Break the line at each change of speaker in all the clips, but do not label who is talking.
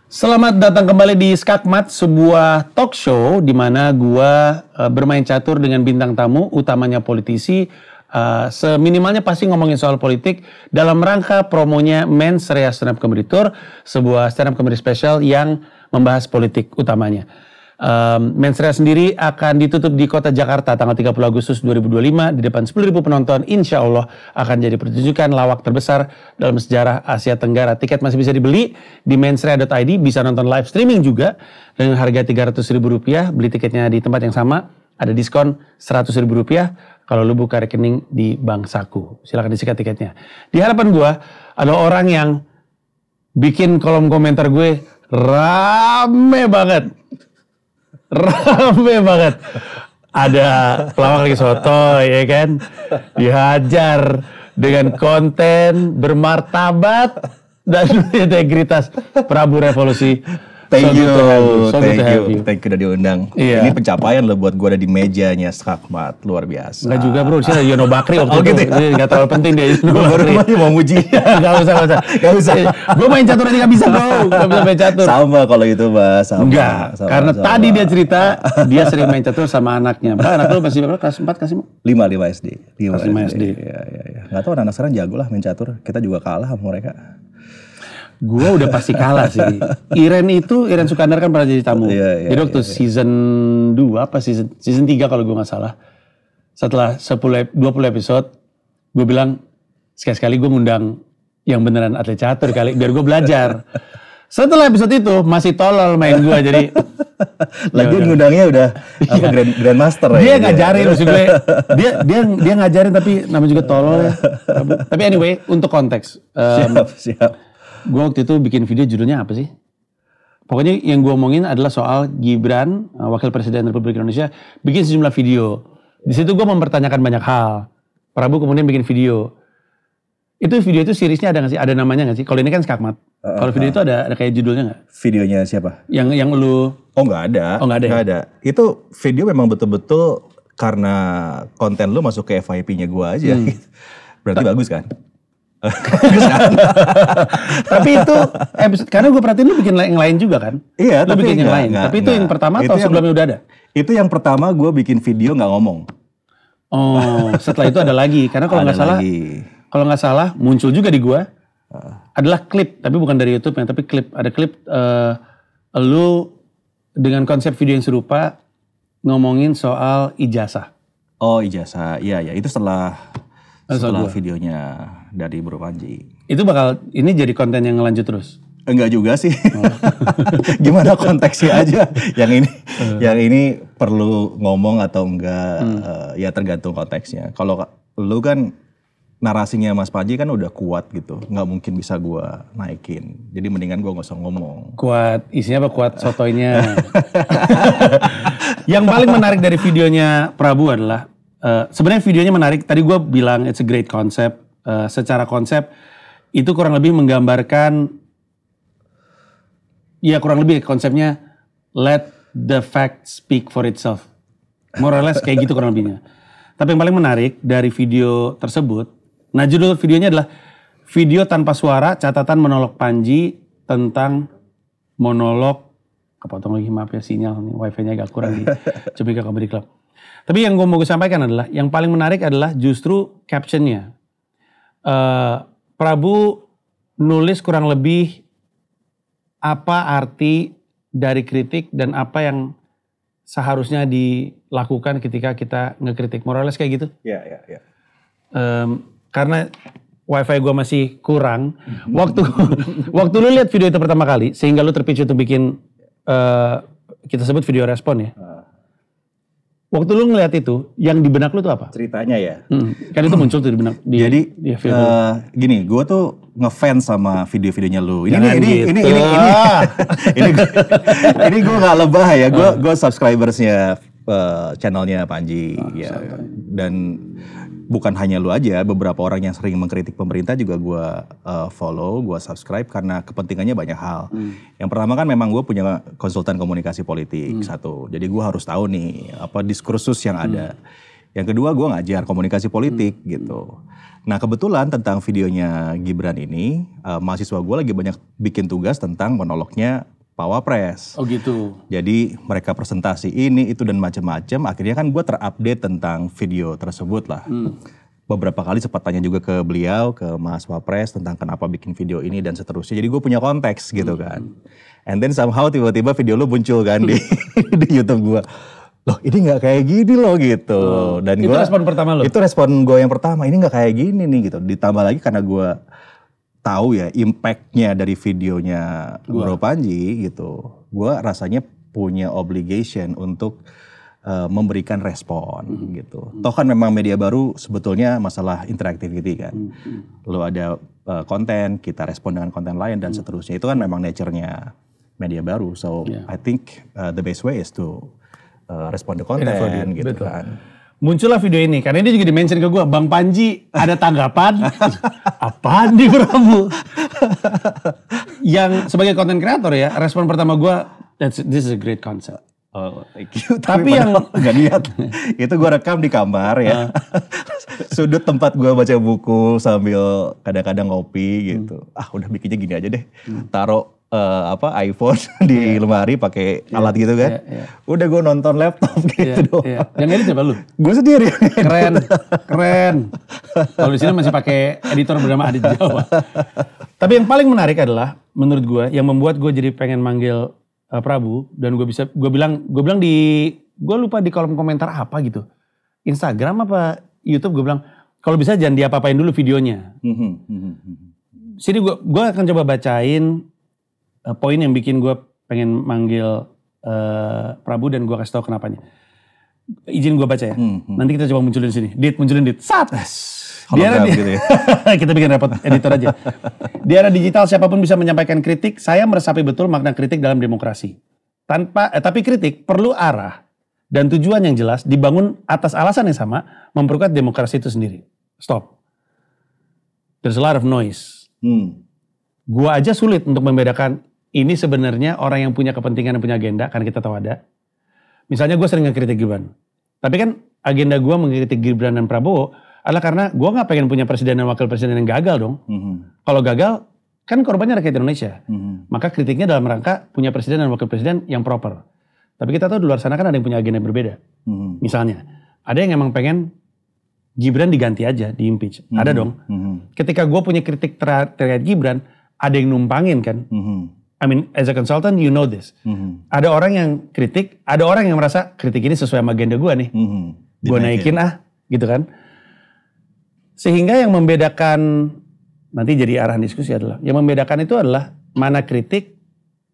Selamat datang kembali di Skakmat, sebuah talk show di mana gua bermain catur dengan bintang tamu, utamanya politisi. Seminimalnya pasti ngomongin soal politik dalam rangka promonya Mens Rea Stand Up Comedy Tour, sebuah stand up comedy special yang membahas politik utamanya. Mens Rea sendiri akan ditutup di kota Jakarta tanggal 30 Agustus 2025 di depan 10.000 penonton. Insya Allah akan jadi pertunjukan lawak terbesar dalam sejarah Asia Tenggara. Tiket masih bisa dibeli di mensrea.id, bisa nonton live streaming juga dengan harga Rp300.000. Beli tiketnya di tempat yang sama, ada diskon Rp100.000 kalau lu buka rekening di Bank Saku. Silakan disikat tiketnya. Di harapan gue ada orang yang bikin kolom komentar gue rame banget. Rame banget. Ada pelawak lagi soto, ya kan? Dihajar dengan konten bermartabat dan integritas Prabu Revolusi.
Thank you udah diundang.
Iya.
Ini pencapaian loh buat gue ada di mejanya Skakmat, luar biasa.
Enggak juga bro, sih Yono Bakri waktu itu.
Gitu ya?
Enggak terlalu penting dia.
Gue baru mau muji.
Gak usah. Gue main catur aja gak bisa bro. Gak bisa main catur.
Sama kalau itu Mas.
Enggak, karena tadi dia cerita dia sering main catur sama anaknya. Anak lu masih berapa? Kelas 4, kelas 5?
5 SD.
Kelas 5 SD.
Iya. Gak tau anak sekarang jago lah main catur. Kita juga kalah sama mereka.
Gue udah pasti kalah sih. Iren Sukandar kan pernah jadi tamu.
Iya,
jadi waktu season 2 apa season 3 kalau gue gak salah. Setelah 20 episode, gue bilang sekali-sekali gue ngundang yang beneran atlet catur kali, biar gue belajar. Setelah episode itu masih tolol main gue, jadi
lagi ngundangnya udah apa, Grandmaster ya.
Dia ngajarin maksud gue. Dia ngajarin tapi namanya juga tolol ya. Tapi anyway, untuk konteks.
Siap.
Gue waktu itu bikin video judulnya apa sih? Pokoknya yang gue omongin adalah soal Gibran, Wakil Presiden Republik Indonesia, bikin sejumlah video. Di situ gue mempertanyakan banyak hal. Prabu kemudian bikin video. Video itu seriesnya ada nggak sih? Ada namanya nggak sih? Kalau ini kan Skakmat. Kalau video itu ada kayak judulnya nggak?
Videonya siapa?
Yang lu...
Oh nggak ada.
Oh nggak ada.
Nggak ada. Itu video memang betul-betul karena konten lu masuk ke FYP-nya gue aja. Berarti bagus kan?
Tapi itu episode, karena gue perhatiin lu bikin yang lain juga kan?
Iya,
lu bikin yang lain. Tapi itu yang pertama atau sebelumnya udah ada?
Itu yang pertama gue bikin video nggak ngomong.
Oh, setelah itu ada lagi. Karena kalau nggak salah muncul juga di gue adalah klip, tapi bukan dari YouTube tapi klip. Ada klip lu dengan konsep video yang serupa ngomongin soal ijazah.
Oh ijazah, iya itu setelah videonya dari Bro Panji.
Itu ini jadi konten yang ngelanjut terus?
Enggak juga sih. Gimana konteksnya aja. Yang ini perlu ngomong atau enggak, ya tergantung konteksnya. Kalau lu kan narasinya Mas Panji kan udah kuat gitu. Nggak mungkin bisa gua naikin. Jadi mendingan gua nggak usah ngomong.
Kuat, isinya apa? Kuat sotoynya. Yang paling menarik dari videonya Prabu adalah sebenarnya videonya menarik. Tadi gue bilang it's a great concept. Secara konsep itu kurang lebih menggambarkan, ya kurang lebih konsepnya let the fact speak for itself. More or less kayak gitu kurang lebihnya. Tapi yang paling menarik dari video tersebut, nah judul videonya adalah video tanpa suara, catatan monolog Panji tentang monolog, kepotong lagi maaf ya sinyal, wifi-nya agak kurang di Cemika Comedy Club. Tapi yang gue mau sampaikan adalah, yang paling menarik adalah justru captionnya. Prabu nulis kurang lebih apa arti dari kritik dan apa yang seharusnya dilakukan ketika kita ngekritik. More or less kayak gitu.
Iya.
Karena wifi gue masih kurang. Waktu lu lihat video itu pertama kali, sehingga lu terpicu untuk bikin, kita sebut video respon ya. Waktu lu ngeliat itu, yang di benak lu tuh apa?
Ceritanya ya.
Kan itu muncul tuh di benak.
Gini, gue tuh ngefans sama video-videonya lu. Ini gue nggak lebah ya. Gue subscribersnya channelnya Panji. Ya. Dan bukan hanya lu aja, beberapa orang yang sering mengkritik pemerintah juga gue follow, gue subscribe karena kepentingannya banyak hal. Yang pertama kan memang gue punya konsultan komunikasi politik satu, jadi gue harus tahu nih apa diskursus yang ada. Yang kedua gue ngajar komunikasi politik gitu. Nah kebetulan tentang videonya Gibran ini, mahasiswa gue lagi banyak bikin tugas tentang monolognya Pak Wapres.
Oh gitu.
Jadi mereka presentasi ini, itu dan macam-macam. Akhirnya kan gue terupdate tentang video tersebut lah. Beberapa kali sempat tanya juga ke beliau, ke Mas Wapres tentang kenapa bikin video ini dan seterusnya. Jadi gue punya konteks gitu kan. And then somehow tiba-tiba video lu muncul kan di YouTube gue. Loh ini gak kayak gini loh gitu. Dan
itu respon pertama lo?
Itu respon gue yang pertama, ini gak kayak gini nih gitu. Ditambah lagi karena gue tahu ya impactnya dari videonya Bro Panji gitu. Gue rasanya punya obligation untuk memberikan respon gitu. Toh kan memang media baru sebetulnya masalah interactivity kan. Lalu ada konten, kita respon dengan konten lain dan seterusnya. Itu kan memang nature-nya media baru. So I think the best way is to respon the konten gitu
betul.
kan.
Muncullah video ini, karena ini juga di-mention ke gue, Bang Panji ada tanggapan? Apaan nih Prabu? Yang sebagai content creator ya, respon pertama gue, this is a great concept.
Oh, thank you.
Tapi yang
nggak lihat, itu gue rekam di kamar ya. Sudut tempat gue baca buku sambil kadang-kadang ngopi gitu. Udah bikinnya gini aja deh. Taruh iPhone di lemari pakai alat gitu kan. Udah gue nonton laptop gitu doang.
Yang edit siapa lu?
Gue sendiri.
Keren. Kalau di sini masih pakai editor bernama Adit Jawa. Tapi yang paling menarik adalah menurut gue yang membuat gue jadi pengen manggil Prabu dan gue bilang gue lupa di kolom komentar apa gitu. Instagram apa YouTube gue bilang kalau bisa jangan diapa-apain dulu videonya. Sini gue akan coba bacain poin yang bikin gue pengen manggil Prabu dan gue kasih tahu kenapanya. Izin gue baca ya. Nanti kita coba munculin sini. Munculin Dit. Sat.
Gitu ya.
Kita bikin repot editor aja. Di era digital siapapun bisa menyampaikan kritik. Saya meresapi betul makna kritik dalam demokrasi. Tapi kritik perlu arah dan tujuan yang jelas dibangun atas alasan yang sama memperkuat demokrasi itu sendiri. Stop. There's a lot of noise. Gua aja sulit untuk membedakan ini sebenarnya orang yang punya kepentingan dan punya agenda, karena kita tahu ada. Misalnya gue sering ngekritik Gibran. Tapi kan agenda gue mengkritik Gibran dan Prabowo adalah karena gue gak pengen punya presiden dan wakil presiden yang gagal dong. Kalau gagal, kan korbannya rakyat Indonesia. Maka kritiknya dalam rangka punya presiden dan wakil presiden yang proper. Tapi kita tahu di luar sana kan ada yang punya agenda yang berbeda. Misalnya, ada yang emang pengen Gibran diganti aja, di-impeach. Ada dong. Ketika gue punya kritik terkait Gibran, ada yang numpangin kan. I mean, as a consultant, you know this. Ada orang yang kritik, ada orang yang merasa kritik ini sesuai sama agenda gue nih. Gue naikin gitu kan. Sehingga yang membedakan, nanti jadi arahan diskusi adalah, yang membedakan itu adalah mana kritik,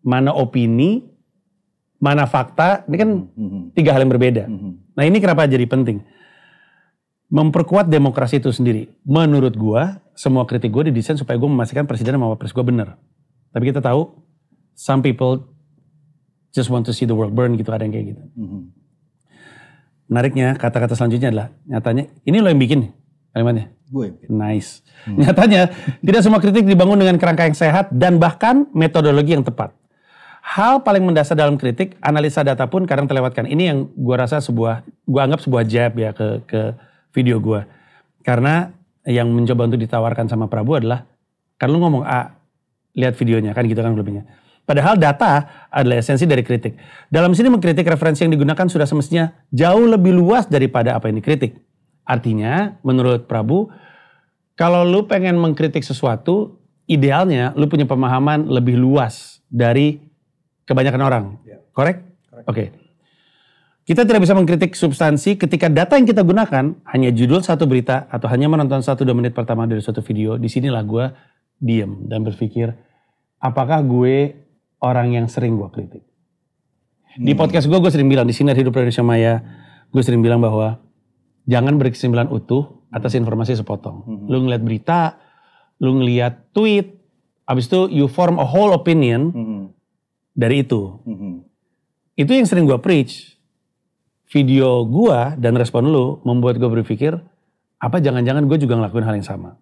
mana opini, mana fakta. Ini kan tiga hal yang berbeda. Nah ini kenapa jadi penting. Memperkuat demokrasi itu sendiri. Menurut gue, semua kritik gue didesain supaya gue memastikan presiden sama wapres gue benar. Tapi kita tahu, some people just want to see the world burn gitu, ada yang kayak gitu. Menariknya, kata-kata selanjutnya adalah, nyatanya, ini lo yang bikin nih, kalimatnya?
Gue.
Nice. Nyatanya, tidak semua kritik dibangun dengan kerangka yang sehat dan bahkan metodologi yang tepat. Hal paling mendasar dalam kritik, analisa data pun kadang terlewatkan. Ini yang gue rasa gue anggap sebuah jab ya ke video gue. Karena yang mencoba untuk ditawarkan sama Prabu adalah, kan lu ngomong A, lihat videonya, kan gitu kan lebihnya. Padahal data adalah esensi dari kritik. Dalam sini mengkritik referensi yang digunakan sudah semestinya jauh lebih luas daripada apa yang dikritik. Artinya, menurut Prabu, kalau lu pengen mengkritik sesuatu, idealnya lu punya pemahaman lebih luas dari kebanyakan orang. Correct? Oke. Kita tidak bisa mengkritik substansi ketika data yang kita gunakan hanya judul satu berita atau hanya menonton 1-2 menit pertama dari suatu video. Disinilah gue diem dan berpikir, apakah gue orang yang sering gue kritik? Di podcast gue sering bilang, di Sinar Hidup Indonesia Maya, gue sering bilang bahwa jangan berkesimpulan utuh atas informasi sepotong. Lu ngeliat berita, lu ngeliat tweet, abis itu you form a whole opinion dari itu. Itu yang sering gue preach. Video gue dan respon lu membuat gue berpikir, apa jangan-jangan gue juga ngelakuin hal yang sama.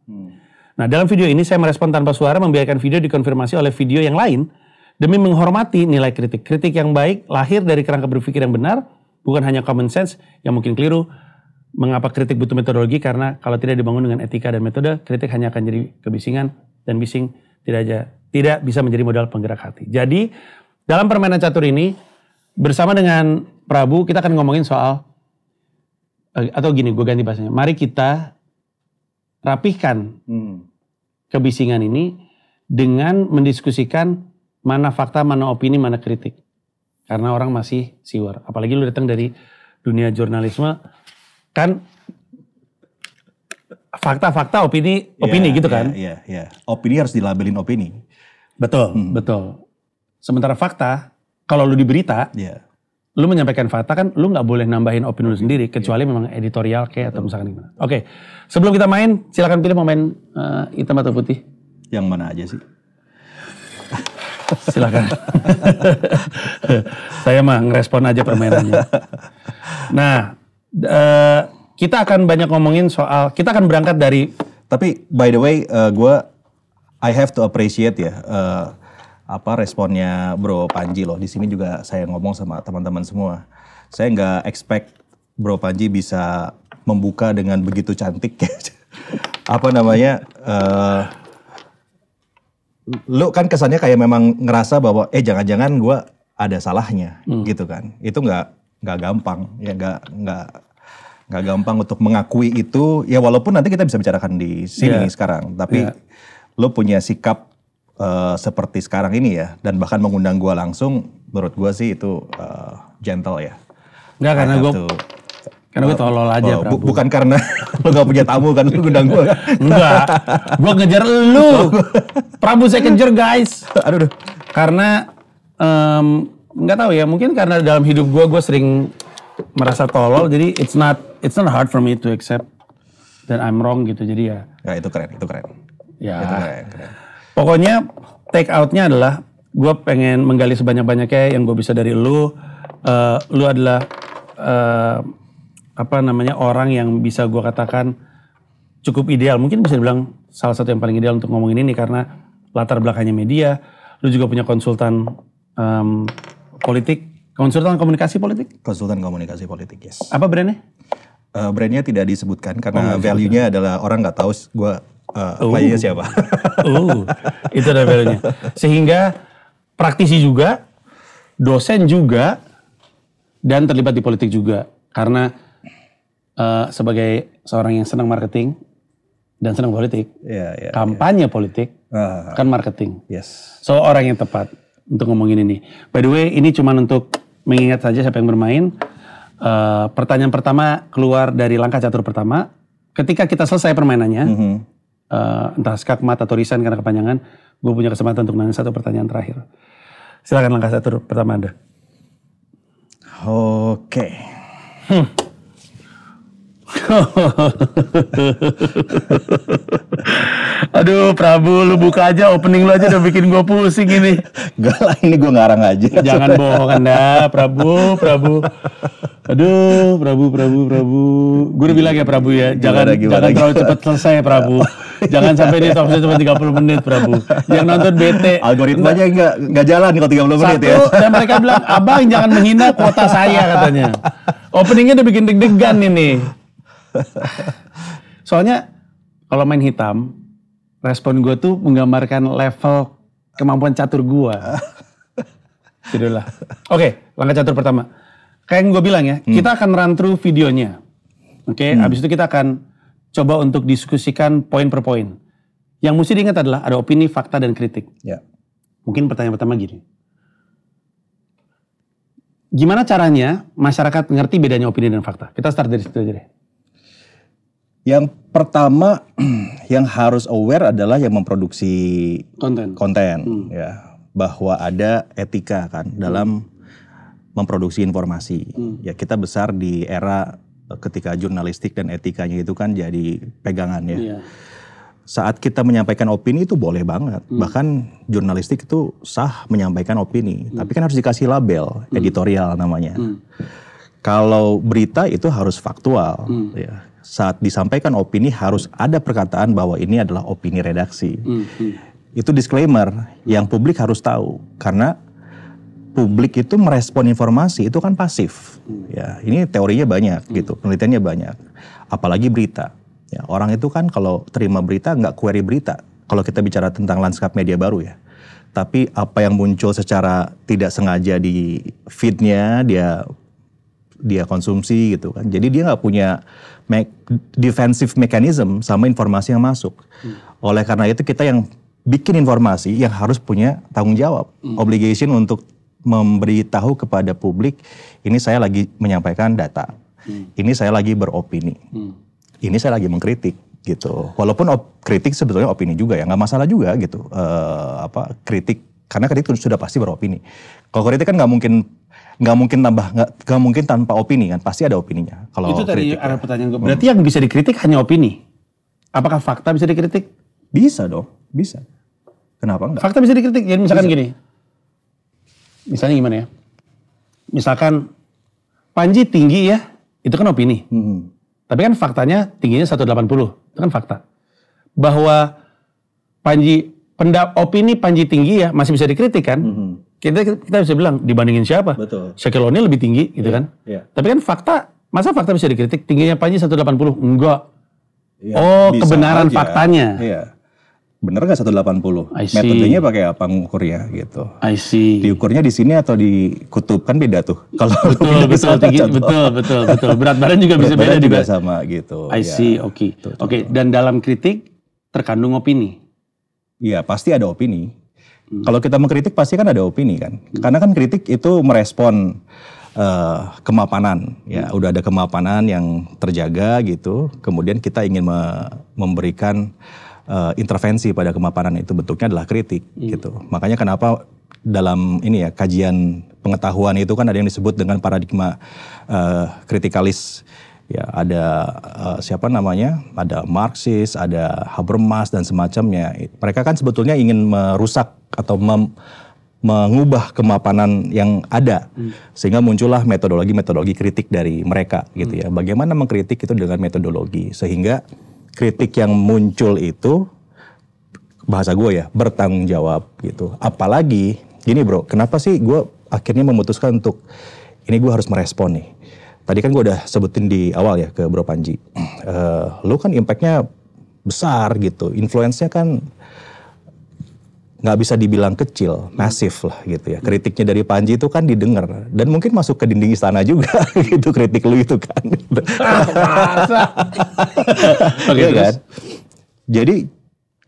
Nah dalam video ini saya merespon tanpa suara, membiarkan video dikonfirmasi oleh video yang lain demi menghormati nilai kritik. Kritik yang baik lahir dari kerangka berpikir yang benar, bukan hanya common sense yang mungkin keliru. Mengapa kritik butuh metodologi? Karena kalau tidak dibangun dengan etika dan metode, kritik hanya akan jadi kebisingan dan bising tidak bisa menjadi modal penggerak hati. Jadi dalam permainan catur ini bersama dengan Prabu kita akan ngomongin soal atau gini, gue ganti bahasanya. Mari kita rapihkan kebisingan ini dengan mendiskusikan mana fakta, mana opini, mana kritik. Karena orang masih siwar. Apalagi lu datang dari dunia jurnalisme, kan fakta-fakta, opini gitu kan.
Iya. Opini harus dilabelin opini.
Betul, betul. Sementara fakta, kalau lu di berita, lu menyampaikan fakta kan, lu nggak boleh nambahin opini lu sendiri, kecuali memang editorial kayak atau misalkan gimana. Oke, sebelum kita main, silakan pilih mau main hitam atau putih.
Yang mana aja sih?
Silakan. Saya mah ngerespon aja permainannya. Nah, kita akan banyak ngomongin soal, kita akan berangkat dari.
Tapi by the way, I have to appreciate ya responnya Bro Panji loh. Di sini juga saya ngomong sama teman-teman semua. Saya nggak expect Bro Panji bisa membuka dengan begitu cantik. Lu kan kesannya kayak memang ngerasa bahwa jangan-jangan gue ada salahnya gitu kan. Itu nggak gampang ya, nggak gampang untuk mengakui itu ya, walaupun nanti kita bisa bicarakan di sini sekarang, tapi lu punya sikap seperti sekarang ini ya, dan bahkan mengundang gue langsung, menurut gue sih itu gentle ya.
Enggak, karena gue tolol aja, Prabu.
Bukan karena lu gak punya tamu kan, lu undang gue kan?
Enggak, gue ngejar lu. Prabu saya kejar guys.
Aduh.
Karena nggak tahu ya, mungkin karena dalam hidup gue sering merasa tolol, jadi it's not hard for me to accept that I'm wrong gitu, jadi ya.
Ya itu keren.
Ya.
Itu keren.
Pokoknya take outnya adalah gue pengen menggali sebanyak-banyaknya yang gue bisa dari lu. Lu adalah orang yang bisa gue katakan cukup ideal. Mungkin bisa dibilang salah satu yang paling ideal untuk ngomongin ini karena latar belakangnya media. Lu juga punya konsultan politik, konsultan komunikasi politik?
Konsultan komunikasi politik, yes.
Apa brandnya?
Brandnya tidak disebutkan karena value-nya adalah orang nggak tahu gue kliennya siapa.
Itu ada value-nya. Sehingga praktisi juga, dosen juga, dan terlibat di politik juga. Karena sebagai seorang yang senang marketing dan senang politik, kampanye politik kan marketing.
Yes.
So orang yang tepat untuk ngomongin ini. By the way, ini cuma untuk mengingat saja siapa yang bermain. Pertanyaan pertama keluar dari langkah catur pertama. Ketika kita selesai permainannya, entah skakmat atau resign karena kepanjangan, gue punya kesempatan untuk nanya satu pertanyaan terakhir. Silakan langkah catur pertama Anda.
Oke.
Aduh Prabu, lu buka aja, opening lu aja udah bikin gue pusing ini.
Gak lah, ini gue ngarang aja.
Jangan bohong Anda, Prabu. Aduh, Prabu. Gue udah bilang ya Prabu ya, jangan terlalu cepat selesai Prabu. Jangan sampai ini talk show cuma 30 menit Prabu. Yang nonton bete.
Algoritmanya nggak jalan kalau 30 menit ya.
Dan mereka bilang, abang jangan menghina kuota saya katanya. Openingnya udah bikin deg-degan ini. Soalnya kalau main hitam, respon gue tuh menggambarkan level kemampuan catur gue. Jadilah. Oke, langkah catur pertama. Kayak yang gue bilang ya, kita akan run through videonya. Oke, habis itu kita akan coba untuk diskusikan poin per poin. Yang mesti diingat adalah ada opini, fakta, dan kritik.
Ya.
Mungkin pertanyaan pertama gini. Gimana caranya masyarakat ngerti bedanya opini dan fakta? Kita start dari situ aja deh.
Yang pertama yang harus aware adalah yang memproduksi konten ya, bahwa ada etika kan dalam memproduksi informasi. Ya kita besar di era ketika jurnalistik dan etikanya itu kan jadi pegangan ya. Saat kita menyampaikan opini itu boleh banget. Bahkan jurnalistik itu sah menyampaikan opini, tapi kan harus dikasih label editorial namanya. Kalau berita itu harus faktual ya. Saat disampaikan opini harus ada perkataan bahwa ini adalah opini redaksi. Itu disclaimer yang publik harus tahu, karena publik itu merespon informasi itu kan pasif. Ya, ini teorinya banyak gitu, penelitiannya banyak. Apalagi berita. Ya, orang itu kan kalau terima berita nggak query berita. Kalau kita bicara tentang lanskap media baru ya, tapi apa yang muncul secara tidak sengaja di feednya dia konsumsi gitu kan. Jadi dia nggak punya defensive mechanism sama informasi yang masuk. Oleh karena itu kita yang bikin informasi yang harus punya tanggung jawab, obligation untuk memberitahu kepada publik, ini saya lagi menyampaikan data, ini saya lagi beropini, ini saya lagi mengkritik gitu. Walaupun kritik sebetulnya opini juga ya, nggak masalah juga gitu. Kritik, karena kritik sudah pasti beropini. Kalau kritik kan nggak mungkin tanpa opini kan, pasti ada opininya. Kalau
itu tadi
kritik,
arah pertanyaan gue. Berarti yang bisa dikritik hanya opini. Apakah fakta bisa dikritik?
Bisa dong, bisa. Kenapa enggak?
Fakta bisa dikritik. Jadi misalkan gini. Misalnya gimana ya? Misalkan Panji tinggi ya, itu kan opini. Tapi kan faktanya tingginya 180, itu kan fakta. Bahwa opini Panji tinggi ya masih bisa dikritik kan? Kita bisa bilang dibandingin siapa?
Betul.
Shaquille O'Neal lebih tinggi gitu kan? Tapi kan fakta, masa fakta bisa dikritik? Tingginya Panji 180? Enggak. Kebenaran aja. Faktanya.
Iya. Bener nggak 180?
I see.
Metodenya pakai apa ngukurnya gitu?
I see.
Diukurnya di sini atau di kutub kan beda tuh. Kalau
betul, berat badan juga bisa beda juga
sama gitu.
I see, oke. Dan dalam kritik terkandung opini.
Iya, pasti ada opini. Kalau kita mengkritik pasti kan ada opini kan. Karena kan kritik itu merespon kemapanan, ya udah ada kemapanan yang terjaga gitu. Kemudian kita ingin memberikan intervensi pada kemapanan itu, bentuknya adalah kritik gitu. Makanya kenapa dalam ini ya kajian pengetahuan itu kan ada yang disebut dengan paradigma kritikalis. Ya ada siapa namanya? Ada Marxis, ada Habermas dan semacamnya. Mereka kan sebetulnya ingin merusak atau mengubah kemapanan yang ada, sehingga muncullah metodologi kritik dari mereka gitu ya. Bagaimana mengkritik itu dengan metodologi, sehingga kritik yang muncul itu, bahasa gue ya, bertanggung jawab gitu. Apalagi, gini bro, kenapa sih gue akhirnya memutuskan untuk, ini gue harus merespon nih. Tadi kan gue udah sebutin di awal ya ke Bro Panji. Lu kan impactnya besar gitu, influence-nya kan nggak bisa dibilang kecil, masif lah gitu ya. Kritiknya dari Panji itu kan didengar dan mungkin masuk ke dinding istana juga gitu kritik lu itu kan.
Masa?
Oke, kan? Jadi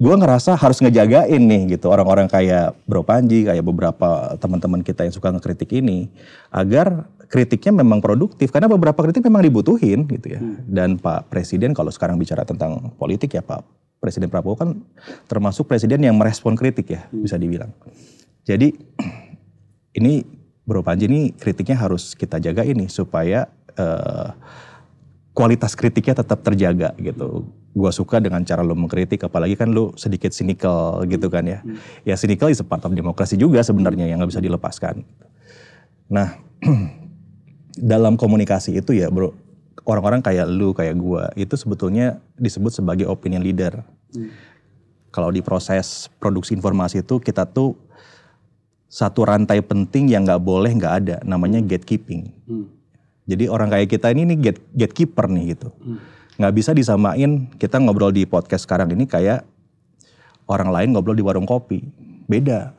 gue ngerasa harus ngejagain nih gitu orang-orang kayak Bro Panji, kayak beberapa teman-teman kita yang suka ngekritik ini, agar kritiknya memang produktif, karena beberapa kritik memang dibutuhin gitu ya. Dan Pak Presiden kalau sekarang bicara tentang politik ya, Pak Presiden Prabowo kan termasuk presiden yang merespon kritik ya, bisa dibilang. Jadi ini Bro Panji ini kritiknya harus kita jaga ini supaya kualitas kritiknya tetap terjaga gitu. Gua suka dengan cara lo mengkritik, apalagi kan lo sedikit cynical gitu kan ya. Ya cynical is a part of demokrasi juga sebenarnya yang nggak bisa dilepaskan. Nah, dalam komunikasi itu ya bro, orang-orang kayak lu, kayak gua, itu sebetulnya disebut sebagai opinion leader. Kalau di proses produksi informasi itu kita tuh satu rantai penting yang nggak boleh nggak ada, namanya gatekeeping. Jadi orang kayak kita ini gatekeeper nih gitu. Nggak bisa disamain kita ngobrol di podcast sekarang ini kayak orang lain ngobrol di warung kopi. Beda.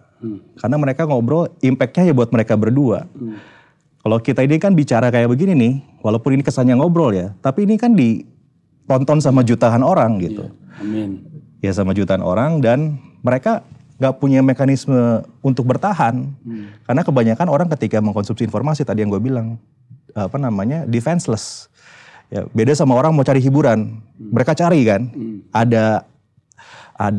Karena mereka ngobrol, impactnya ya buat mereka berdua. Kalau kita ini kan bicara kayak begini nih, walaupun ini kesannya ngobrol ya, tapi ini kan ditonton sama jutaan orang gitu.
Amin.
Ya sama jutaan orang, dan mereka nggak punya mekanisme untuk bertahan. Karena kebanyakan orang ketika mengkonsumsi informasi, tadi yang gue bilang, defenseless. Ya, beda sama orang mau cari hiburan, mereka cari kan, ada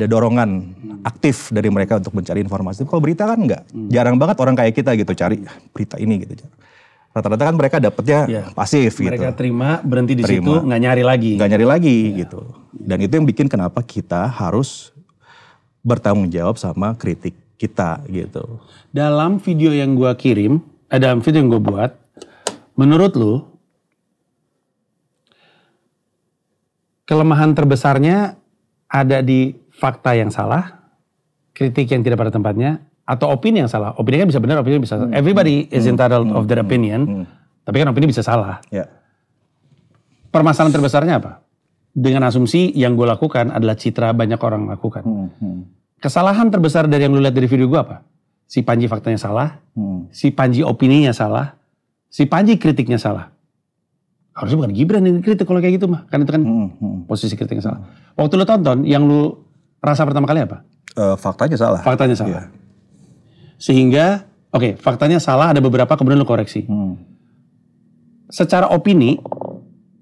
dorongan aktif dari mereka untuk mencari informasi. Kalau berita kan enggak, jarang banget orang kayak kita gitu cari berita ini gitu. Rata-rata kan mereka dapetnya pasif gitu.
Mereka terima, berhenti di situ, nggak nyari lagi. Gitu. Dan itu yang bikin kenapa kita harus bertanggung jawab sama kritik kita gitu. Dalam video yang gue kirim, dalam video yang gue buat, menurut lu kelemahan terbesarnya ada di fakta yang salah, kritik yang tidak pada tempatnya, atau opini yang salah? Opini kan bisa benar, opini bisa salah. Everybody is entitled of their opinion, tapi kan opini bisa salah. Permasalahan terbesarnya apa? Dengan asumsi yang gue lakukan adalah citra banyak orang lakukan. kesalahan terbesar dari yang lu lihat dari video gue apa? Si Panji faktanya salah, si Panji opininya salah, si Panji kritiknya salah. Harusnya bukan Gibran yang kritik kalau kayak gitu mah, kan itu kan posisi kritiknya salah. Waktu lu tonton, yang lu rasa pertama kali apa?
Faktanya salah.
Faktanya salah. Sehingga, faktanya salah, ada beberapa kemudian lu koreksi. Secara opini,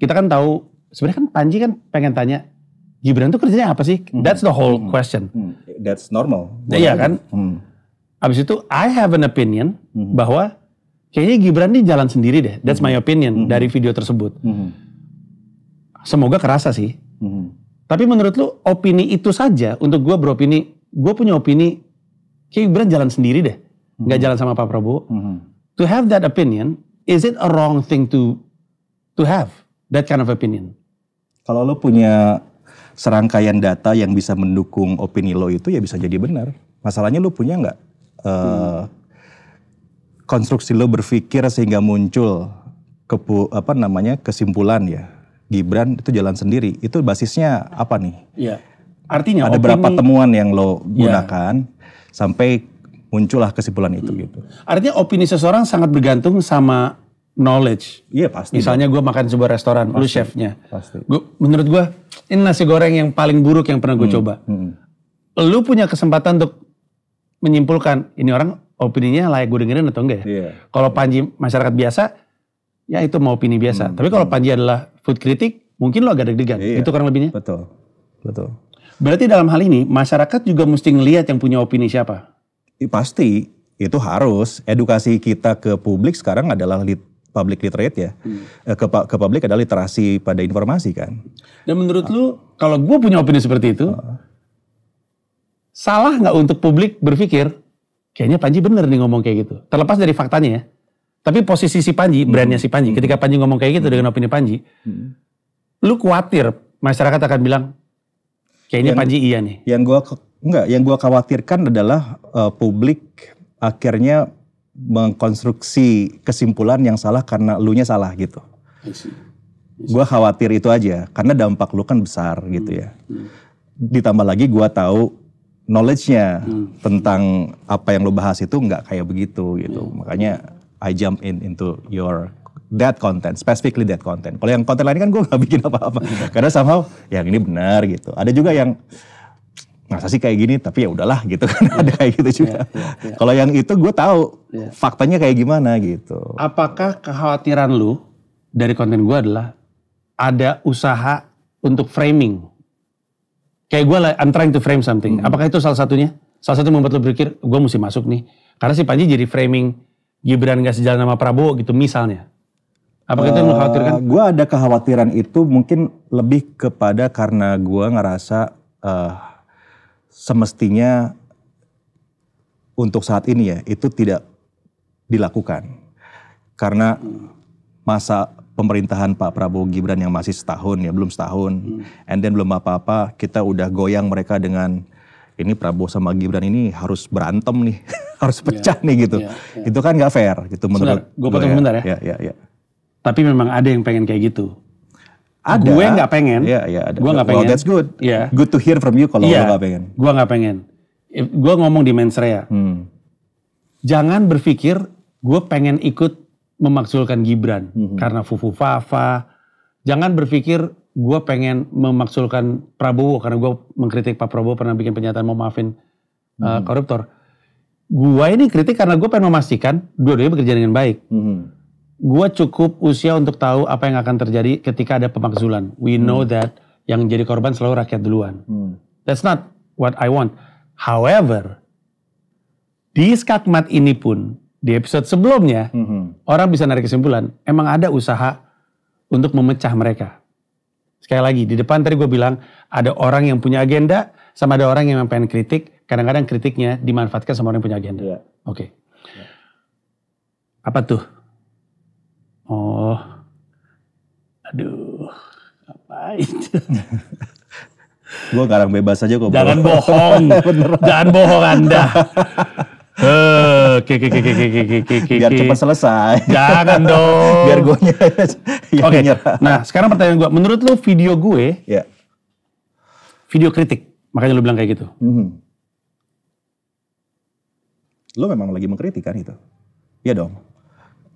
kita kan tahu, sebenarnya kan Panji kan pengen tanya, Gibran tuh kerjanya apa sih? That's the whole question.
That's normal.
Iya kan? Abis itu, I have an opinion bahwa kayaknya Gibran ini jalan sendiri deh. That's my opinion dari video tersebut. Semoga kerasa sih. Tapi menurut lu, opini itu saja untuk gue beropini, gue punya opini, kayak Gibran jalan sendiri deh. Nggak jalan sama Pak Prabowo. To have that opinion, is it a wrong thing to have that kind of opinion?
Kalau lo punya serangkaian data yang bisa mendukung opini lo itu, ya bisa jadi benar. Masalahnya lo punya nggak konstruksi lo berpikir sehingga muncul kesimpulan ya Gibran itu jalan sendiri. Itu basisnya apa nih?
Iya. Artinya
ada berapa temuan yang lo gunakan sampai muncullah kesimpulan itu gitu.
Artinya opini seseorang sangat bergantung sama knowledge.
Iya pasti.
Misalnya gue makan sebuah restoran, lu chefnya.
Pasti.
Menurut gue ini nasi goreng yang paling buruk yang pernah gue coba. Lu punya kesempatan untuk menyimpulkan ini orang opininya layak gue dengerin atau enggak ya.
Yeah.
Kalau Panji masyarakat biasa, ya itu mau opini biasa. Tapi kalau Panji adalah food critic, mungkin lo agak deg-degan. Itu kurang lebihnya.
Betul.
Berarti dalam hal ini masyarakat juga mesti ngelihat yang punya opini siapa.
Pasti itu harus edukasi kita ke publik sekarang adalah public literate ya. Ke publik adalah literasi pada informasi kan. Dan
menurut lu kalau gue punya opini seperti itu, salah nggak untuk publik berpikir kayaknya Panji bener nih ngomong kayak gitu. Terlepas dari faktanya ya. Tapi posisi si Panji, brandnya si Panji, ketika Panji ngomong kayak gitu dengan opini Panji, lu khawatir masyarakat akan bilang kayaknya Panji iya nih.
Yang gua khawatirkan adalah publik akhirnya mengkonstruksi kesimpulan yang salah karena elunya salah gitu. Gua khawatir itu aja karena dampak lu kan besar gitu ya. Ditambah lagi gua tahu knowledge-nya tentang apa yang lu bahas itu nggak kayak begitu gitu. Makanya I jump into that content, specifically that content. Kalau yang konten lain kan gue nggak bikin apa-apa, karena somehow yang ini benar gitu. Ada juga yang masa sih kayak gini, tapi ya udahlah gitu kan. Ada kayak gitu juga. Kalau yang itu gue tahu faktanya kayak gimana gitu.
Apakah kekhawatiran lu dari konten gue adalah ada usaha untuk framing? Kayak gue I'm trying to frame something. Apakah itu salah satunya? Salah satu membuat lu berpikir gue mesti masuk nih. Karena si Panji jadi framing Gibran gak sejalan sama Prabowo gitu misalnya. Apakah itu yang lu khawatirkan?
Gue ada kekhawatiran itu mungkin lebih kepada karena gue ngerasa semestinya untuk saat ini ya itu tidak dilakukan. Karena masa pemerintahan Pak Prabowo Gibran yang masih setahun ya, belum setahun. And then belum apa-apa kita udah goyang mereka dengan ini Prabowo sama Gibran ini harus berantem nih, harus pecah nih gitu. Itu kan nggak fair gitu menurut
gue. Potong sebentar ya.
Ya.
Tapi memang ada yang pengen kayak gitu.
Ada.
Gue nggak pengen.
Ada.
Gue nggak pengen.
Well, that's good. Good to hear from you kalau lo nggak pengen.
Gue nggak pengen. Gue ngomong di Mensrea. Jangan berpikir gue pengen ikut memaksulkan Gibran karena fufu fafa. Jangan berpikir gue pengen memaksulkan Prabowo karena gue mengkritik Pak Prabowo pernah bikin pernyataan mau maafin koruptor. Gue ini kritik karena gue pengen memastikan dua-duanya bekerja dengan baik. Gue cukup usia untuk tahu apa yang akan terjadi ketika ada pemakzulan. We know that yang jadi korban selalu rakyat duluan. That's not what I want. However, di Skakmat ini pun di episode sebelumnya orang bisa narik kesimpulan emang ada usaha untuk memecah mereka. Sekali lagi, di depan tadi gue bilang, ada orang yang punya agenda, sama ada orang yang pengen kritik, kadang-kadang kritiknya dimanfaatkan sama orang yang punya agenda. Oke. Apa tuh? Oh, aduh, apa itu?
Gue garang bebas aja kok.
Jangan bohong, jangan bohong Anda.
Biar cepat selesai.
Jangan dong.
Biar gue
Oke. Nah sekarang pertanyaan gue, menurut lu video gue, video kritik, makanya lu bilang kayak gitu.
lo memang lagi mengkritik kan itu. Iya dong.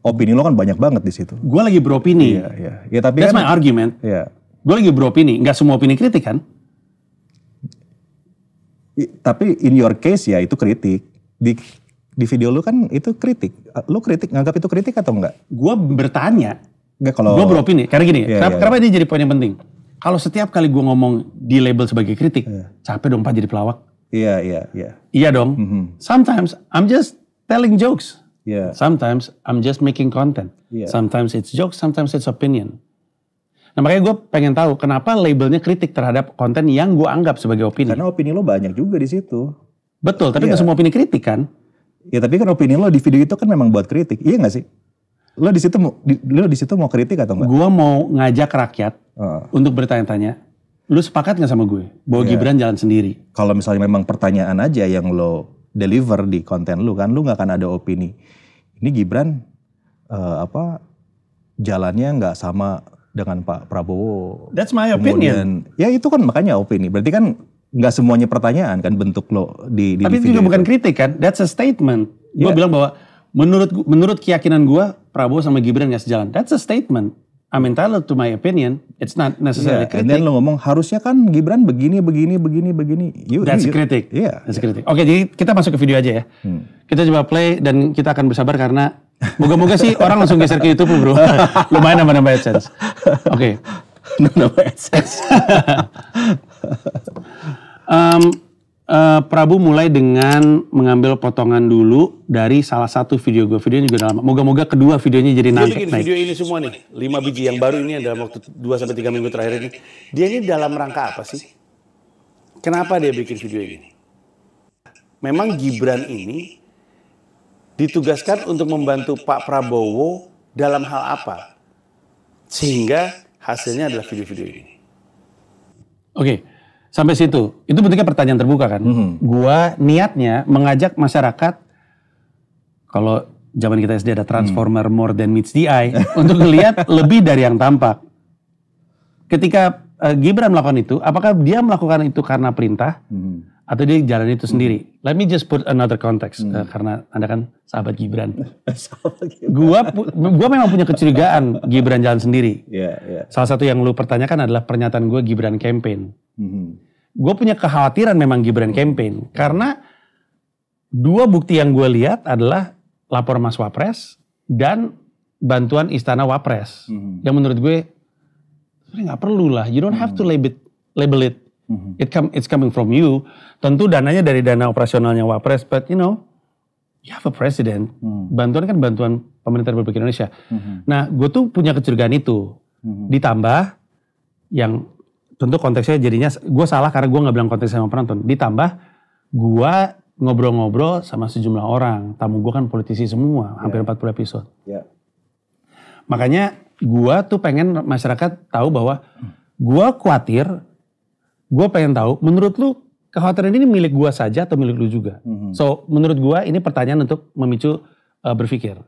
Opini lo kan banyak banget di situ.
Gue lagi beropini.
Iya. Ya tapi
That's
kan,
my argument.
Iya.
Gue lagi beropini. Nggak semua opini kritik kan?
Tapi in your case ya itu kritik. Di video lo kan itu kritik. Lo kritik, nganggap itu kritik atau enggak?
Gue bertanya.
Enggak kalau.
Gue beropini. Karena gini,
Iya,
kenapa ini jadi poin yang penting? Kalau setiap kali gue ngomong di label sebagai kritik, capek dong Pak jadi pelawak.
Iya.
Iya dong. Sometimes I'm just telling jokes.
Iya.
Sometimes I'm just making content.
Iya.
Sometimes it's jokes, sometimes it's opinion. Nah makanya gue pengen tahu kenapa labelnya kritik terhadap konten yang gue anggap sebagai opini.
Karena opini lo banyak juga di situ.
Betul, tapi nggak semua opini kritik kan?
Ya tapi kan opini lo di video itu kan memang buat kritik, iya nggak sih? Lo di situ mau kritik atau enggak?
Gue mau ngajak rakyat untuk bertanya-tanya. Lu sepakat nggak sama gue bahwa Gibran jalan sendiri?
Kalau misalnya memang pertanyaan aja yang lo deliver di konten lo kan, lo nggak akan ada opini. Ini Gibran jalannya nggak sama dengan Pak Prabowo.
That's my opinion.
Kemudian, ya itu kan makanya opini. Berarti kan nggak semuanya pertanyaan kan bentuk lo di
Tapi itu juga bukan kritik kan? That's a statement. Gue bilang bahwa menurut keyakinan gue Prabowo sama Gibran nggak sejalan. That's a statement. I'm entitled to my opinion. It's not necessarily kritik.
And then lo ngomong harusnya kan Gibran begini.
That's kritik.
Iya.
That's kritik. Oke, jadi kita masuk ke video aja ya. Kita coba play dan kita akan bersabar karena moga-moga sih orang langsung geser ke YouTube bro. Lumayan nambah AdSense. Oke.
Nambah AdSense.
Prabu mulai dengan mengambil potongan dulu dari salah satu video gue. Videonya juga lama. Moga-moga kedua videonya jadi naik.
Video ini semua nih, 5 biji yang baru ini dalam waktu 2-3 minggu terakhir ini. Dia ini dalam rangka apa sih? Kenapa dia bikin video ini? Memang Gibran ini ditugaskan untuk membantu Pak Prabowo dalam hal apa? Sehingga hasilnya adalah video-video ini.
Oke. Sampai situ, itu bentuknya pertanyaan terbuka kan. Gua niatnya mengajak masyarakat, kalau zaman kita SD ada Transformer More Than Meets the Eye, untuk melihat lebih dari yang tampak. Ketika Gibran melakukan itu, apakah dia melakukan itu karena perintah, atau dia jalan itu sendiri? Let me just put another context, karena Anda kan sahabat Gibran. Gua memang punya kecurigaan Gibran jalan sendiri. Salah satu yang lu pertanyakan adalah pernyataan gue Gibran campaign. Gue punya kekhawatiran memang Gibran campaign karena dua bukti yang gue lihat adalah lapor Mas Wapres dan bantuan Istana Wapres yang menurut gue nggak perlu lah, you don't have to label it. It's coming from you. Tentu dananya dari dana operasionalnya Wapres, but you have a president. Bantuan kan bantuan pemerintah Republik Indonesia. Nah, gue tuh punya kecurigaan itu. Ditambah yang tentu konteksnya jadinya gue salah karena gue nggak bilang konteks sama penonton. Ditambah gue ngobrol-ngobrol sama sejumlah orang. Tamu gue kan politisi semua, hampir 40 episode. Makanya gue tuh pengen masyarakat tahu bahwa gue khawatir, gue pengen tahu menurut lu kekhawatiran ini milik gue saja atau milik lu juga. So menurut gue ini pertanyaan untuk memicu berpikir.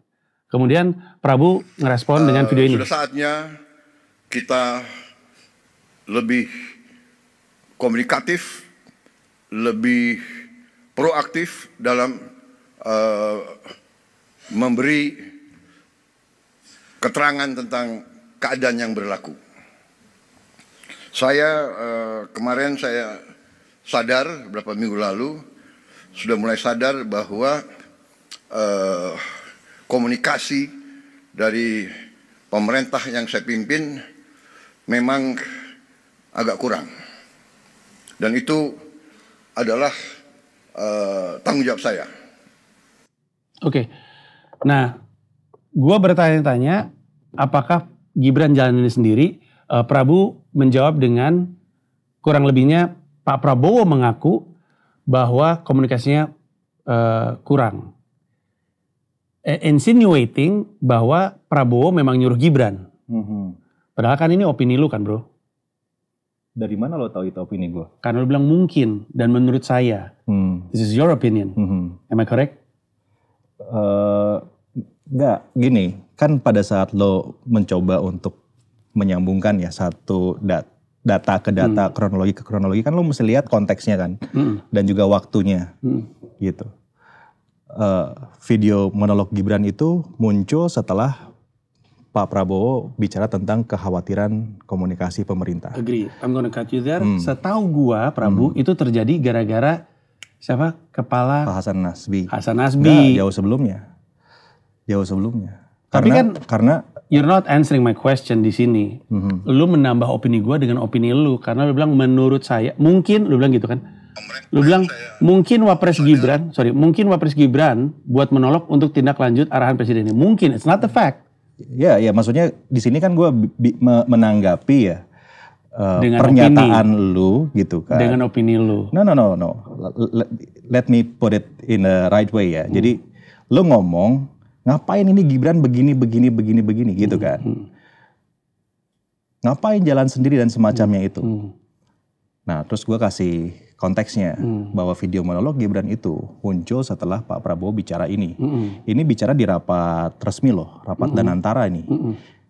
Kemudian Prabu ngerespon dengan video ini.
Sudah saatnya kita lebih komunikatif, lebih proaktif dalam memberi keterangan tentang keadaan yang berlaku. Saya kemarin saya sadar beberapa minggu lalu sudah mulai sadar bahwa komunikasi dari pemerintah yang saya pimpin memang agak kurang, dan itu adalah tanggung jawab saya.
Oke, nah, gue bertanya-tanya apakah Gibran jalan ini sendiri? Prabu menjawab dengan kurang lebihnya Pak Prabowo mengaku bahwa komunikasinya kurang, insinuating bahwa Prabowo memang nyuruh Gibran. Padahal kan ini opini lu kan bro?
Dari mana lo tahu itu opini gue?
Karena lo bilang mungkin dan menurut saya. This is your opinion. Am I correct?
Enggak, gini. Kan pada saat lo mencoba untuk menyambungkan ya satu data ke data, kronologi ke kronologi, kan lo mesti lihat konteksnya kan. Dan juga waktunya gitu. video monolog Gibran itu muncul setelah Pak Prabowo bicara tentang kekhawatiran komunikasi pemerintah.
Agree. I'm gonna cut you there. Setahu gua, Prabu, itu terjadi gara-gara siapa? Kepala
Pak Hasan Nasbi.
Hasan Nasbi.
Nggak, jauh sebelumnya.
Tapi
karena
you're not answering my question di sini. Lu menambah opini gua dengan opini lu karena lu bilang menurut saya, mungkin lu bilang gitu kan. Lu bilang mungkin Wapres Gibran buat menolong untuk tindak lanjut arahan presiden ini. Mungkin, it's not the fact.
Ya maksudnya di sini kan gue menanggapi ya
dengan
pernyataan lu gitu kan.
Dengan opini lu.
No. Let me put it in a right way ya. Jadi lu ngomong ngapain ini Gibran begini gitu kan. Ngapain jalan sendiri dan semacamnya itu. Nah terus gue kasih konteksnya bahwa video monolog Gibran itu muncul setelah Pak Prabowo bicara ini. Ini bicara di rapat resmi loh, rapat Danantara ini.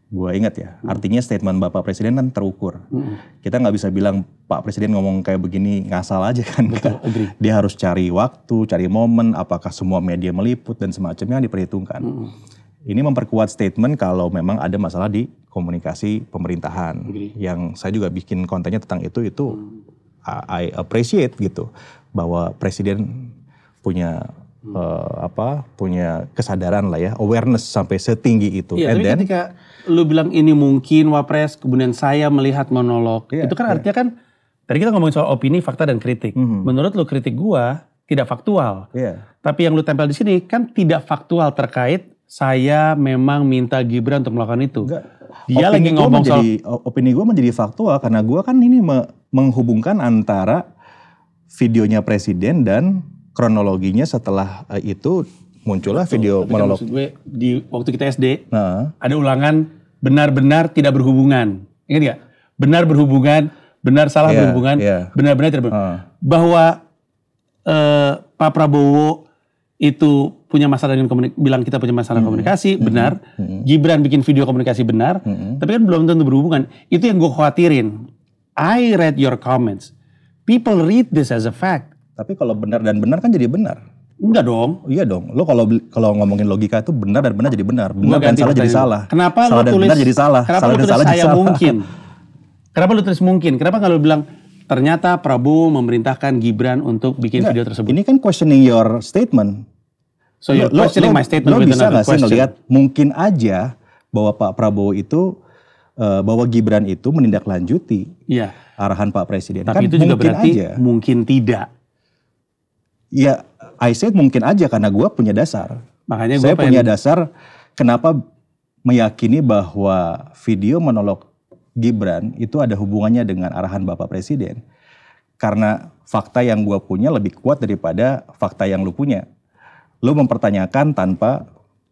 Gue ingat ya, artinya statement Bapak Presiden kan terukur. Kita nggak bisa bilang Pak Presiden ngomong kayak begini ngasal aja kan.
Betul, agree.
Dia harus cari waktu, cari momen, apakah semua media meliput dan semacamnya diperhitungkan. Ini memperkuat statement kalau memang ada masalah di komunikasi pemerintahan. Yang saya juga bikin kontennya tentang itu I appreciate gitu bahwa presiden punya punya kesadaran lah ya, awareness sampai setinggi itu.
Iya, tapi ketika lu bilang ini mungkin Wapres, kemudian saya melihat monolog, itu kan artinya kan tadi kita ngomongin soal opini, fakta dan kritik. Menurut lu kritik gua tidak faktual. Tapi yang lu tempel di sini kan tidak faktual terkait saya memang minta Gibran untuk melakukan itu. Dia lagi ngomong soal
opini gue menjadi faktual karena gue kan ini menghubungkan antara videonya presiden dan kronologinya setelah itu muncullah video monolog.
Maksud gue di waktu kita SD ada ulangan benar-benar tidak berhubungan. Ingat gak? Benar berhubungan, benar salah berhubungan, benar-benar tidak berhubungan. Bahwa Pak Prabowo itu punya masalah dengan bilang kita punya masalah komunikasi, benar. Gibran bikin video komunikasi, benar. Tapi kan belum tentu berhubungan. Itu yang gue khawatirin. I read your comments. People read this as a fact.
Tapi kalau benar dan benar kan jadi benar.
Enggak dong.
Iya dong. Lo kalau ngomongin logika itu benar dan benar jadi benar. Benar dan salah jadi salah.
Kenapa
salah
lo
dan
tulis
benar jadi salah.
Kenapa
salah
lo tulis
salah
saya mungkin? Kenapa lo tulis mungkin? Kenapa nggak lo bilang ternyata Prabowo memerintahkan Gibran untuk bikin video tersebut?
Ini kan questioning your statement.
So you're questioning my statement
lo
with
bisa
another
gak sih
question?
ngelihat mungkin aja bahwa Pak Prabowo itu bahwa Gibran itu menindaklanjuti arahan Pak Presiden.
Tapi
kan
itu juga berarti
aja.
mungkin tidak.
Ya, I said mungkin aja karena gue punya dasar.
Makanya
saya punya dasar kenapa meyakini bahwa video monolog Gibran itu ada hubungannya dengan arahan Bapak Presiden. Karena fakta yang gue punya lebih kuat daripada fakta yang lu punya. Lu mempertanyakan tanpa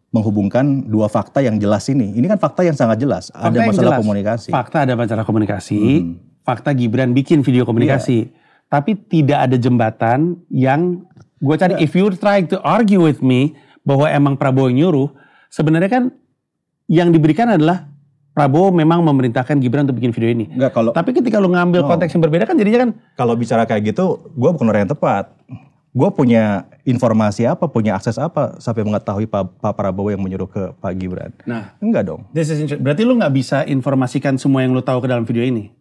menghubungkan dua fakta yang jelas ini. Ini kan fakta yang sangat jelas. Ada masalah komunikasi.
Fakta ada masalah komunikasi. Fakta Gibran bikin video komunikasi. Tapi tidak ada jembatan yang gue cari. If you're trying to argue with me bahwa emang Prabowo nyuruh, sebenarnya kan yang diberikan adalah Prabowo memang memerintahkan Gibran untuk bikin video ini.
Enggak,
tapi ketika lu ngambil konteks yang berbeda kan jadinya kan.
Kalau bicara kayak gitu, gue bukan orang yang tepat. Gue punya informasi apa, punya akses apa sampai mengetahui Pak Prabowo yang menyuruh ke Pak Gibran.
Nah,
enggak dong.
Berarti lu nggak bisa informasikan semua yang lu tahu ke dalam video ini?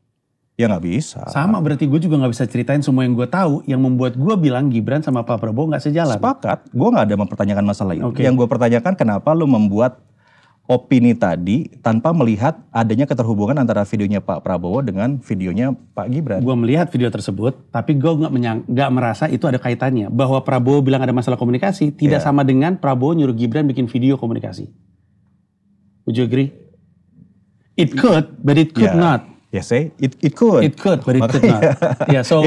Ya nggak bisa.
Sama berarti gue juga nggak bisa ceritain semua yang gue tahu yang membuat gue bilang Gibran sama Pak Prabowo nggak sejalan.
Sepakat, gue nggak ada mempertanyakan masalah itu. Yang gue pertanyakan kenapa lu membuat opini tadi tanpa melihat adanya keterhubungan antara videonya Pak Prabowo dengan videonya Pak Gibran.
Gue melihat video tersebut, tapi gue nggak merasa itu ada kaitannya. Bahwa Prabowo bilang ada masalah komunikasi tidak sama dengan Prabowo nyuruh Gibran bikin video komunikasi. Would you agree? It could, but it could not.
Ya say, it could.
It could, but it could not. Ya, so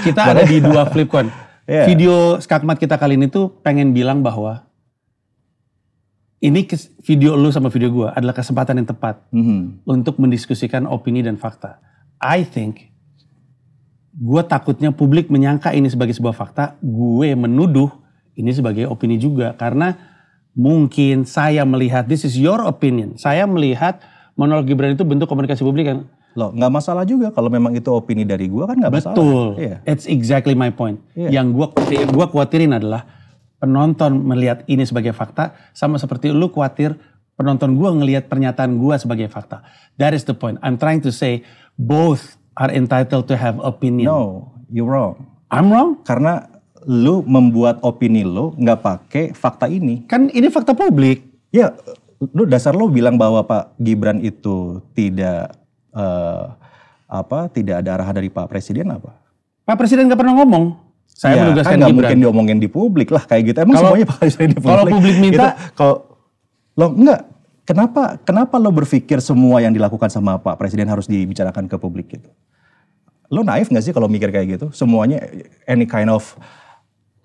kita ada di dua flip coin. Video Skakmat kita kali ini tuh pengen bilang bahwa ini video lu sama video gue adalah kesempatan yang tepat untuk mendiskusikan opini dan fakta. I think, gue takutnya publik menyangka ini sebagai sebuah fakta, gue menuduh ini sebagai opini juga. Karena mungkin saya melihat, this is your opinion, saya melihat monolog Gibran itu bentuk komunikasi publik kan.
Loh, nggak masalah juga kalau memang itu opini dari gue kan nggak masalah.
Betul, it's exactly my point. Yang gue khawatirin adalah penonton melihat ini sebagai fakta, sama seperti lu khawatir penonton gue ngelihat pernyataan gue sebagai fakta. That is the point. I'm trying to say both are entitled to have opinion.
No, you're wrong.
I'm wrong?
Karena lu membuat opini lu nggak pakai fakta ini.
Kan ini fakta publik.
Ya, dasar lu bilang bahwa Pak Gibran itu tidak tidak ada arahan dari Pak Presiden apa?
Pak Presiden nggak pernah ngomong. Saya menugaskan
kan nggak
Gibran.
mungkin diomongin di publik lah kayak gitu. Emang semuanya Pak Presiden di publik.
Kalau publik minta,
lo enggak. Kenapa lo berpikir semua yang dilakukan sama Pak Presiden harus dibicarakan ke publik gitu? Lo naif nggak sih kalau mikir kayak gitu? Semuanya any kind of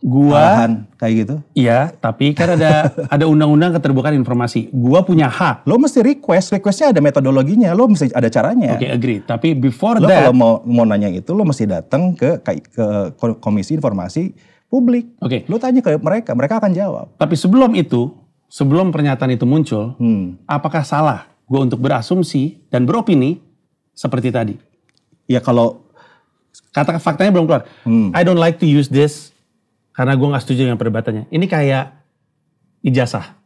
arahan kayak gitu?
Iya, tapi kan ada undang-undang keterbukaan informasi. Gua punya hak.
Lo mesti requestnya ada metodologinya, lo mesti ada caranya.
Oke, agree. Tapi before
lo
that,
kalau mau nanya itu, lo mesti datang ke Komisi Informasi Publik.
Oke.
Lo tanya ke mereka akan jawab.
Tapi sebelum itu, sebelum pernyataan itu muncul, apakah salah gue untuk berasumsi dan beropini seperti tadi?
Ya kalau
kata faktanya belum keluar. I don't like to use this karena gue nggak setuju dengan perdebatannya. Ini kayak ijazah.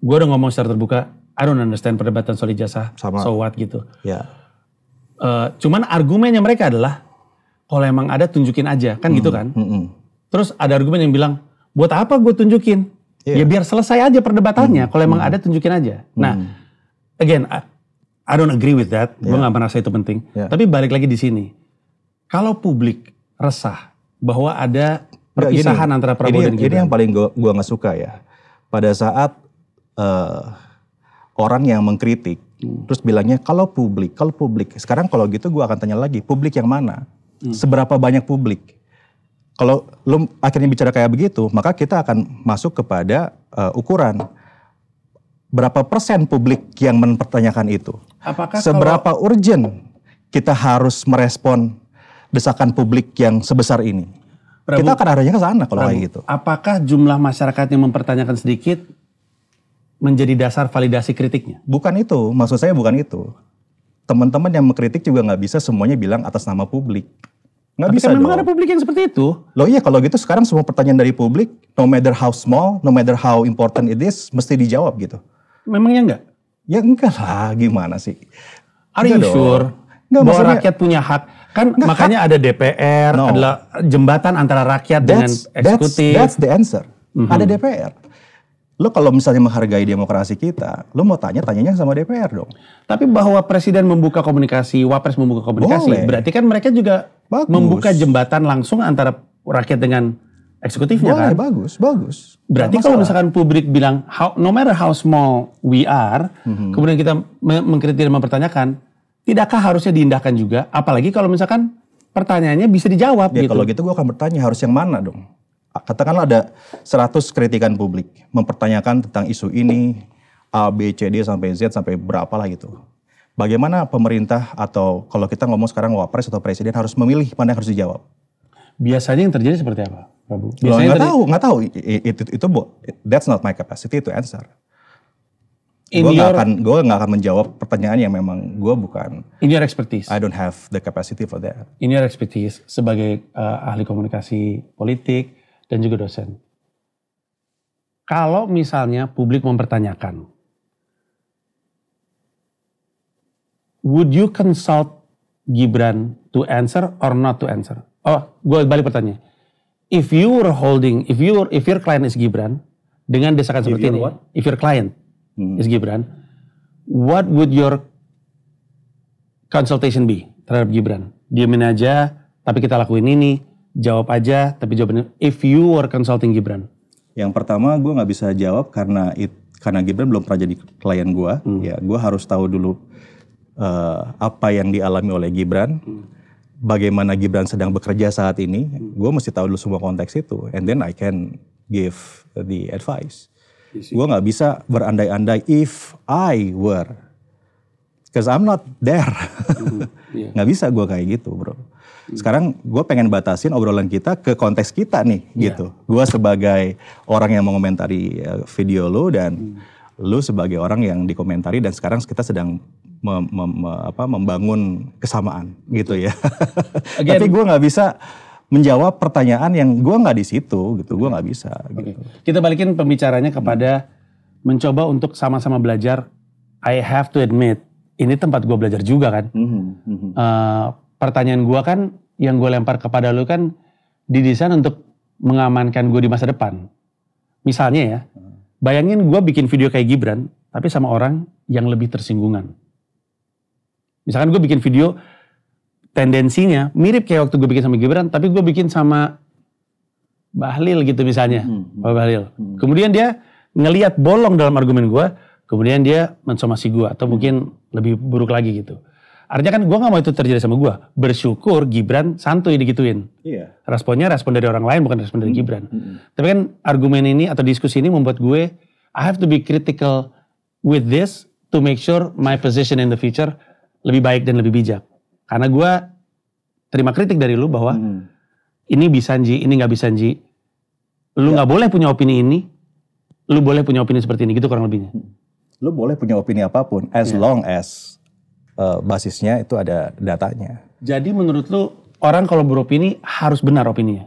Gue udah ngomong secara terbuka, I don't understand perdebatan soal ijazah,
Sama.
so what gitu.
ya.
Cuman argumennya mereka adalah, kalau emang ada tunjukin aja, kan gitu kan. Terus ada argumen yang bilang, buat apa gue tunjukin? Ya biar selesai aja perdebatannya, kalau emang ada tunjukin aja. Nah, again, I don't agree with that, gue gak merasa itu penting. Tapi balik lagi di sini, kalau publik resah bahwa ada perpisahan antara Prabowo dan Gibran.
Ini yang paling gue gak suka ya. Pada saat orang yang mengkritik, terus bilangnya kalau publik. Sekarang kalau gitu gue akan tanya lagi, publik yang mana? Seberapa banyak publik? Kalau lu akhirnya bicara kayak begitu, maka kita akan masuk kepada ukuran. Berapa persen publik yang mempertanyakan itu?
Apakah
seberapa urgent kita harus merespon desakan publik yang sebesar ini?
Prabu,
kita akan arahnya ke sana kalau kayak gitu.
Apakah jumlah masyarakat yang mempertanyakan sedikit menjadi dasar validasi kritiknya?
Bukan itu, maksud saya bukan itu. Teman-teman yang mengkritik juga nggak bisa semuanya bilang atas nama publik. Nggak
Tapi
bisa
kan memang
dong.
ada publik yang seperti itu.
Loh iya, kalau gitu sekarang semua pertanyaan dari publik, no matter how small, no matter how important it is, mesti dijawab gitu.
Memangnya enggak?
Ya enggak lah, gimana sih?
Are you sure?
Enggak,
bahwa
maksudnya,
rakyat punya hak? Kan makanya ada DPR, adalah jembatan antara rakyat dengan eksekutif.
That's the answer. Ada DPR. Lo kalau misalnya menghargai demokrasi kita, lo mau tanyanya sama DPR dong.
Tapi bahwa presiden membuka komunikasi, wapres membuka komunikasi,
Boleh.
berarti kan mereka juga
Bagus.
membuka jembatan langsung antara rakyat dengan eksekutifnya.
Boleh,
kan?
bagus.
Berarti
Nggak
kalau
masalah.
misalkan publik bilang, no matter how small we are, kemudian kita mengkritik dan mempertanyakan, tidakkah harusnya diindahkan juga? Apalagi kalau misalkan pertanyaannya bisa dijawab
Ya,
gitu.
kalau gitu gue akan bertanya harus yang mana dong? Katakanlah ada 100 kritikan publik mempertanyakan tentang isu ini A, B, C, D sampai Z sampai berapa lah gitu. Bagaimana pemerintah atau kalau kita ngomong sekarang wapres atau presiden harus memilih mana yang harus dijawab?
Biasanya yang terjadi seperti apa, Prabu?
Loh,
Biasanya
nggak tahu. Itu that's not my capacity to answer.
in
Gue
your
nggak akan menjawab pertanyaan yang memang gue bukan.
in your expertise.
I don't have the capacity for that.
In your expertise sebagai ahli komunikasi politik dan juga dosen. Kalau misalnya publik mempertanyakan, would you consult Gibran to answer or not to answer? Oh, gue balik pertanyaan. If your client is Gibran dengan desakan seperti ini, if your client is Gibran, what would your consultation be terhadap Gibran? Diamin aja, tapi kita lakuin ini. Jawab aja, tapi jawabannya if you were consulting Gibran.
Yang pertama gue nggak bisa jawab karena Gibran belum pernah jadi klien gue. Ya, gue harus tahu dulu apa yang dialami oleh Gibran, bagaimana Gibran sedang bekerja saat ini. Gue mesti tahu dulu semua konteks itu, and then I can give the advice. Gue nggak bisa berandai-andai if I were, because I'm not there. Nggak bisa gue kayak gitu, bro. Sekarang gue pengen batasin obrolan kita ke konteks kita nih, gitu. Gue sebagai orang yang mengomentari video lo dan lo sebagai orang yang dikomentari, dan sekarang kita sedang membangun kesamaan, gitu ya. Tapi gue nggak bisa menjawab pertanyaan yang gue nggak di situ gitu, gue nggak bisa.
Oke.
Gitu.
Kita balikin pembicaranya kepada mencoba untuk sama-sama belajar. I have to admit, ini tempat gue belajar juga kan. Pertanyaan gue kan, yang gue lempar kepada lu kan didesain untuk mengamankan gue di masa depan. Misalnya ya, bayangin gue bikin video kayak Gibran, tapi sama orang yang lebih tersinggungan. Misalkan gue bikin video, tendensinya mirip kayak waktu gue bikin sama Gibran, tapi gue bikin sama Bahlil gitu misalnya. Pak Bahlil. Kemudian dia ngelihat bolong dalam argumen gue, kemudian dia mensomasi gue, atau mungkin lebih buruk lagi gitu. Artinya kan gue gak mau itu terjadi sama gue. Bersyukur Gibran santuy digituin.
Iya.
Responnya respon dari orang lain, bukan respon dari Gibran. Tapi kan argumen ini atau diskusi ini membuat gue, I have to be critical with this to make sure my position in the future lebih baik dan lebih bijak. Karena gue terima kritik dari lu bahwa ini bisa Nji, ini gak bisa Nji. Lu gak boleh punya opini ini, lu boleh punya opini seperti ini, gitu kurang lebihnya.
Lu boleh punya opini apapun, as long as basisnya itu ada datanya.
Jadi menurut lu, orang kalau beropini harus benar opininya?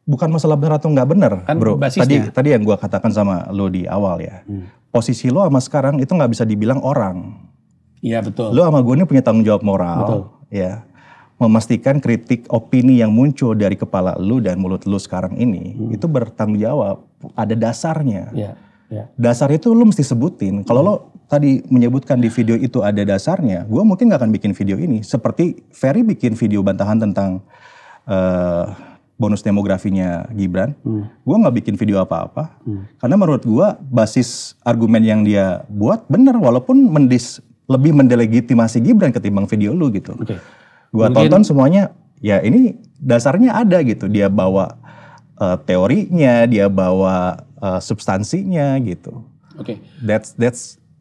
Bukan masalah benar atau nggak benar,
Kan
bro.
basisnya.
Tadi yang gua katakan sama lo di awal ya. Posisi lo sama sekarang itu nggak bisa dibilang orang.
Iya betul.
Lo sama gue ini punya tanggung jawab moral.
Betul.
Ya. Memastikan kritik opini yang muncul dari kepala lo dan mulut lo sekarang ini itu bertanggung jawab, ada dasarnya.
Iya. Ya.
Dasar itu lo mesti sebutin. Kalau lo tadi menyebutkan di video itu ada dasarnya, gue mungkin gak akan bikin video ini. Seperti Ferry bikin video bantahan tentang bonus demografinya Gibran. Gue gak bikin video apa-apa. Karena menurut gue basis argumen yang dia buat benar, walaupun lebih mendelegitimasi Gibran ketimbang video lu gitu.
Oke.
Gue tonton semuanya, ya ini dasarnya ada gitu. Dia bawa teorinya, dia bawa substansinya gitu.
Oke.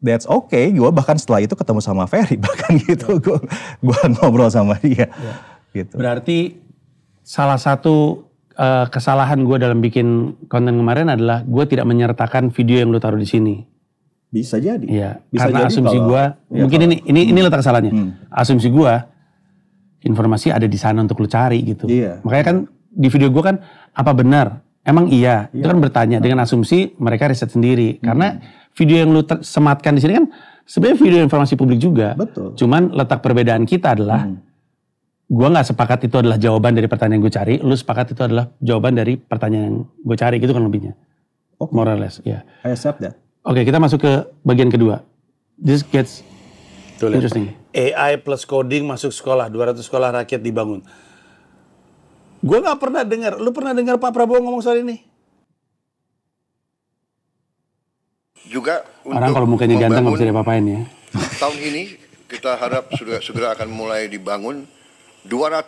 That's okay. Gue bahkan setelah itu ketemu sama Ferry bahkan gitu. Gue ngobrol sama dia. Gitu.
Berarti salah satu kesalahan gue dalam bikin konten kemarin adalah gue tidak menyertakan video yang lu taruh di sini.
Bisa jadi.
Iya.
Bisa
Karena
jadi
asumsi gue, mungkin ini letak kesalahannya. Asumsi gue, informasi ada di sana untuk lu cari gitu.
Iya.
Makanya kan di video gue kan apa benar? Emang iya. Itu kan bertanya dengan asumsi mereka riset sendiri. Karena video yang lu sematkan di sini kan sebenarnya video informasi publik juga.
Betul.
Cuman letak perbedaan kita adalah gue nggak sepakat itu adalah jawaban dari pertanyaan yang gue cari. Lu sepakat itu adalah jawaban dari pertanyaan yang gue cari. Gitu kan lebihnya.
Okay.
More or less. Ya.
I accept that.
Oke, kita masuk ke bagian kedua. This gets interesting.
AI plus coding masuk sekolah, 200 sekolah rakyat dibangun. Gue gak pernah dengar. Lu pernah dengar Pak Prabowo ngomong soal ini?
Juga
Orang
untuk
kalau mukanya ganteng nggak bisa
membangun
diapa-apain ya.
tahun ini kita harap sudah segera akan mulai dibangun 200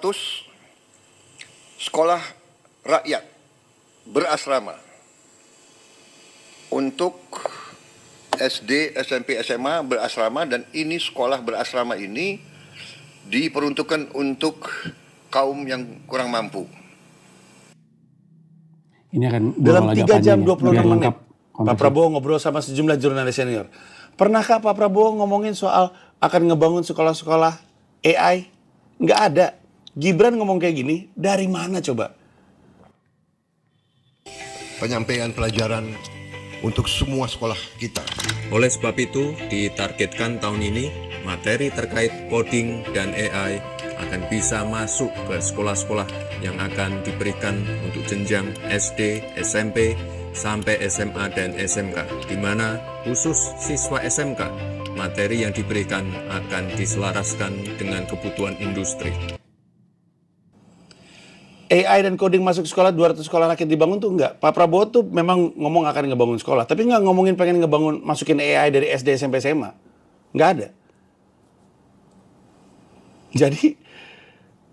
sekolah rakyat berasrama untuk SD, SMP, SMA berasrama, dan ini sekolah berasrama ini diperuntukkan untuk kaum yang kurang mampu.
Ini akan
Dalam 3 jam 26
biar
menit,
lengkap
Pak
konteksnya.
Prabowo ngobrol sama sejumlah jurnalis senior. Pernahkah Pak Prabowo ngomongin soal akan ngebangun sekolah-sekolah AI? Nggak ada. Gibran ngomong kayak gini, dari mana coba?
Penyampaian pelajaran untuk semua sekolah kita.
Oleh sebab itu, ditargetkan tahun ini, materi terkait coding dan AI akan bisa masuk ke sekolah-sekolah yang akan diberikan untuk jenjang SD, SMP, sampai SMA dan SMK, di mana khusus siswa SMK, materi yang diberikan akan diselaraskan dengan kebutuhan industri.
AI dan coding masuk sekolah, 200 sekolah rakyat dibangun tuh enggak. Pak Prabowo tuh memang ngomong akan ngebangun sekolah, tapi nggak ngomongin pengen ngebangun, masukin AI dari SD, SMP, SMA. Nggak ada.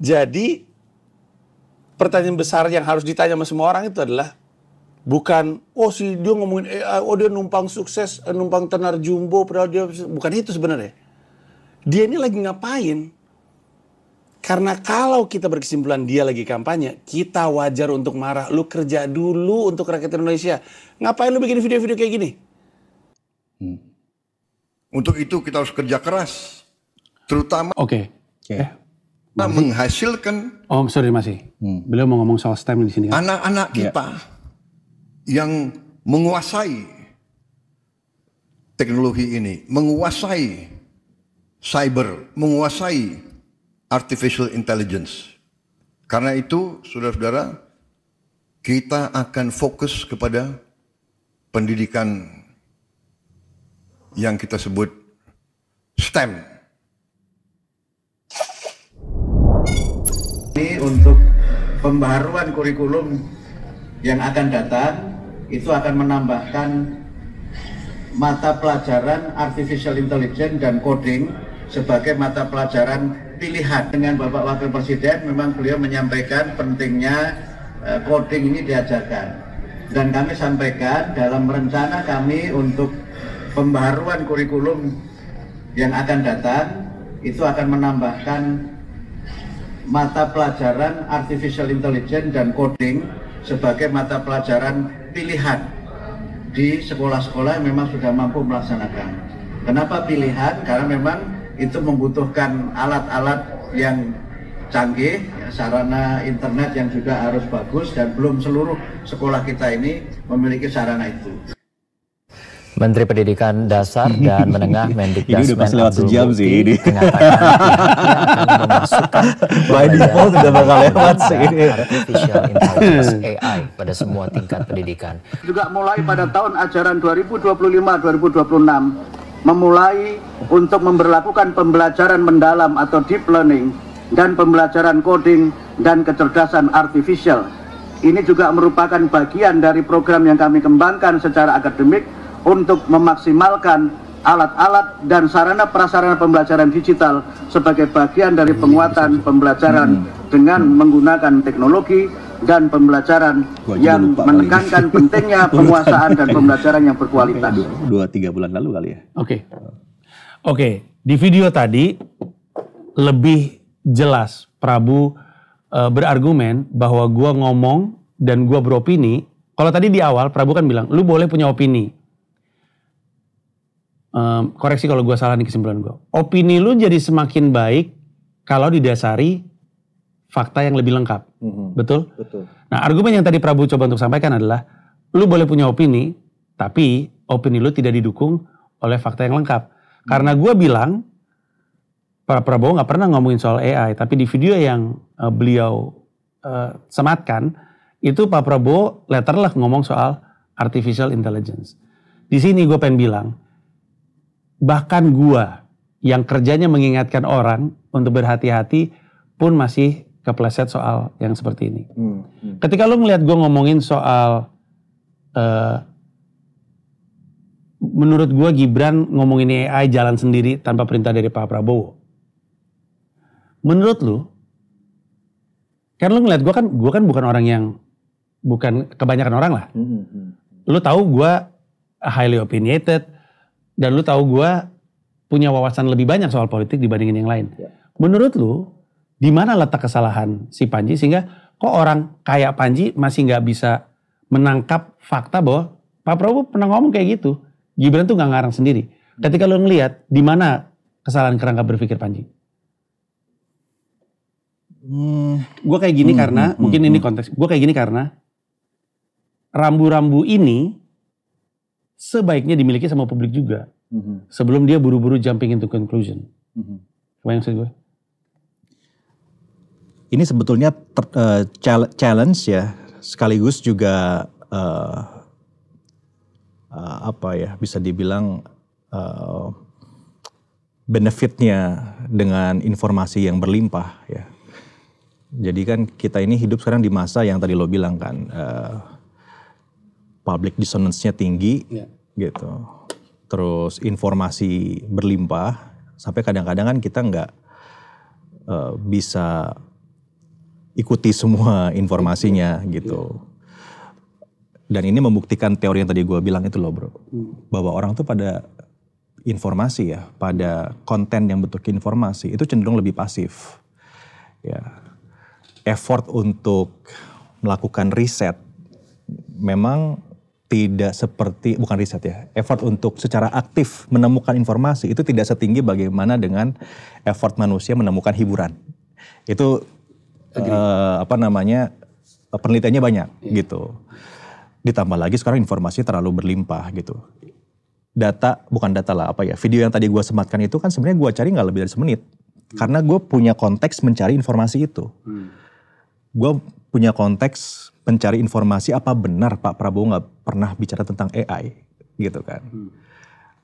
Jadi pertanyaan besar yang harus ditanya sama semua orang itu adalah bukan, oh si dia ngomongin AI, oh dia numpang sukses, numpang tenar jumbo, padahal dia, bukan itu sebenarnya. Dia ini lagi ngapain? Karena kalau kita berkesimpulan dia lagi kampanye, kita wajar untuk marah. Lu kerja dulu untuk rakyat Indonesia. Ngapain lu bikin video-video kayak gini?
Untuk itu kita harus kerja keras, terutama
Oke.
menghasilkan
Oh, sorry masih. Beliau mau ngomong soal STEM di sini kan?
anak-anak kita yang menguasai teknologi ini, menguasai cyber, menguasai artificial intelligence. Karena itu, saudara-saudara, kita akan fokus kepada pendidikan yang kita sebut STEM.
Ini untuk pembaharuan kurikulum yang akan datang, itu akan menambahkan mata pelajaran artificial intelligence dan coding sebagai mata pelajaran pilihan. Dengan Bapak Wakil Presiden, memang beliau menyampaikan pentingnya coding ini diajarkan. Dan kami sampaikan dalam rencana kami untuk pembaharuan kurikulum yang akan datang, itu akan menambahkan mata pelajaran artificial intelligence dan coding sebagai mata pelajaran pilihan di sekolah-sekolah yang memang sudah mampu melaksanakan. Kenapa pilihan? Karena memang itu membutuhkan alat-alat yang canggih, sarana internet yang juga harus bagus, dan belum seluruh sekolah kita ini memiliki sarana itu.
Menteri Pendidikan Dasar dan Menengah Mendikbud
Ini udah pas lewat sejam sih ini.
mengatakan akan memasukkan
by default udah bakal lewat sih ini.
artificial intelligence AI pada semua tingkat pendidikan.
Juga mulai pada tahun ajaran 2025-2026 memulai untuk memberlakukan pembelajaran mendalam atau deep learning dan pembelajaran coding dan kecerdasan artificial. Ini juga merupakan bagian dari program yang kami kembangkan secara akademik untuk memaksimalkan alat-alat dan sarana prasarana pembelajaran digital sebagai bagian dari penguatan pembelajaran dengan menggunakan teknologi dan pembelajaran yang menekankan pentingnya penguasaan dan pembelajaran yang berkualitas.
2-3 bulan lalu kali ya.
Oke. Di video tadi lebih jelas Prabu berargumen bahwa gua ngomong dan gua beropini. Kalau tadi di awal Prabu kan bilang, lu boleh punya opini. Koreksi kalau gue salah nih kesimpulan gue. Opini lu jadi semakin baik kalau didasari fakta yang lebih lengkap. Betul?
Betul.
Nah, argumen yang tadi Prabu coba untuk sampaikan adalah lu boleh punya opini, tapi opini lu tidak didukung oleh fakta yang lengkap. Karena gue bilang Pak Prabowo nggak pernah ngomongin soal AI, tapi di video yang beliau sematkan itu Pak Prabowo letterlah ngomong soal artificial intelligence. Di sini gue pengen bilang, bahkan gua yang kerjanya mengingatkan orang untuk berhati-hati pun masih kepleset soal yang seperti ini. Ketika lu ngeliat gua ngomongin soal, menurut gua Gibran ngomongin AI jalan sendiri tanpa perintah dari Pak Prabowo. Menurut lu, kan lu ngeliat gua kan bukan orang yang, bukan kebanyakan orang lah. Lu tahu gua highly opinionated, dan lu tahu gue punya wawasan lebih banyak soal politik dibandingin yang lain. Menurut lu, di mana letak kesalahan si Panji sehingga kok orang kayak Panji masih nggak bisa menangkap fakta bahwa Pak Prabowo pernah ngomong kayak gitu. Gibran tuh nggak ngarang sendiri. Ketika lu ngelihat di mana kesalahan kerangka berpikir Panji? Gue kayak gini karena mungkin ini konteks. Gue kayak gini karena rambu-rambu ini sebaiknya dimiliki sama publik juga. Sebelum dia buru-buru jumping into conclusion. Kebayang maksud gue?
Ini sebetulnya challenge ya, sekaligus juga apa ya, bisa dibilang benefitnya dengan informasi yang berlimpah ya. Jadi kan kita ini hidup sekarang di masa yang tadi lo bilang kan, public dissonance-nya tinggi, gitu. Terus informasi berlimpah, sampai kadang-kadang kan kita nggak bisa ikuti semua informasinya gitu. Dan ini membuktikan teori yang tadi gue bilang itu loh bro, bahwa orang tuh pada informasi ya, pada konten yang bentuk informasi itu cenderung lebih pasif. Ya, effort untuk melakukan riset memang tidak seperti, bukan riset ya, effort untuk secara aktif menemukan informasi itu tidak setinggi bagaimana dengan effort manusia menemukan hiburan. Itu penelitiannya banyak gitu. Ditambah lagi sekarang informasi terlalu berlimpah gitu. Video yang tadi gue sematkan itu kan sebenarnya gue cari nggak lebih dari semenit. Karena gue punya konteks mencari informasi itu. Gue punya konteks mencari informasi apa benar Pak Prabowo nggak pernah bicara tentang AI gitu kan.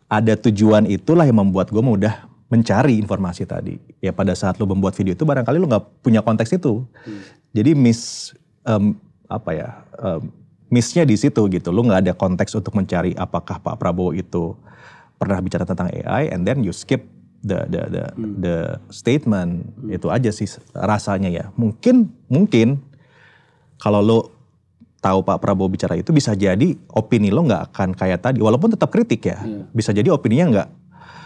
Ada tujuan itulah yang membuat gue mudah mencari informasi tadi. Ya pada saat lo membuat video itu barangkali lo nggak punya konteks itu. Jadi missnya di situ gitu. Lo nggak ada konteks untuk mencari apakah Pak Prabowo itu pernah bicara tentang AI, and then you skip the statement. Itu aja sih rasanya ya. Mungkin kalau lo tahu Pak Prabowo bicara itu, bisa jadi opini lo nggak akan kayak tadi, walaupun tetap kritik ya. Bisa jadi opininya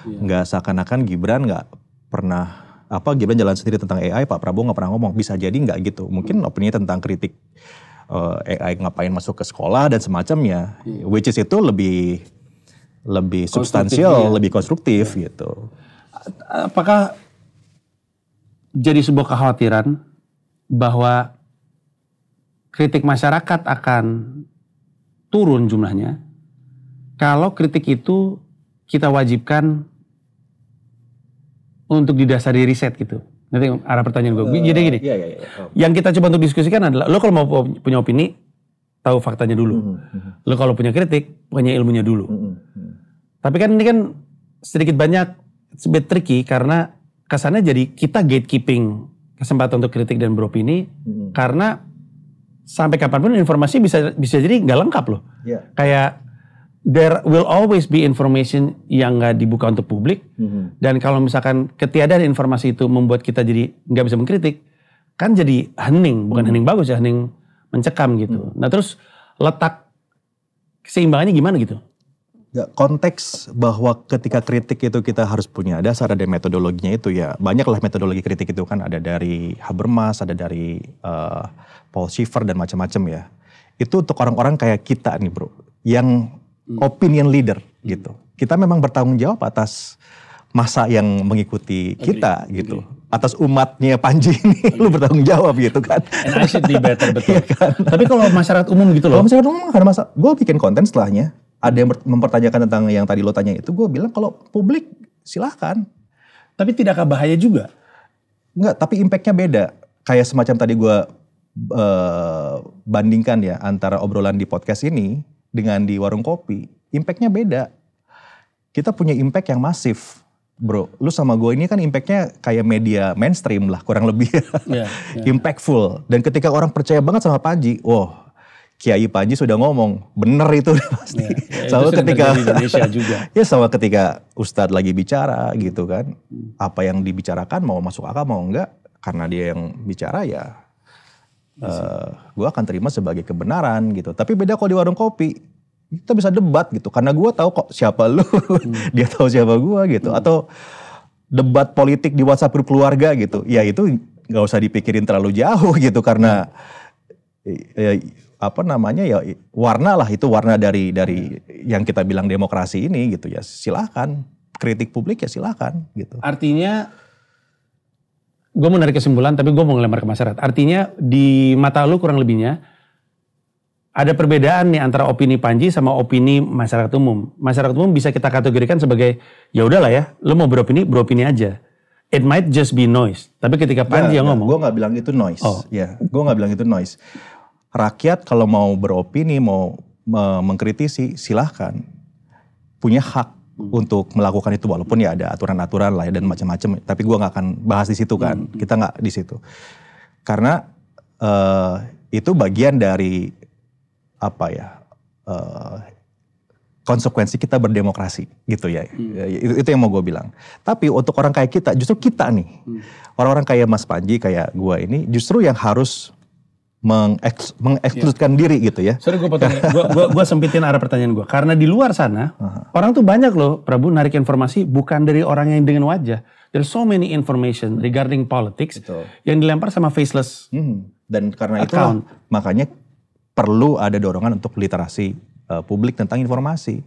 nggak seakan-akan Gibran nggak pernah Gibran jalan sendiri tentang AI, Pak Prabowo nggak pernah ngomong. Bisa jadi nggak gitu. Mungkin opininya tentang kritik AI ngapain masuk ke sekolah dan semacamnya, which is itu lebih substansial, lebih konstruktif gitu.
Apakah jadi sebuah kekhawatiran bahwa kritik masyarakat akan turun jumlahnya kalau kritik itu kita wajibkan untuk didasari riset gitu? Nanti arah pertanyaan gue. Jadi gini, yang kita coba untuk diskusikan adalah lo kalau mau punya opini, tahu faktanya dulu. Lo kalau punya kritik, punya ilmunya dulu. Tapi kan ini kan sedikit banyak sebet tricky karena kesannya jadi kita gatekeeping kesempatan untuk kritik dan beropini karena sampai kapanpun informasi bisa jadi nggak lengkap loh. Kayak there will always be information yang nggak dibuka untuk publik, dan kalau misalkan ketiadaan informasi itu membuat kita jadi nggak bisa mengkritik, kan jadi hening, bukan hening bagus ya, hening mencekam gitu. Nah terus letak keseimbangannya gimana gitu?
Ya, konteks bahwa ketika kritik itu kita harus punya dasar, ada metodologinya itu ya, banyaklah metodologi kritik itu kan, ada dari Habermas, ada dari Paul Schiffer dan macam-macam ya. Itu untuk orang-orang kayak kita nih bro, yang opinion leader gitu. Kita memang bertanggung jawab atas masa yang mengikuti kita gitu. Atas umatnya Panji ini lu bertanggung jawab gitu kan.
And I should be better, betul. Kan? Tapi kalau masyarakat umum gitu loh.
Kalau masyarakat umum gak ada masalah. Gue bikin konten setelahnya. Ada yang mempertanyakan tentang yang tadi lo tanya itu. Gue bilang kalau publik silahkan.
Tapi tidakkah bahaya juga?
Enggak, tapi impactnya beda. Kayak semacam tadi gue bandingkan ya antara obrolan di podcast ini dengan di warung kopi, impactnya beda. Kita punya impact yang masif, bro. Lu sama gue ini kan impactnya kayak media mainstream lah, kurang lebih. Impactful. Dan ketika orang percaya banget sama Panji, Kiai Panji sudah ngomong, bener itu pasti. Sama ketika
di Indonesia juga.
Ya sama ketika Ustadz lagi bicara gitu kan, apa yang dibicarakan mau masuk akal mau enggak, karena dia yang bicara ya. Gue akan terima sebagai kebenaran gitu. Tapi beda kalau di warung kopi, kita bisa debat gitu. Karena gue tahu kok siapa lu, dia tahu siapa gue gitu. Atau debat politik di WhatsApp grup keluarga gitu. Ya itu nggak usah dipikirin terlalu jauh gitu. Karena warna lah, itu warna dari yang kita bilang demokrasi ini gitu ya. Silakan kritik publik ya silakan gitu.
Artinya gue mau narik kesimpulan, tapi gue mau ngelempar ke masyarakat. Artinya di mata lu kurang lebihnya ada perbedaan nih antara opini Panji sama opini masyarakat umum. Masyarakat umum bisa kita kategorikan sebagai ya udahlah ya, lu mau beropini aja. It might just be noise. Tapi ketika Panji yang ngomong,
gue nggak bilang itu noise. Ya, gue nggak bilang itu noise. Rakyat kalau mau beropini, mau mengkritisi, silahkan, punya hak untuk melakukan itu, walaupun ya ada aturan-aturan lah ya dan macam-macam. Tapi gue nggak akan bahas di situ kan, kita nggak di situ. Karena itu bagian dari konsekuensi kita berdemokrasi gitu ya. Itu yang mau gue bilang. Tapi untuk orang kayak kita, justru kita nih, orang-orang kayak Mas Panji, kayak gue ini, justru yang harus mengekskludkan diri gitu ya.
Sorry gue potong, gue sempitin arah pertanyaan gue. Karena di luar sana, orang tuh banyak loh, Prabu, narik informasi bukan dari orang yang dengan wajah. There's so many information regarding politics yang dilempar sama faceless
dan karena
account.
Itu makanya perlu ada dorongan untuk literasi publik tentang informasi.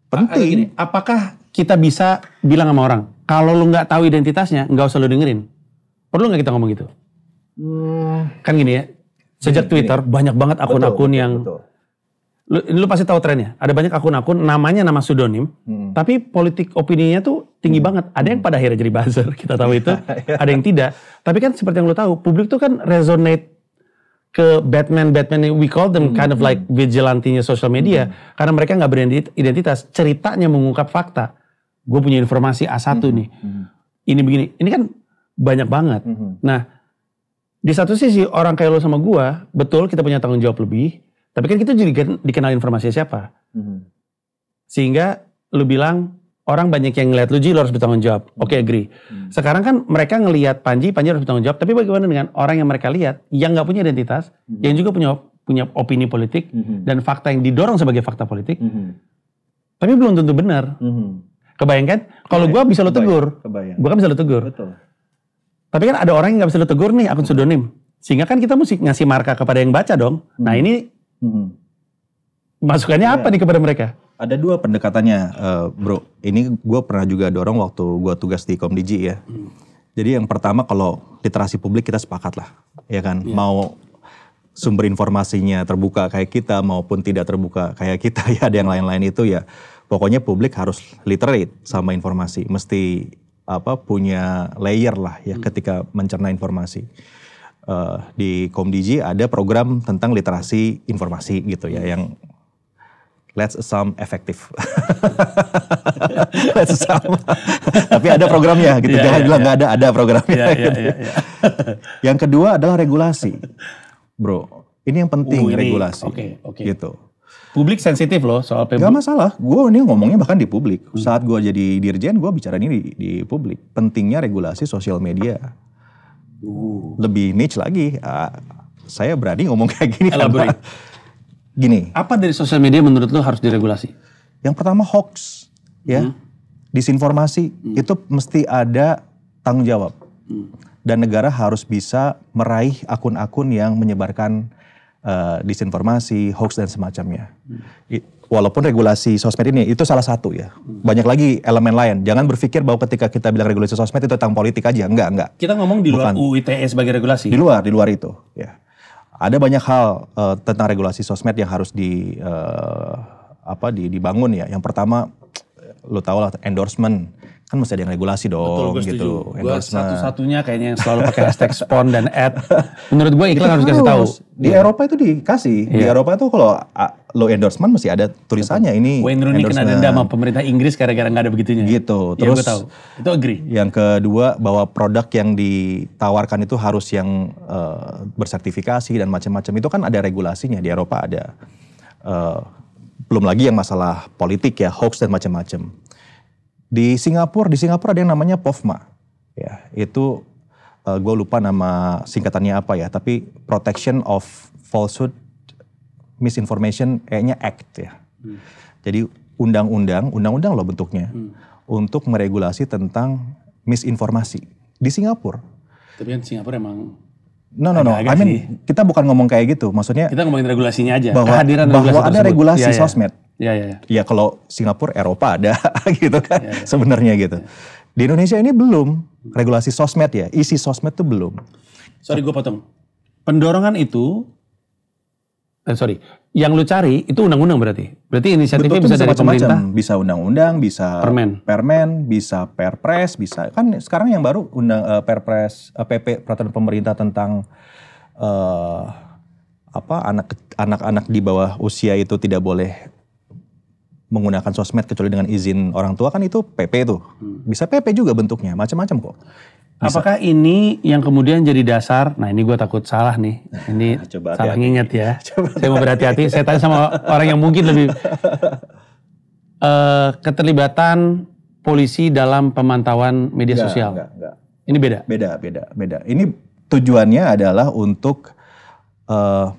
Penting.
Apakah kita bisa bilang sama orang, kalau lu nggak tahu identitasnya, nggak usah lu dengerin? Perlu nggak kita ngomong gitu? Kan gini ya, sejak Twitter banyak banget akun-akun yang lu pasti tahu trennya. Ada banyak akun-akun namanya nama pseudonym, tapi politik opininya tuh tinggi banget. Ada yang pada akhirnya jadi buzzer, kita tahu itu. Ada yang tidak. Tapi kan seperti yang lu tahu, publik tuh kan resonate ke Batman we call them kind of like vigilantinya social media, karena mereka nggak beridentitas. Ceritanya mengungkap fakta. Gue punya informasi A1 nih. Ini begini. Ini kan banyak banget. Nah, di satu sisi orang kayak lo sama gue, betul kita punya tanggung jawab lebih. Tapi kan kita juga dikenal informasinya siapa. Sehingga lu bilang, orang banyak yang ngeliat lu, Ji, lu harus bertanggung jawab. Oke, agree. Sekarang kan mereka ngelihat Panji harus bertanggung jawab. Tapi bagaimana dengan orang yang mereka lihat, yang gak punya identitas, yang juga punya opini politik, dan fakta yang didorong sebagai fakta politik, tapi belum tentu benar. Kebayangkan? Kalau gue bisa lu tegur. Gue kan bisa lu tegur.
Betul.
Tapi kan ada orang yang gak bisa lu tegur nih, akun pseudonym. Sehingga kan kita mesti ngasih marka kepada yang baca dong. Nah ini masukannya apa nih kepada mereka?
Ada dua pendekatannya, bro. Ini gue pernah juga dorong waktu gue tugas di Komdigi ya. Jadi yang pertama, kalau literasi publik kita sepakat lah, ya kan. Mau sumber informasinya terbuka kayak kita maupun tidak terbuka kayak kita, ya ada yang lain-lain itu ya. Pokoknya publik harus literate sama informasi, mesti punya layer lah ya ketika mencerna informasi. Di Komdigi ada program tentang literasi informasi gitu ya, yang let's assume efektif. Let's assume. Tapi ada programnya gitu, jangan bilang nggak ada programnya. Gitu. Yang kedua adalah regulasi, bro. Ini yang penting, regulasi. Gitu.
Publik sensitif loh soal PBB.
Gak masalah, gue ini ngomongnya bahkan di publik. Saat gue jadi dirjen, gue bicara ini di publik. Pentingnya regulasi sosial media. Lebih niche lagi, saya berani ngomong kayak gini. Gini.
Apa dari sosial media menurut lo harus diregulasi?
Yang pertama hoax, ya, disinformasi itu mesti ada tanggung jawab, dan negara harus bisa meraih akun-akun yang menyebarkan disinformasi, hoax dan semacamnya. Walaupun regulasi sosmed ini itu salah satu ya. Banyak lagi elemen lain. Jangan berpikir bahwa ketika kita bilang regulasi sosmed itu tentang politik aja. Enggak.
Kita ngomong di luar UU ITE sebagai regulasi.
Di luar itu. Ya. Ada banyak hal tentang regulasi sosmed yang harus dibangun ya. Yang pertama, lo tau lah, endorsement. Kan mesti ada yang regulasi dong. Betul, gue
gitu. Gue satu-satunya kayaknya yang selalu pakai hashtag spon dan ad. Menurut gue iklan harus kasih tahu.
Di Eropa itu dikasih. Di Eropa itu kalau lo endorsement mesti ada tulisannya. Ini
Wayne Rooney kena denda sama pemerintah Inggris gara-gara nggak ada begitunya.
Gitu.
Terus gue tahu. Itu agree.
Yang kedua, bahwa produk yang ditawarkan itu harus yang bersertifikasi dan macam-macam. Itu kan ada regulasinya. Di Eropa ada. Belum lagi yang masalah politik ya, hoax dan macam-macam. Di Singapura ada yang namanya POFMA. Ya, itu gue lupa nama singkatannya apa ya, tapi Protection of Falsehood Misinformation kayaknya Act ya. Jadi undang-undang loh bentuknya untuk meregulasi tentang misinformasi di Singapura.
Tapi kan Singapura emang
No. I mean, kita bukan ngomong kayak gitu. Maksudnya
kita ngomongin regulasinya aja.
Bahwa ada regulasi sosmed.
Iya.
Ya kalau Singapura, Eropa ada gitu kan. Sebenarnya gitu. Di Indonesia ini belum regulasi sosmed ya. Isi sosmed tuh belum.
Sorry gue potong. Pendorongan itu, yang lu cari itu undang-undang berarti. Berarti inisiatifnya bisa dari pemerintah.
Bisa undang-undang, bisa permen, bisa perpres, bisa. Kan sekarang yang baru perpres, PP peraturan pemerintah tentang anak-anak di bawah usia itu tidak boleh menggunakan sosmed kecuali dengan izin orang tua, kan itu PP tuh. Bisa PP juga bentuknya, macam-macam kok. Bisa.
Apakah ini yang kemudian jadi dasar, nah ini gue takut salah nih, ini salah nginget ya. Saya mau berhati-hati, saya tanya sama orang yang mungkin lebih, keterlibatan polisi dalam pemantauan media sosial.
Enggak.
Ini beda?
Beda. Ini tujuannya adalah untuk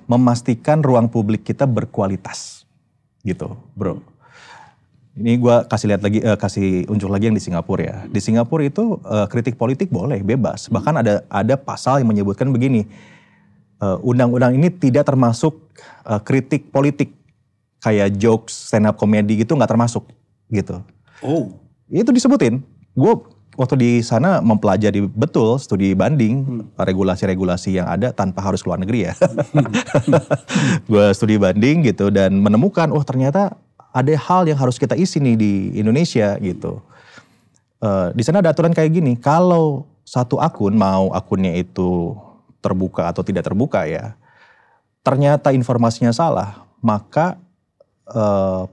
memastikan ruang publik kita berkualitas. Gitu, bro. Ini gue kasih unjuk lagi yang di Singapura ya. Di Singapura itu kritik politik boleh, bebas. Bahkan ada pasal yang menyebutkan begini, undang-undang ini tidak termasuk kritik politik kayak jokes, stand up comedy gitu, nggak termasuk gitu.
Oh,
itu disebutin. Gue waktu di sana mempelajari betul, studi banding regulasi-regulasi yang ada tanpa harus keluar negeri ya. Gue studi banding gitu dan menemukan, ternyata ada hal yang harus kita isi nih di Indonesia gitu. Di sana ada aturan kayak gini, kalau satu akun mau akunnya itu terbuka atau tidak terbuka ya, ternyata informasinya salah, maka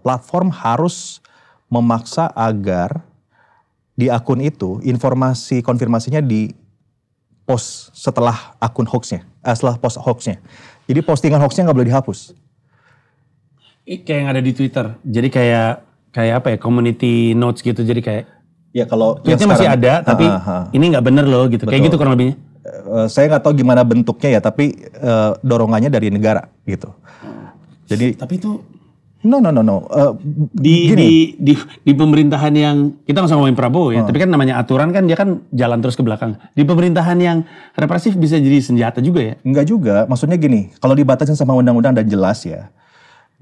platform harus memaksa agar di akun itu informasi konfirmasinya di post setelah akun hoaxnya, setelah post hoaxnya. Jadi postingan hoaxnya nggak boleh dihapus.
Kayak yang ada di Twitter. Jadi kayak apa ya, community notes gitu. Jadi kayak
ya kalau
tweetnya masih ada, tapi ini nggak bener loh gitu.
Betul.
Kayak gitu kurang lebihnya.
Saya nggak tahu gimana bentuknya ya, tapi dorongannya dari negara gitu. Jadi
tapi itu
no.
Di pemerintahan yang kita nggak usah ngomongin Prabowo ya, tapi kan namanya aturan kan dia kan jalan terus ke belakang. Di pemerintahan yang represif bisa jadi senjata juga ya?
Enggak juga, maksudnya gini, kalau dibatasin sama undang-undang dan jelas ya,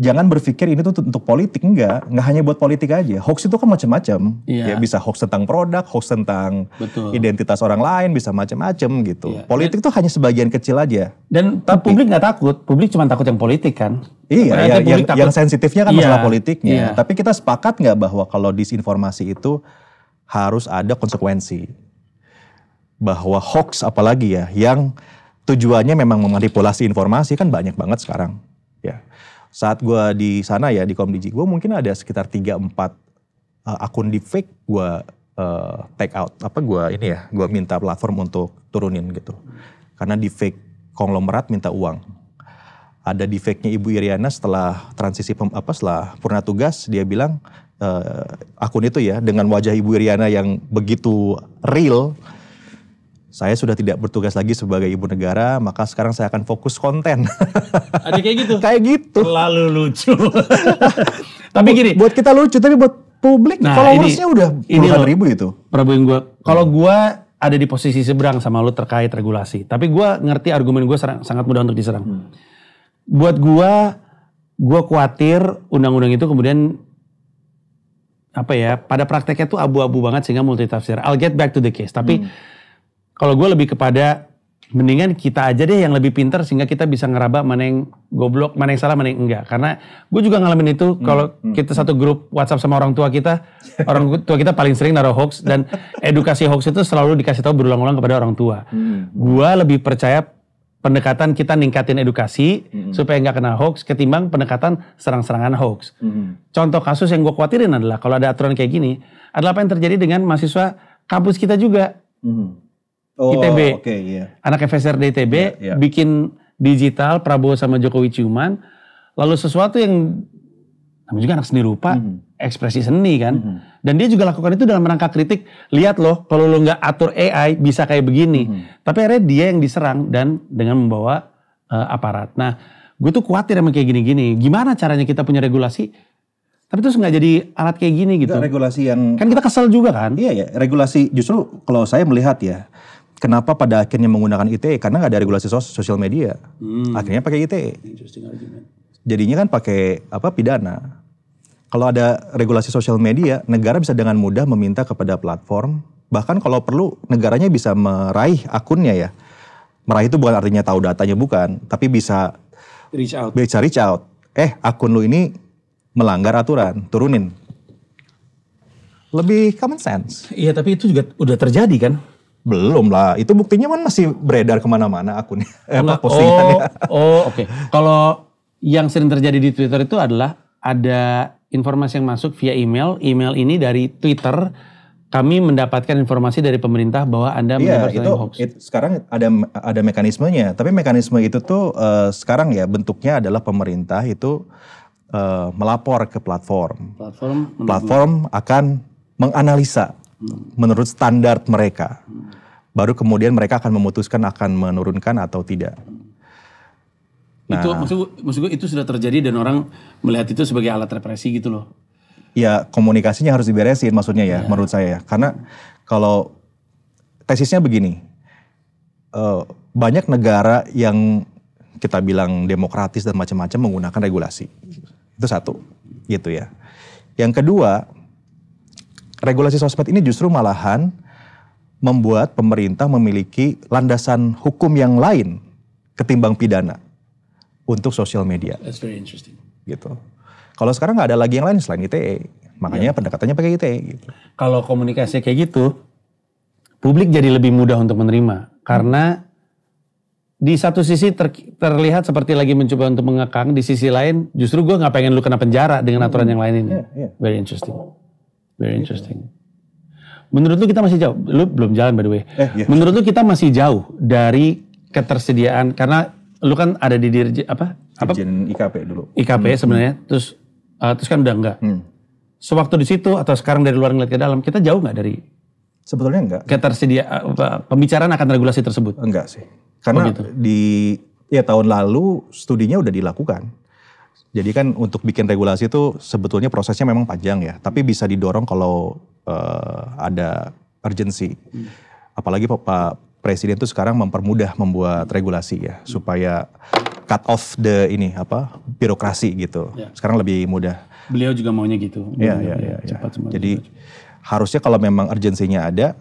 jangan berpikir ini tuh untuk politik, enggak hanya buat politik aja. Hoax itu kan macam-macam, ya bisa hoax tentang produk, hoax tentang identitas orang lain, bisa macam-macam gitu. Iya. Politik tuh hanya sebagian kecil aja.
Dan publik nggak takut, publik cuma takut yang politik kan.
Iya, yang sensitifnya kan masalah politiknya. Tapi kita sepakat nggak bahwa kalau disinformasi itu harus ada konsekuensi. Bahwa hoax apalagi ya, yang tujuannya memang memanipulasi informasi kan banyak banget sekarang. Ya. Saat gue di sana ya, di Komdigi, gue mungkin ada sekitar 3-4 akun di fake gue take out. Gue minta platform untuk turunin gitu. Karena di fake konglomerat minta uang. Ada di fake-nya Ibu Iriana setelah transisi setelah purna tugas, dia bilang akun itu ya dengan wajah Ibu Iriana yang begitu real, saya sudah tidak bertugas lagi sebagai ibu negara, maka sekarang saya akan fokus konten.
Ada kayak gitu?
Kayak gitu.
Terlalu lucu. Tapi gini.
Buat kita lucu, tapi buat publik followersnya udah puluhan ribu itu.
Problem gue, kalau gue ada di posisi seberang sama lu terkait regulasi. Tapi gue ngerti argumen gue sangat mudah untuk diserang. Buat gue khawatir undang-undang itu kemudian pada prakteknya tuh abu-abu banget sehingga multitafsir. I'll get back to the case. Tapi kalau gue lebih kepada mendingan kita aja deh yang lebih pintar sehingga kita bisa ngeraba mana yang goblok, mana yang salah, mana yang enggak. Karena gue juga ngalamin itu kalau kita satu grup WhatsApp sama orang tua kita paling sering naruh hoax dan edukasi hoax itu selalu dikasih tahu berulang-ulang kepada orang tua. Gue lebih percaya pendekatan kita ningkatin edukasi supaya nggak kena hoax ketimbang pendekatan serang-serangan hoax. Contoh kasus yang gue khawatirin adalah kalau ada aturan kayak gini adalah apa yang terjadi dengan mahasiswa kampus kita juga. ITB, anak FSRD ITB bikin digital Prabowo sama Jokowi ciuman, lalu sesuatu yang namanya juga anak seni rupa, ekspresi seni kan, dan dia juga lakukan itu dalam rangka kritik. Lihat loh, kalau lo nggak atur AI bisa kayak begini. Tapi akhirnya dia yang diserang dan dengan membawa aparat. Nah, gue tuh khawatir sama kayak gini-gini. Gimana caranya kita punya regulasi? Tapi terus nggak jadi alat kayak gini gitu.
Regulasi yang
kan kita kesel juga kan?
Iya ya, regulasi justru kalau saya melihat ya. Kenapa pada akhirnya menggunakan ITE? Karena nggak ada regulasi sosial media. Akhirnya pakai ITE. Jadinya kan pakai pidana. Kalau ada regulasi sosial media, negara bisa dengan mudah meminta kepada platform. Bahkan kalau perlu, negaranya bisa meraih akunnya ya. Meraih itu bukan artinya tahu datanya bukan, tapi bisa
reach out.
Bisa reach out. Akun lu ini melanggar aturan, turunin. Lebih common sense.
Iya, tapi itu juga udah terjadi kan?
Belum lah, itu buktinya kan masih beredar kemana-mana akunnya, postingannya.
Oke. Kalau yang sering terjadi di Twitter itu adalah ada informasi yang masuk via email ini dari Twitter, kami mendapatkan informasi dari pemerintah bahwa Anda mendapatkan hoax.
Sekarang ada mekanismenya, tapi mekanisme itu tuh sekarang ya bentuknya adalah pemerintah itu melapor ke platform. Platform akan menganalisa menurut standar mereka. Baru kemudian mereka akan memutuskan akan menurunkan atau tidak.
Nah, itu maksud gue itu sudah terjadi dan orang melihat itu sebagai alat represi gitu loh.
Ya komunikasinya harus diberesin maksudnya ya menurut saya. Karena kalau tesisnya begini, banyak negara yang kita bilang demokratis dan macam-macam menggunakan regulasi. Itu satu gitu ya. Yang kedua, regulasi sosmed ini justru malahan membuat pemerintah memiliki landasan hukum yang lain ketimbang pidana untuk sosial media.
That's very interesting.
Gitu. Kalau sekarang nggak ada lagi yang lain selain ITE, makanya pendekatannya pakai ITE. Gitu.
Kalau komunikasi kayak gitu, publik jadi lebih mudah untuk menerima karena di satu sisi terlihat seperti lagi mencoba untuk mengekang, di sisi lain justru gue nggak pengen lu kena penjara dengan aturan yang lain ini. Very interesting, very interesting. Menurut lu kita masih jauh? Lu belum jalan by the way. Menurut lu kita masih jauh dari ketersediaan karena lu kan ada di
Dirjen IKP dulu.
IKP sebenarnya, terus kan udah enggak. Sewaktu di situ atau sekarang dari luar ngeliat ke dalam, kita jauh nggak dari?
Sebetulnya enggak.
Ketersediaan pembicaraan akan regulasi tersebut?
Enggak sih. Karena
gitu.
tahun lalu studinya udah dilakukan. Jadi kan untuk bikin regulasi itu sebetulnya prosesnya memang panjang ya, tapi bisa didorong kalau ada urgency. Apalagi Pak Presiden tuh sekarang mempermudah membuat regulasi ya, supaya cut off birokrasi gitu. Sekarang lebih mudah.
Beliau juga maunya gitu.
Iya.
Cepat semua.
Jadi harusnya kalau memang urgensinya ada,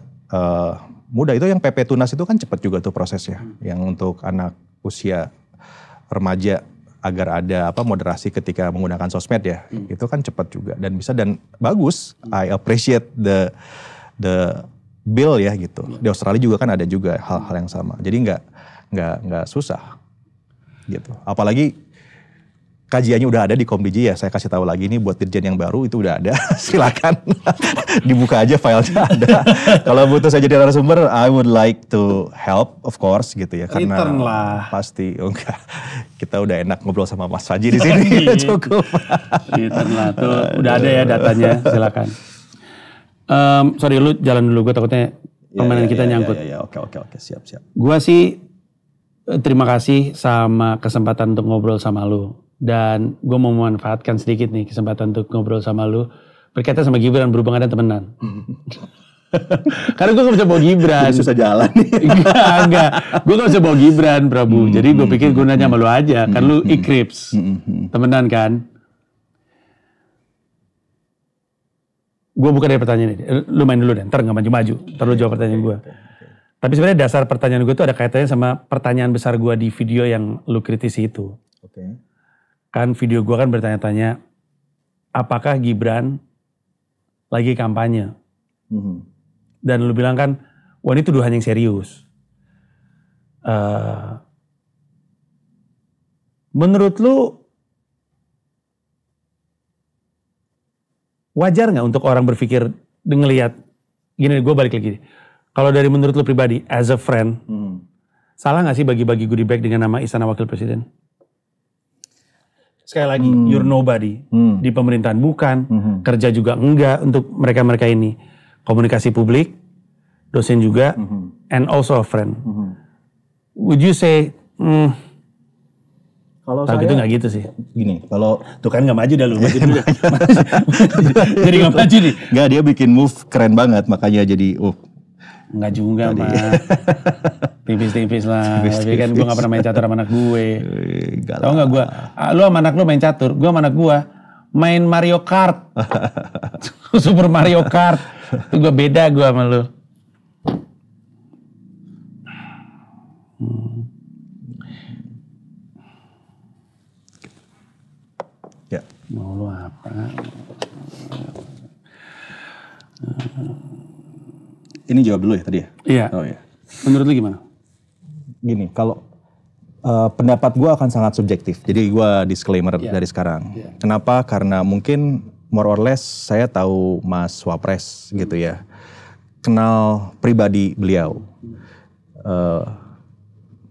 mudah. Itu yang PP Tunas itu kan cepat juga tuh prosesnya. Yang untuk anak usia remaja agar ada moderasi ketika menggunakan sosmed ya, itu kan cepat juga dan bisa dan bagus. I appreciate the bill ya gitu. Di Australia juga kan ada juga hal-hal yang sama. Jadi nggak susah gitu. Apalagi kajiannya udah ada di Komdigi ya. Saya kasih tahu lagi nih buat dirjen yang baru itu udah ada. Silakan dibuka aja filenya ada. Kalau butuh saya jadi narasumber, I would like to help of course gitu ya. Karena
return lah.
Pasti enggak. Kita udah enak ngobrol sama Mas Faji di sini. Cukup.
Return lah tuh udah ada ya datanya. Silakan. Sorry lu jalan dulu, gue takutnya permainan kita nyangkut.
Oke, siap.
Gue sih terima kasih sama kesempatan untuk ngobrol sama lu. Dan gue mau memanfaatkan sedikit nih kesempatan untuk ngobrol sama lu berkaitan sama Gibran, berhubungan dan temenan. Karena gue gak bisa bawa Gibran.
Jadi susah jalan nih.
Enggak. Gue gak bisa bawa Gibran, Prabu. Jadi gue pikir gue nanya sama lu aja. Kan lu Ikrips. Temenan kan? Gue buka dari pertanyaan ini. Lu main dulu deh. Ntar gak maju-maju. Ntar lu jawab pertanyaan gue. Tapi sebenarnya dasar pertanyaan gue tuh ada kaitannya sama pertanyaan besar gue di video yang lu kritisi itu.
Oke.
Kan video gue kan bertanya-tanya, apakah Gibran lagi kampanye? Dan lu bilang kan, wah ini tuduhan yang serius. Menurut lu, wajar gak untuk orang berpikir, ngelihat, gini gue balik lagi. Kalau dari menurut lu pribadi, as a friend, salah gak sih bagi-bagi goodie bag dengan nama Istana Wakil Presiden? Sekali lagi, you're nobody. Di pemerintahan bukan, kerja juga enggak untuk mereka-mereka ini. Komunikasi publik, dosen juga, and also a friend. Would you say,
kalau
saya gitu nggak gitu sih?
Gini, kalau
tuh kan nggak maju dah lu, maju dulu. Jadi nggak maju nih.
Nggak, dia bikin move keren banget, makanya jadi
Nggak juga mah. Tipis-tipis lah. Tapi kan gue gak pernah main catur sama anak gue. Tahu gak gue? Lu sama anak lu main catur. Gue sama anak gue main Mario Kart. Super Mario Kart. Itu gue beda gue sama lu.
Ya.
Mau lu apa?
Ini jawab dulu ya tadi ya?
Iya.
Oh ya.
Menurut lu gimana?
Gini, kalau pendapat gue akan sangat subjektif. Jadi gue disclaimer dari sekarang. Kenapa? Karena mungkin more or less saya tahu Mas Wapres gitu ya. Kenal pribadi beliau.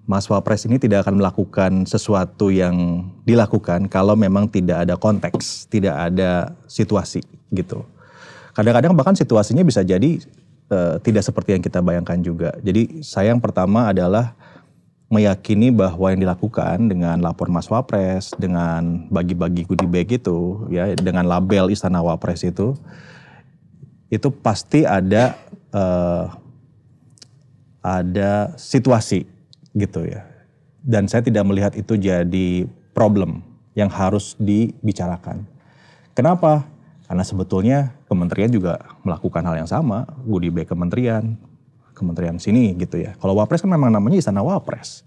Mas Wapres ini tidak akan melakukan sesuatu yang dilakukan kalau memang tidak ada konteks, tidak ada situasi gitu. Kadang-kadang bahkan situasinya bisa jadi tidak seperti yang kita bayangkan juga. Jadi saya yang pertama adalah meyakini bahwa yang dilakukan dengan lapor Mas Wapres, dengan bagi-bagi goodie bag itu, ya, dengan label Istana Wapres itu pasti ada situasi gitu ya. Dan saya tidak melihat itu jadi problem yang harus dibicarakan. Kenapa? Karena sebetulnya kementerian juga melakukan hal yang sama, goodie bag kementerian, kementerian sini gitu ya. Kalau Wapres kan memang namanya Istana Wapres.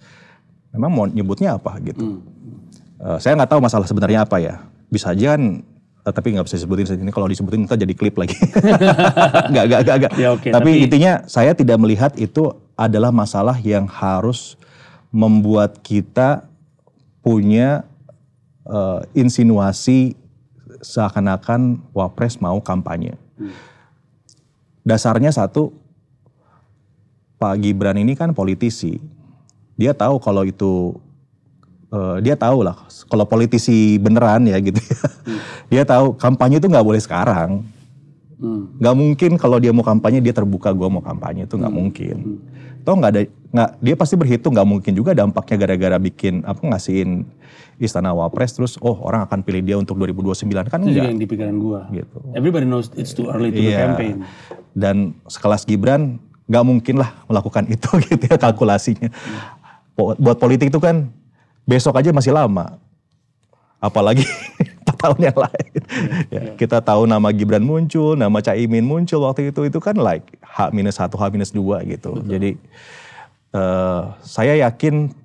Memang mau nyebutnya apa gitu. Saya nggak tahu masalah sebenarnya apa ya. Bisa aja kan, tapi nggak bisa disebutin ini. Kalau disebutin kita jadi klip lagi. Nggak.
Ya, okay,
tapi intinya saya tidak melihat itu adalah masalah yang harus membuat kita punya insinuasi seakan-akan Wapres mau kampanye. Dasarnya satu, Pak Gibran ini kan politisi. Dia tahu kalau itu, dia tahu lah kalau politisi beneran ya gitu ya. Dia tahu kampanye itu nggak boleh sekarang. Nggak mungkin kalau dia mau kampanye dia terbuka gue mau kampanye, itu nggak mungkin. Toh dia pasti berhitung, nggak mungkin juga dampaknya gara-gara bikin ngasihin Istana Wapres terus orang akan pilih dia untuk 2029 kan
itu
enggak.
Yang di pikiran gua.
Gitu.
Everybody knows it's too early to campaign.
Dan sekelas Gibran nggak mungkin lah melakukan itu gitu ya kalkulasinya. Buat politik itu kan besok aja masih lama. Apalagi 4 tahun yang lain. Kita tahu nama Gibran muncul, nama Caimin muncul waktu itu kan like H-1, H-2 gitu. Betul. Jadi saya yakin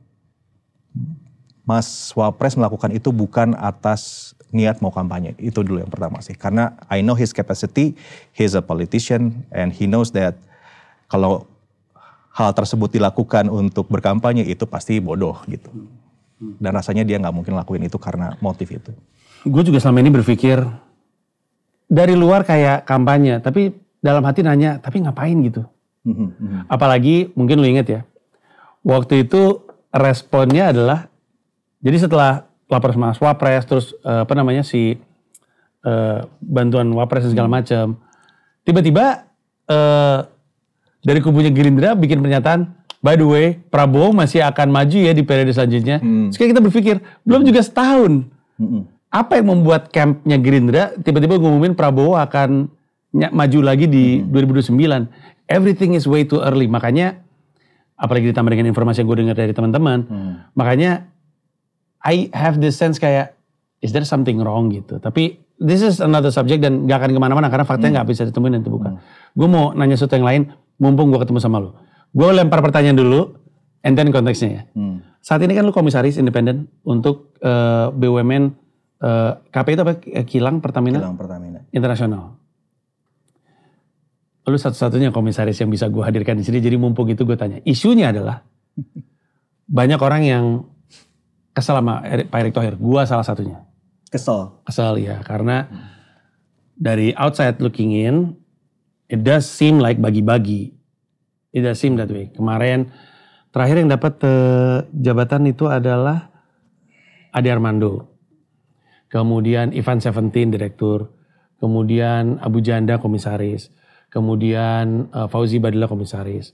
Mas Wapres melakukan itu bukan atas niat mau kampanye. Itu dulu yang pertama sih. Karena I know his capacity, he's a politician and he knows that kalau hal tersebut dilakukan untuk berkampanye itu pasti bodoh gitu. Dan rasanya dia nggak mungkin lakuin itu karena motif itu.
Gue juga selama ini berpikir dari luar kayak kampanye, tapi dalam hati nanya, tapi ngapain gitu? Apalagi mungkin lu inget ya, waktu itu responnya adalah, jadi setelah lapor sama Wapres, terus bantuan Wapres dan segala macam, tiba-tiba dari kubunya Gerindra bikin pernyataan, by the way, Prabowo masih akan maju ya di periode selanjutnya. Sekarang kita berpikir, belum juga setahun. Apa yang membuat campnya Gerindra tiba-tiba ngumumin Prabowo akan maju lagi di 2029. Everything is way too early. Makanya, apalagi ditambah dengan informasi yang gue dengar dari teman-teman, makanya I have this sense kayak, is there something wrong gitu. Tapi this is another subject dan gak akan kemana-mana karena faktanya gak bisa ditemuin dan terbuka. Gue mau nanya sesuatu yang lain, mumpung gue ketemu sama lu. Gue lempar pertanyaan dulu, and then konteksnya ya. Saat ini kan lu komisaris independen untuk BUMN KP itu apa? Kilang Pertamina?
Kilang Pertamina.
Internasional. Lu satu-satunya komisaris yang bisa gue hadirkan di sini, jadi mumpung itu gue tanya. Isunya adalah, banyak orang yang kesal sama Pak Erick Thohir. Gue salah satunya. Kesal ya, karena dari outside looking in, it does seem like bagi-bagi. It does seem that way. Kemarin terakhir yang dapat jabatan itu adalah Ade Armando. Kemudian Ivan Seventeen direktur. Kemudian Abu Janda komisaris. Kemudian Fauzi Badillah komisaris.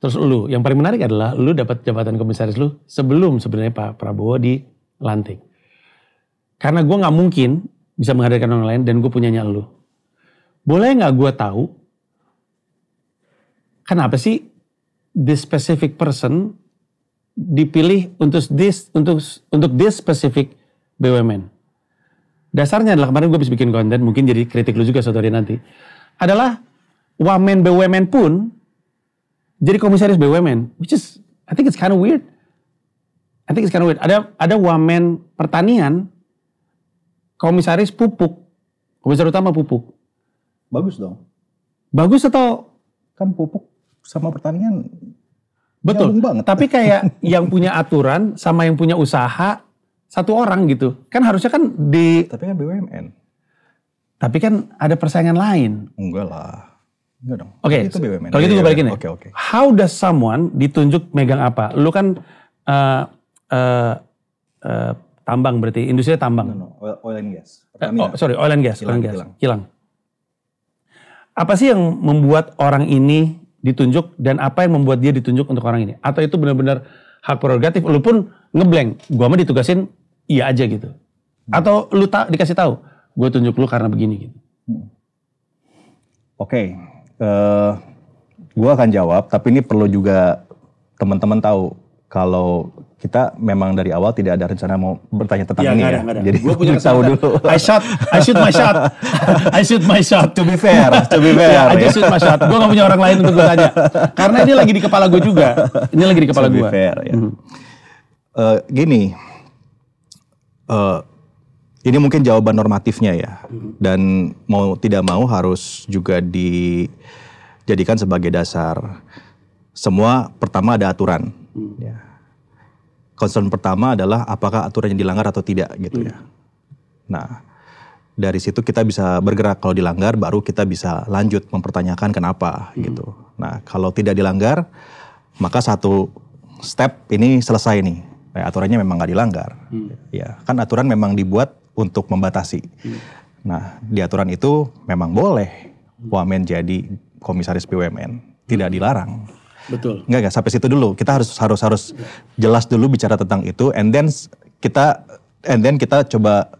Terus lu, yang paling menarik adalah lu dapat jabatan komisaris lu sebelum sebenarnya Pak Prabowo dilantik. Karena gue gak mungkin bisa menghadirkan orang lain dan gue punyanya lu. Boleh gak gue tahu kenapa sih this specific person dipilih untuk this specific BUMN? Dasarnya adalah kemarin gue bisa bikin konten, mungkin jadi kritik lu juga suatu hari nanti. Adalah wamen BUMN pun jadi komisaris BUMN, which is I think it's kind of weird. Ada wamen pertanian, komisaris pupuk, komisaris utama pupuk.
Bagus dong.
Bagus atau
kan pupuk sama pertanian
betul
banget.
Tapi kayak yang punya aturan sama yang punya usaha satu orang gitu. Kan harusnya kan
tapi kan BUMN.
Tapi kan ada persaingan lain.
Enggak lah. Enggak dong.
Oke. Kalau gitu gue balikin ya.
Oke.
How does someone ditunjuk megang apa? Lu kan tambang berarti, industri tambang.
No. Oil and gas.
Oil and gas. Kilang. Apa sih yang membuat orang ini ditunjuk dan apa yang membuat dia ditunjuk untuk orang ini? Atau itu benar-benar hak prerogatif, lu pun ngeblank, gua mah ditugasin iya aja gitu. Atau lu dikasih tahu, gue tunjuk lu karena begini gitu.
Oke. Gue akan jawab, tapi ini perlu juga teman-teman tahu. kalau kita memang dari awal tidak ada rencana mau bertanya tentang ini ya.
Nggak ada.
Jadi
Gue punya
tahu dulu.
I shoot my shot.
To be fair.
I just shoot my shot. Gue gak punya orang lain untuk gue tanya. Karena ini lagi di kepala gue juga. Ini lagi di kepala gue.
To be fair, ya. Gini, ini mungkin jawaban normatifnya ya. Dan mau tidak mau harus juga dijadikan sebagai dasar. Semua pertama ada aturan. Ya. Concern pertama adalah apakah aturannya dilanggar atau tidak gitu ya. Nah, dari situ kita bisa bergerak. Kalau dilanggar baru kita bisa lanjut mempertanyakan kenapa gitu. Nah, kalau tidak dilanggar maka satu step ini selesai nih. Aturannya memang nggak dilanggar. Ya, kan aturan memang dibuat untuk membatasi. Nah, di aturan itu memang boleh wamen jadi komisaris BUMN, tidak dilarang.
Betul.
Enggak sampai situ dulu. Kita harus jelas dulu bicara tentang itu, and then kita coba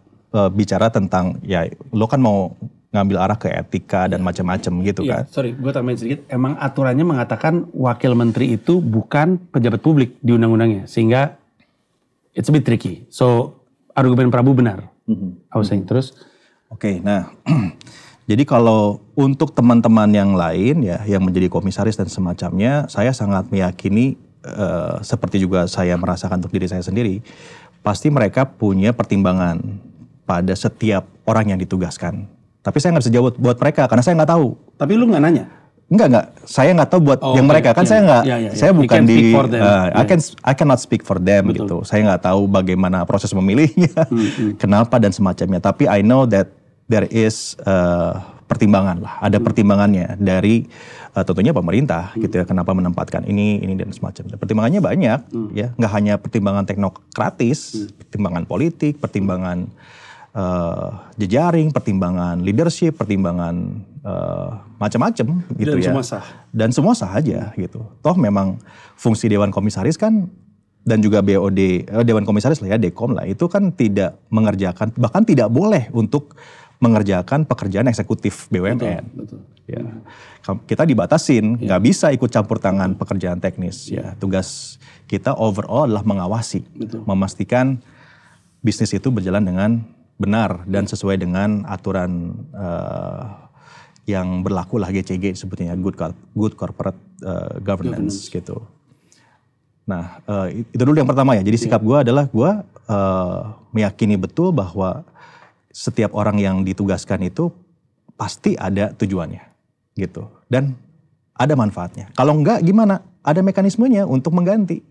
bicara tentang ya lo kan mau ngambil arah ke etika dan macam-macam gitu kan.
Sorry, gue tambahin sedikit. Emang aturannya mengatakan wakil menteri itu bukan pejabat publik di undang-undangnya, sehingga it's a bit tricky. So argumen Prabu benar. I was saying terus.
Oke, nah. Jadi kalau untuk teman-teman yang lain ya, yang menjadi komisaris dan semacamnya, saya sangat meyakini seperti juga saya merasakan untuk diri saya sendiri, pasti mereka punya pertimbangan pada setiap orang yang ditugaskan. Tapi saya nggak bisa jawab buat mereka karena saya nggak tahu.
Tapi lu nggak nanya?
Enggak. Saya nggak tahu buat yang mereka kan saya nggak. Saya bukan di. I cannot speak for them. Betul. Gitu. Saya nggak tahu bagaimana proses memilihnya, kenapa dan semacamnya. Tapi I know that there is pertimbangan lah, ada pertimbangannya dari tentunya pemerintah gitu ya, kenapa menempatkan ini dan semacamnya. Pertimbangannya banyak ya, nggak hanya pertimbangan teknokratis, pertimbangan politik, pertimbangan jejaring, pertimbangan leadership, pertimbangan macam-macam gitu ya. Dan semua sah aja gitu. Toh memang fungsi Dewan Komisaris kan dan juga BOD, Dewan Komisaris lah ya, Dekom lah, itu kan tidak mengerjakan, bahkan tidak boleh untuk mengerjakan pekerjaan eksekutif BUMN. Betul. Ya. Kita dibatasin, nggak bisa ikut campur tangan pekerjaan teknis. Ya. Tugas kita overall adalah mengawasi, memastikan bisnis itu berjalan dengan benar dan sesuai dengan aturan yang berlaku lah, GCG sebetulnya, good corporate governance gitu. Nah, itu dulu yang pertama ya. Jadi sikap gue adalah gue meyakini betul bahwa setiap orang yang ditugaskan itu pasti ada tujuannya gitu dan ada manfaatnya. Kalau enggak gimana? Ada mekanismenya untuk mengganti.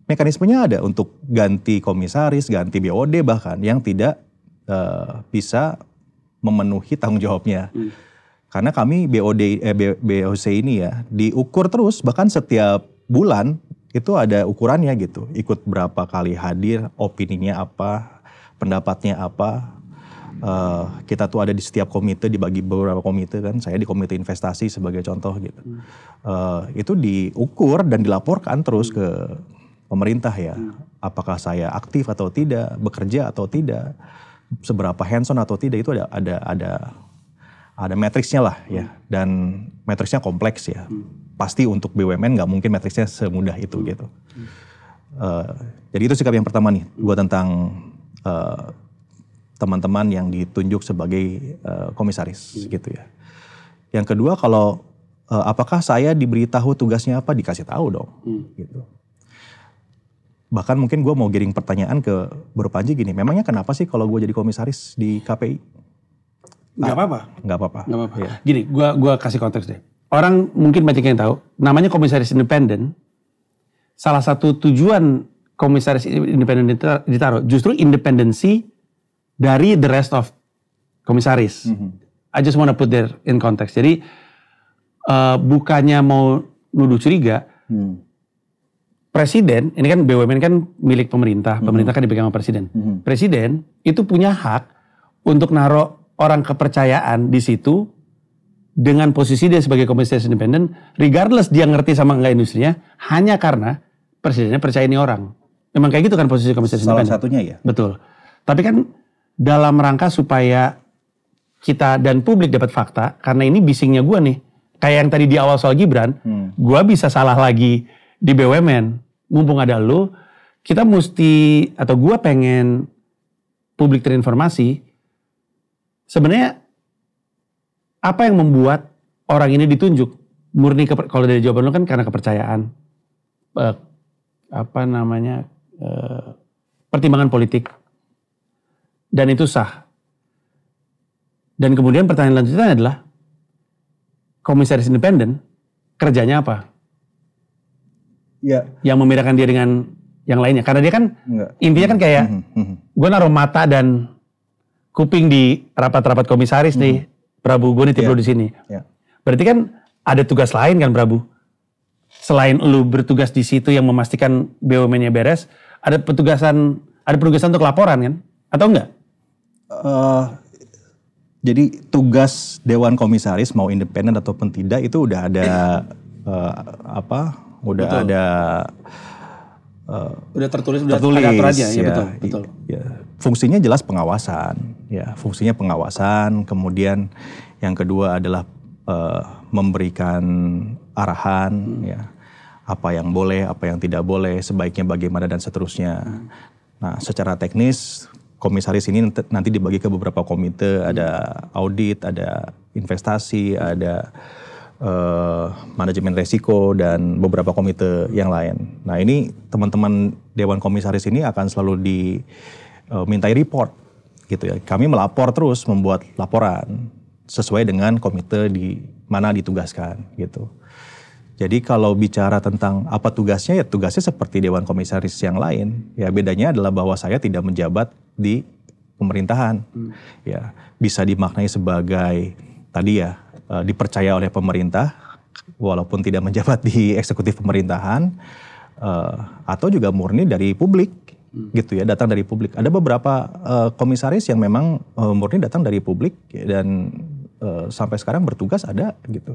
Mekanismenya ada untuk ganti komisaris, ganti BOD bahkan yang tidak bisa memenuhi tanggung jawabnya. Karena kami BOC ini ya diukur terus, bahkan setiap bulan itu ada ukurannya gitu. Ikut berapa kali hadir, opininya apa, pendapatnya apa. Kita tuh ada di setiap komite, dibagi beberapa komite kan. Saya di komite investasi sebagai contoh gitu. Itu diukur dan dilaporkan terus ke pemerintah ya. Apakah saya aktif atau tidak, bekerja atau tidak, seberapa hands-on atau tidak, itu ada matriksnya lah ya. Dan matriksnya kompleks ya. Pasti untuk BUMN nggak mungkin matriksnya semudah itu gitu. Jadi itu sikap yang pertama nih, gue tentang teman-teman yang ditunjuk sebagai komisaris gitu ya. Yang kedua, kalau apakah saya diberitahu tugasnya apa, dikasih tahu dong gitu. Bahkan mungkin gue mau giring pertanyaan ke Bro Panji gini, memangnya kenapa sih kalau gue jadi komisaris di KPI?
Nggak apa-apa.
Nggak apa-apa.
Ya. Gini, gue kasih konteks deh. Orang mungkin banyak yang tahu, namanya komisaris independen. Salah satu tujuan komisaris independen ditaruh justru independensi dari the rest of komisaris. I just wanna put there in context. Jadi bukannya mau nuduh curiga, presiden, ini kan BUMN kan milik pemerintah, pemerintah kan dipegang sama presiden. Presiden itu punya hak untuk naruh orang kepercayaan di situ dengan posisi dia sebagai komisaris independen, regardless dia ngerti sama enggak industrinya, hanya karena presidennya percaya ini orang. Memang kayak gitu kan posisi komisaris independen.
Salah satunya ya.
Betul. Tapi kan dalam rangka supaya kita dan publik dapat fakta, karena ini bisingnya gue nih, kayak yang tadi di awal soal Gibran, gue bisa salah lagi di BUMN. mumpung ada lu, kita mesti, atau gue pengen publik terinformasi, sebenarnya apa yang membuat orang ini ditunjuk? Murni, kalau dari jawaban lu kan karena kepercayaan, pertimbangan politik, dan itu sah. Dan kemudian pertanyaan lanjutannya adalah, komisaris independen, kerjanya apa?
Ya.
Yang membedakan dia dengan yang lainnya. Karena dia kan, intinya kan kayak, gue naruh mata dan kuping di rapat-rapat komisaris nih, Prabu, gue nitip lu di sini. Berarti kan ada tugas lain kan, Prabu? Selain lu bertugas di situ yang memastikan BUMN-nya beres, ada penugasan untuk laporan kan? Atau enggak?
Jadi tugas Dewan Komisaris mau independen ataupun tidak itu udah ada
udah tertulis ada aturannya, ya betul.
Ya. Fungsinya jelas pengawasan, ya fungsinya pengawasan. Kemudian yang kedua adalah memberikan arahan, ya apa yang boleh, apa yang tidak boleh, sebaiknya bagaimana dan seterusnya. Nah, secara teknis komisaris ini nanti dibagi ke beberapa komite, ada audit, ada investasi, ada manajemen resiko, dan beberapa komite yang lain. Nah ini teman-teman Dewan Komisaris ini akan selalu dimintai report gitu ya. Kami melapor terus, membuat laporan sesuai dengan komite di mana ditugaskan gitu. Jadi kalau bicara tentang apa tugasnya, ya tugasnya seperti Dewan Komisaris yang lain. Ya bedanya adalah bahwa saya tidak menjabat di pemerintahan. Ya bisa dimaknai sebagai tadi ya dipercaya oleh pemerintah walaupun tidak menjabat di eksekutif pemerintahan, atau juga murni dari publik gitu ya, datang dari publik. Ada beberapa komisaris yang memang murni datang dari publik dan sampai sekarang bertugas ada gitu.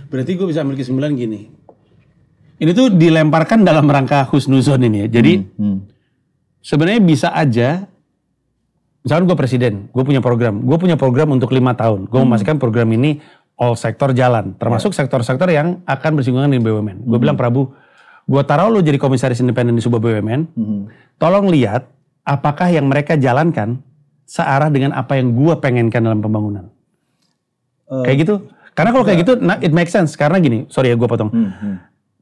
Berarti gue bisa ambil kesimpulan gini. Ini tuh dilemparkan dalam rangka husnuzon ini ya. Jadi sebenarnya bisa aja, misalkan gue presiden, gue punya program untuk 5 tahun. Gue memastikan program ini all sektor jalan, termasuk sektor-sektor yang akan bersinggungan dengan BUMN. Gue bilang, Prabu, gue taruh lo jadi komisaris independen di sebuah BUMN, tolong lihat apakah yang mereka jalankan searah dengan apa yang gue pengenkan dalam pembangunan. Kayak gitu. Karena kalau kayak gitu, it makes sense. Karena gini, sorry ya gue potong.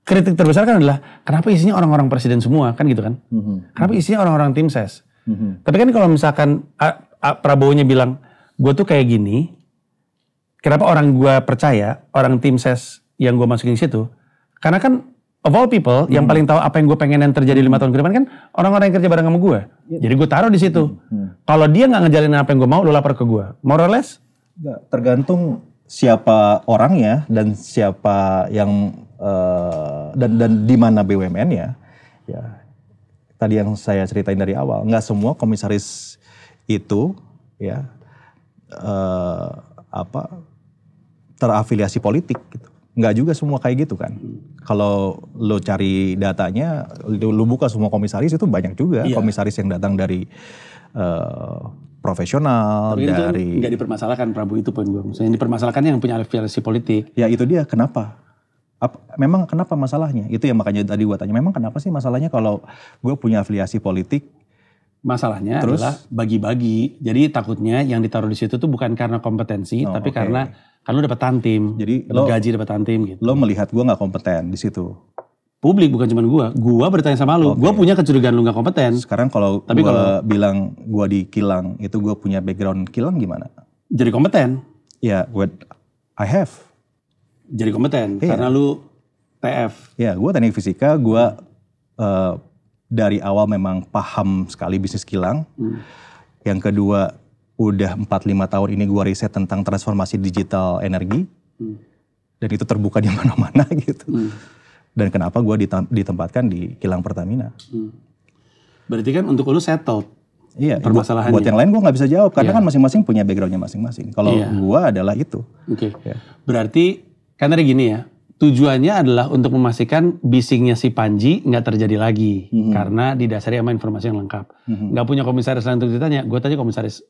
Kritik terbesar kan adalah, kenapa isinya orang-orang presiden semua, kan gitu kan? Kenapa isinya orang-orang tim ses? Tapi kan kalau misalkan Prabowo-nya bilang, gue tuh kayak gini, kenapa orang gue percaya, orang tim ses yang gue masukin di situ? Karena kan of all people, yang paling tahu apa yang gue pengen yang terjadi 5 tahun ke depan kan orang-orang yang kerja bareng sama gue. Jadi gue taruh di situ. Kalau dia nggak ngejalinin apa yang gue mau, lo lapor ke gue. More or less?
Tergantung siapa orangnya dan siapa yang dan di mana BUMN-nya. Ya, tadi yang saya ceritain dari awal, nggak semua komisaris itu ya terafiliasi politik gitu. Nggak juga semua kayak gitu kan. Kalau lo cari datanya, lo buka semua komisaris itu banyak juga komisaris yang datang dari profesional.
Tapi
dari
itu nggak dipermasalahkan, Prabu, itu poin gue. Maksudnya yang dipermasalahkan yang punya afiliasi politik.
Ya itu dia, kenapa? Memang kenapa masalahnya? Itu yang makanya tadi gue tanya, memang kenapa sih masalahnya kalau gue punya afiliasi politik?
Masalahnya adalah bagi-bagi. Jadi takutnya yang ditaruh di situ tuh bukan karena kompetensi, tapi karena kan lu dapat tantim. Jadi lo gaji dapat tantim gitu.
Lo melihat gue nggak kompeten di situ.
Publik, bukan cuma gue bertanya sama lu. Gue punya kecurigaan lu nggak kompeten.
Sekarang kalau gue bilang gue di kilang, itu gue punya background kilang gimana? Jadi
kompeten.
Ya, I have.
Jadi kompeten karena lu TF.
Ya, gue teknik fisika, gue dari awal memang paham sekali bisnis kilang. Yang kedua, udah 4-5 tahun ini gue riset tentang transformasi digital energi. Dan itu terbuka di mana-mana gitu. Dan kenapa gue ditempatkan di kilang Pertamina.
Berarti kan untuk lu settled.
Iya,
permasalahannya.
Buat yang lain gue gak bisa jawab. Karena kan masing-masing punya backgroundnya masing-masing. Kalau gue adalah itu.
Berarti kan tadi gini ya. Tujuannya adalah untuk memastikan bisingnya si Panji gak terjadi lagi. Karena didasari sama informasi yang lengkap. Gak punya komisaris lain untuk ditanya. Gue tanya komisaris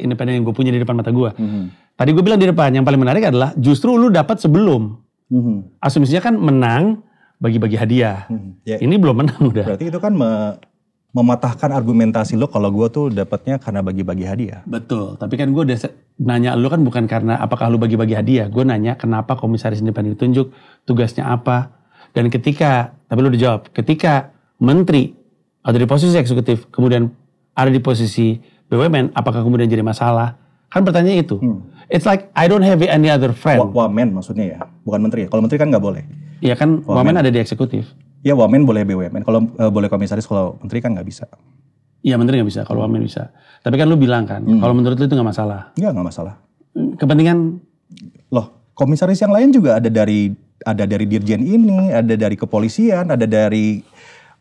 independen yang gue punya di depan mata gue. Tadi gue bilang di depan, yang paling menarik adalah justru lu dapat sebelum. Asumsinya kan menang, bagi-bagi hadiah.
Ya.
Ini belum menang udah.
Berarti itu kan mematahkan argumentasi lo kalau gue tuh dapatnya karena bagi-bagi hadiah.
Betul, tapi kan gue udah nanya lu kan bukan karena apakah lu bagi-bagi hadiah. Gue nanya kenapa komisaris independen ditunjuk, tugasnya apa. Dan tapi lu udah jawab, ketika menteri atau di posisi eksekutif kemudian ada di posisi BUMN, apakah kemudian jadi masalah? Kan pertanyaannya itu. It's like I don't have any other friend.
Wamen maksudnya ya, bukan menteri ya. Kalau menteri kan nggak boleh.
Iya kan, Wamen ada di eksekutif.
Ya Wamen boleh BUMN, kalau boleh komisaris, kalau menteri kan nggak bisa.
Iya menteri nggak bisa, kalau Wamen bisa. Tapi kan lu bilang kan, kalau menurut lu itu nggak masalah.
Iya nggak masalah.
Kepentingan?
Loh, komisaris yang lain juga ada dari dirjen ini, ada dari kepolisian, ada dari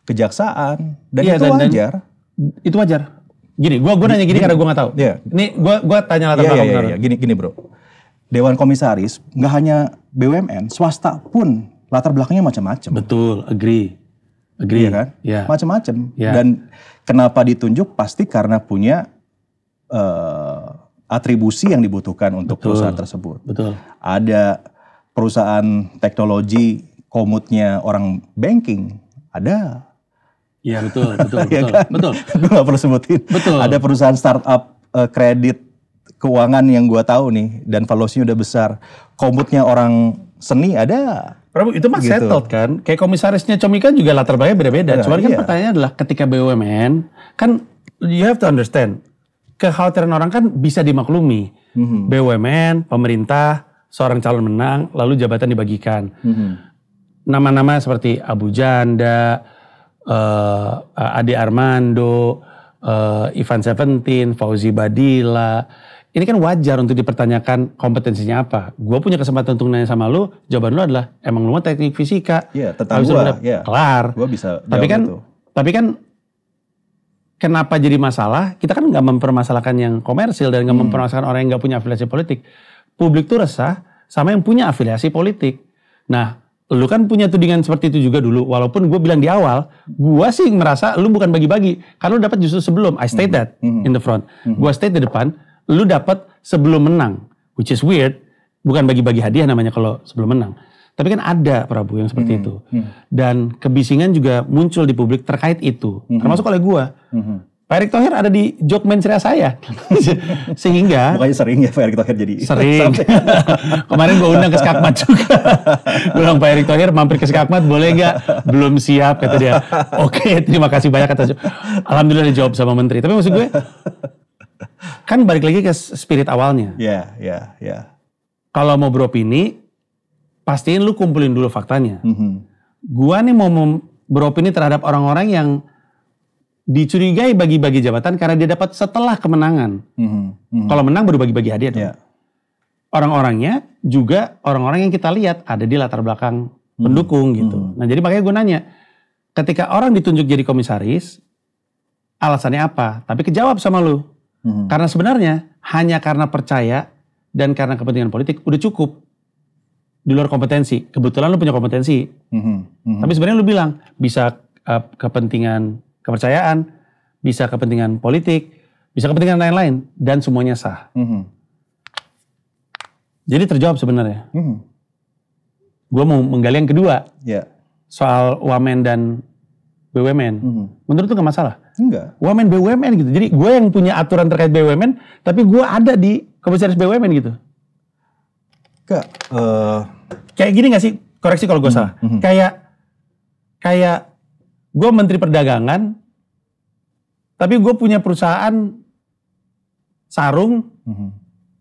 kejaksaan, dan
iya,
itu wajar.
Itu wajar. Gini, gua nanya gini karena gua nggak tahu.
Iya.
Ini gua tanya latar belakang.
Iya. Gini bro, Dewan Komisaris nggak hanya BUMN, swasta pun latar belakangnya macam-macam.
Betul, agree.
Iya kan?
Yeah.
Macam-macam.
Yeah.
Dan kenapa ditunjuk pasti karena punya atribusi yang dibutuhkan untuk perusahaan tersebut.
Betul.
Ada perusahaan teknologi komutnya orang banking, ada.
Iya betul.
Ya kan?
Betul.
Gue gak perlu sebutin.
Betul.
Ada perusahaan startup kredit keuangan yang gue tahu nih, dan valuasinya udah besar. Komutnya orang seni ada.
Prabu, itu mah
Gitu.
settled kan. Kayak komisarisnya Comika juga latar belakangnya beda-beda.
Nah,
Cuman kan
iya.
pertanyaannya adalah ketika BUMN, kan you have to understand, kekhawatiran orang kan bisa dimaklumi. BUMN, pemerintah, seorang calon menang, lalu jabatan dibagikan. Nama-nama seperti Abu Janda, Ade Armando, Ivan Seventeen, Fauzi Badila. Ini kan wajar untuk dipertanyakan kompetensinya apa. Gue punya kesempatan untuk nanya sama lu, jawaban lu adalah emang lu mah teknik fisika.
Iya, tentang gua, ya.
Kelar.
Gue bisa
Tapi
jawab
kan,
itu.
kenapa jadi masalah? Kita kan nggak mempermasalahkan yang komersil dan nggak mempermasalahkan orang yang nggak punya afiliasi politik. Publik tuh resah sama yang punya afiliasi politik. Nah, lu kan punya tudingan seperti itu juga dulu. Walaupun gue bilang di awal, gue sih merasa lu bukan bagi-bagi. Karena lu dapat justru sebelum. I state that in the front. Gue state di depan, lu dapat sebelum menang. Which is weird. Bukan bagi-bagi hadiah namanya kalau sebelum menang. Tapi kan ada Prabu yang seperti itu. Dan kebisingan juga muncul di publik terkait itu. Termasuk oleh gue. Pak Erick Thohir ada di joke mensrea saya. Sehingga.
Makanya sering ya Pak Erick Thohir jadi.
Sering. Kemarin gue undang ke Skakmat juga. Gue bilang Pak Erick Thohir mampir ke Skakmat boleh gak? Belum siap kata dia. Oke, terima kasih banyak atas. Alhamdulillah dijawab sama menteri. Tapi maksud gue. Kan balik lagi ke spirit awalnya.
Iya.
Kalau mau beropini, pastiin lu kumpulin dulu faktanya. Gua nih mau beropini terhadap orang-orang yang dicurigai bagi-bagi jabatan karena dia dapat setelah kemenangan. Kalau menang baru bagi-bagi hadiah.
Yeah.
Orang-orangnya juga orang-orang yang kita lihat ada di latar belakang pendukung gitu. Nah jadi makanya gue nanya, ketika orang ditunjuk jadi komisaris, alasannya apa? Tapi kejawab sama lu. Karena sebenarnya hanya karena percaya dan karena kepentingan politik udah cukup. Di luar kompetensi. Kebetulan lu punya kompetensi. Tapi sebenarnya lu bilang bisa kepentingan kepercayaan, bisa kepentingan politik, bisa kepentingan lain-lain, dan semuanya sah. Jadi terjawab sebenarnya. Gue mau menggali yang kedua, soal Wamen dan BUMN. Menurut lu gak masalah?
Enggak.
Wamen BUMN gitu. Jadi gue yang punya aturan terkait BUMN, tapi gue ada di komisaris BUMN gitu. Kayak gini gak sih? Koreksi kalau gue salah. Kayak gue menteri perdagangan, tapi gue punya perusahaan sarung,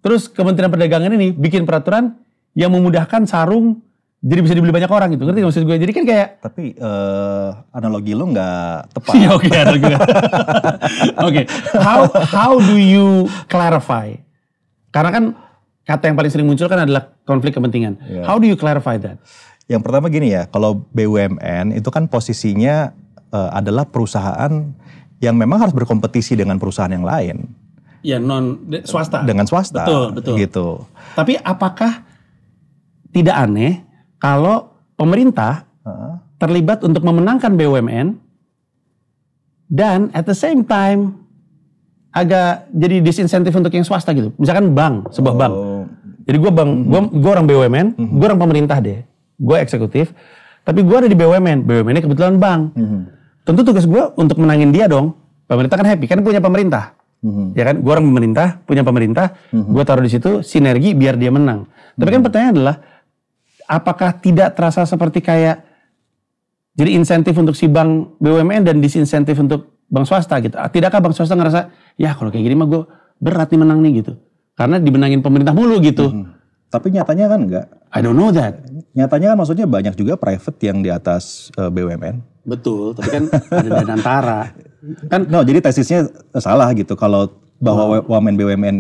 terus Kementerian Perdagangan ini bikin peraturan yang memudahkan sarung jadi bisa dibeli banyak orang gitu. Ngerti gak maksud gue? Jadi kan kayak...
Tapi analogi lu gak tepat.
Iya oke, analogi gak. Oke, how do you clarify? Karena kan kata yang paling sering muncul kan adalah konflik kepentingan. How do you clarify that?
Yang pertama gini ya, kalau BUMN itu kan posisinya adalah perusahaan yang memang harus berkompetisi dengan perusahaan yang lain.
Ya swasta.
Dengan swasta.
Betul.
Gitu.
Tapi apakah tidak aneh kalau pemerintah terlibat untuk memenangkan BUMN dan at the same time agak jadi disinsentif untuk yang swasta gitu. Misalkan bank, sebuah bank. Jadi gue orang BUMN, gue orang pemerintah deh. Gue eksekutif. Tapi gue ada di BUMN. BUMN ini kebetulan bank. Tentu tugas gue untuk menangin dia dong. Pemerintah kan happy, kan punya pemerintah. Ya kan, gue orang pemerintah, punya pemerintah. Gue taruh di situ sinergi biar dia menang. Tapi kan pertanyaan adalah, apakah tidak terasa seperti kayak jadi insentif untuk si bank BUMN dan disinsentif untuk bank swasta gitu? Tidakkah bank swasta ngerasa, ya kalau kayak gini mah gue berat nih menang nih gitu? Karena dimenangin pemerintah mulu gitu.
Tapi nyatanya kan enggak.
I don't know that.
Nyatanya kan maksudnya banyak juga private yang di atas BUMN.
Betul, tapi kan ada Danantara. Kan
jadi tesisnya salah gitu. Kalau bahwa wamen BUMN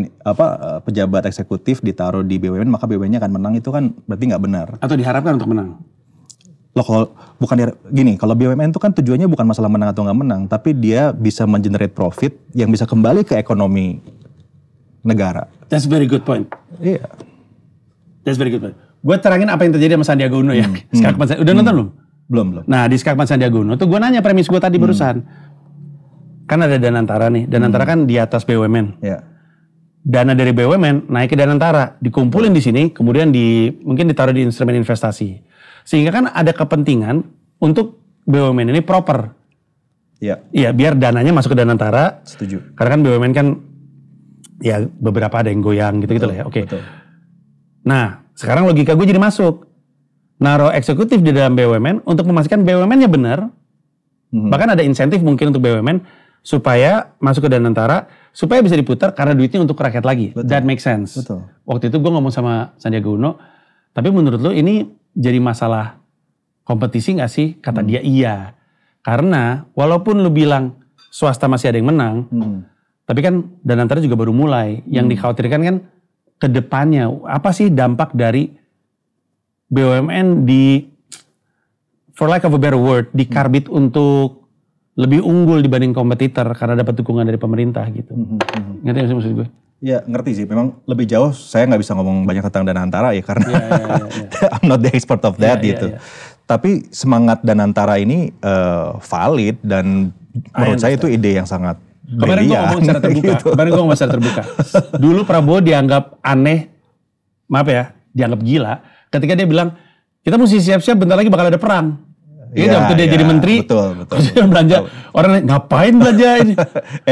pejabat eksekutif ditaruh di BUMN maka BUMN-nya akan menang, itu kan berarti nggak benar.
Atau diharapkan untuk menang.
Loh, kalau bukan gini, kalau BUMN itu kan tujuannya bukan masalah menang atau nggak menang, tapi dia bisa mengenerate profit yang bisa kembali ke ekonomi negara.
That's very good point.
Iya.
That's very good point. Gue terangin apa yang terjadi sama Sandiaga Uno ya. Udah nonton belum?
Belum.
Nah di Skakmat Sandiaga Uno tuh gue nanya premis gue tadi barusan. Kan ada Danantara nih. Danantara kan di atas BUMN.
Iya.
Dana dari BUMN naik ke Danantara, dikumpulin di sini, kemudian mungkin ditaruh di instrumen investasi. Sehingga kan ada kepentingan untuk BUMN ini proper.
Iya.
Iya, biar dananya masuk ke Danantara.
Setuju.
Karena kan BUMN kan ya beberapa ada yang goyang gitu-gitu lah ya. Oke.
Betul.
Nah, sekarang logika gue jadi masuk. Naruh eksekutif di dalam BUMN untuk memastikan BUMN-nya benar. Bahkan ada insentif mungkin untuk BUMN supaya masuk ke Danantara, supaya bisa diputar karena duitnya untuk rakyat lagi.
Betul.
That makes sense.
Betul.
Waktu itu gue ngomong sama Sandiaga Uno, tapi menurut lo ini jadi masalah kompetisi gak sih? Kata dia iya. Karena walaupun lo bilang swasta masih ada yang menang, tapi kan Danantara juga baru mulai. Yang dikhawatirkan kan ke depannya, apa sih dampak dari BUMN for lack of a better word, dikarbit untuk lebih unggul dibanding kompetitor karena dapat dukungan dari pemerintah gitu. Ngerti gak sih maksud gue?
Ya ngerti sih, memang lebih jauh saya nggak bisa ngomong banyak tentang Danantara ya karena I'm not the expert of that gitu. Tapi semangat Danantara ini valid dan menurut saya itu ide yang sangat
Kemarin gue ngomong secara terbuka. Dulu Prabowo dianggap aneh, maaf ya, dianggap gila. Ketika dia bilang, kita mesti siap-siap bentar lagi bakal ada perang. Waktu dia jadi menteri,
betul.
Dia belanja, orang ngapain belanja ini?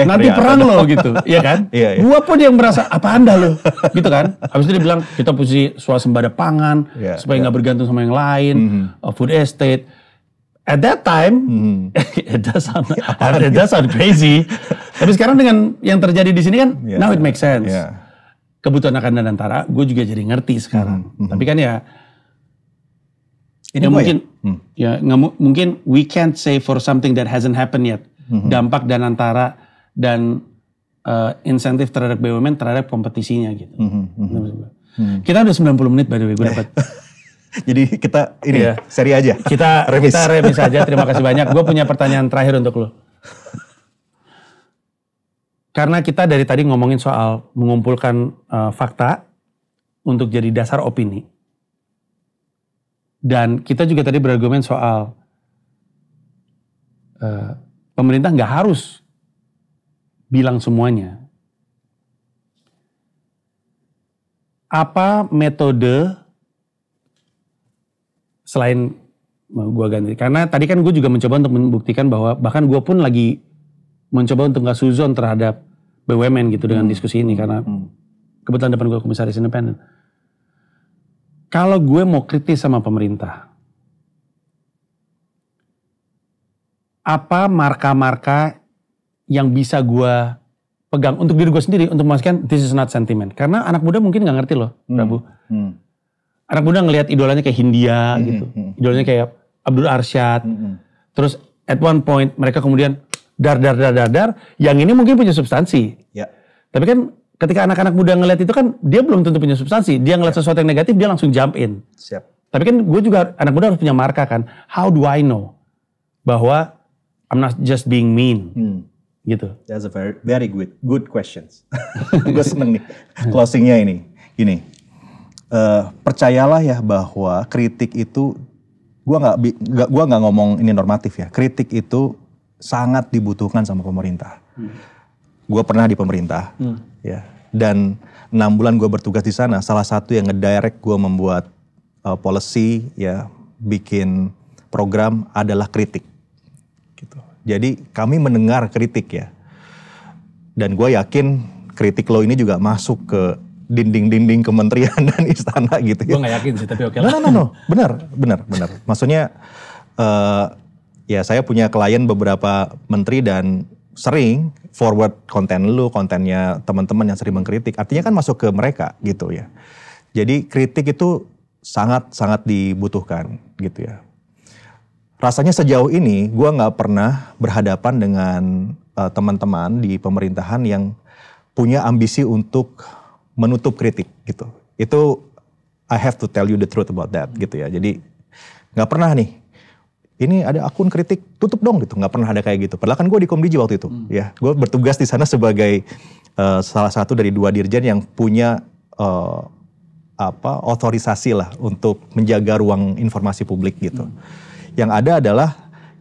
Nanti perang loh gitu, iya kan?
Iya.
Gua pun yang merasa, apa anda loh? Gitu kan? Habis itu dia bilang, kita mesti swasembada pangan, supaya nggak bergantung sama yang lain, food estate. At that time, it does sound crazy. Tapi sekarang dengan yang terjadi di sini kan, now it makes sense. Kebutuhan akan Danantara, gue juga jadi ngerti sekarang. Tapi kan ya, mungkin we can't say for something that hasn't happened yet. Dampak Danantara dan insentif terhadap BUMN terhadap kompetisinya gitu. Kita udah 90 menit by the way, gue dapat.
Jadi kita ini seri aja.
Kita remis aja. Terima kasih banyak. Gue punya pertanyaan terakhir untuk lo. Karena kita dari tadi ngomongin soal mengumpulkan fakta untuk jadi dasar opini. Dan kita juga tadi berargumen soal pemerintah nggak harus bilang semuanya. Apa metode selain gue ganti, karena tadi kan gue juga mencoba untuk membuktikan bahwa bahkan gue pun lagi mencoba untuk nggak suzon terhadap BUMN gitu dengan diskusi ini karena kebetulan depan gue komisaris independen. Kalau gue mau kritis sama pemerintah, apa marka-marka yang bisa gue pegang untuk diri gue sendiri untuk memastikan this is not sentiment? Karena anak muda mungkin nggak ngerti loh, Prabu. Anak muda ngelihat idolanya kayak Hindia gitu. Idolanya kayak Abdul Arsyad. Terus at one point mereka kemudian dar. Yang ini mungkin punya substansi. Tapi kan ketika anak-anak muda ngelihat itu kan dia belum tentu punya substansi. Dia ngelihat sesuatu yang negatif dia langsung jump in. Tapi kan gue juga anak muda harus punya marka kan. How do I know bahwa I'm not just being mean gitu.
That's a very good questions. Gue seneng nih closingnya ini. Gini. Percayalah ya bahwa kritik itu, gua nggak ngomong ini normatif ya, kritik itu sangat dibutuhkan sama pemerintah. Gue pernah di pemerintah, ya, dan 6 bulan gue bertugas di sana. Salah satu yang ngedirect gue membuat policy, ya, bikin program adalah kritik. Gitu. Jadi kami mendengar kritik ya. Dan gue yakin kritik lo ini juga masuk ke dinding-dinding kementerian dan istana gitu ya.
Gue gak yakin sih, tapi oke lah.
No. Benar. Maksudnya ya saya punya klien beberapa menteri dan sering forward kontennya teman-teman yang sering mengkritik. Artinya kan masuk ke mereka gitu ya. Jadi kritik itu sangat dibutuhkan gitu ya. Rasanya sejauh ini gue gak pernah berhadapan dengan teman-teman di pemerintahan yang punya ambisi untuk menutup kritik gitu. Itu I have to tell you the truth about that gitu ya. Jadi gak pernah nih, ini ada akun kritik tutup dong gitu. Gak pernah ada kayak gitu. Padahal kan gue di Komdiji waktu itu ya. Gue bertugas di sana sebagai salah satu dari 2 dirjen yang punya otorisasi lah untuk menjaga ruang informasi publik gitu. Yang ada adalah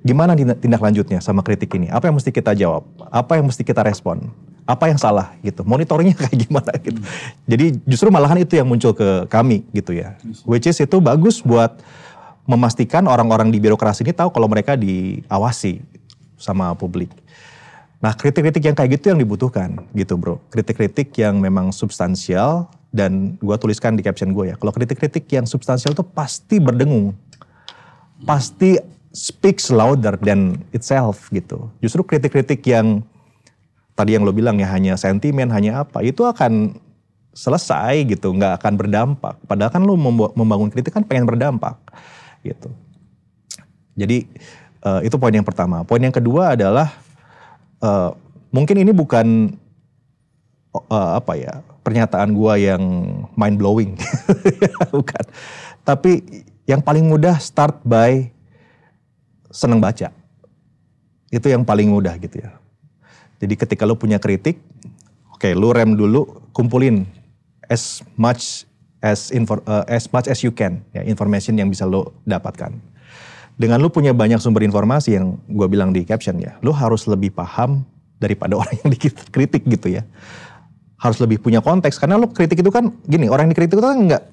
gimana tindak lanjutnya sama kritik ini. Apa yang mesti kita jawab? Apa yang mesti kita respon? Apa yang salah gitu? Monitoringnya kayak gimana gitu. Jadi justru malahan itu yang muncul ke kami gitu ya. Which is itu bagus buat memastikan orang-orang di birokrasi ini tahu kalau mereka diawasi sama publik. Nah kritik-kritik yang kayak gitu yang dibutuhkan gitu bro. Kritik-kritik yang memang substansial dan gue tuliskan di caption gue ya. Kalau kritik-kritik yang substansial itu pasti berdengung. Pasti speaks louder than itself gitu. Justru kritik-kritik yang tadi yang lo bilang ya hanya sentimen, hanya apa, itu akan selesai gitu, nggak akan berdampak. Padahal kan lo membangun kritik kan pengen berdampak gitu. Jadi itu poin yang pertama. Poin yang kedua adalah mungkin ini bukan pernyataan gua yang mind blowing, bukan. Tapi yang paling mudah start by seneng baca. Itu yang paling mudah gitu ya. Jadi ketika lo punya kritik, oke, lo rem dulu, kumpulin as much as you can, ya, information yang bisa lo dapatkan. Dengan lo punya banyak sumber informasi yang gue bilang di caption ya, lo harus lebih paham daripada orang yang dikritik gitu ya. Harus lebih punya konteks, karena lo kritik itu kan gini, orang yang dikritik itu kan nggak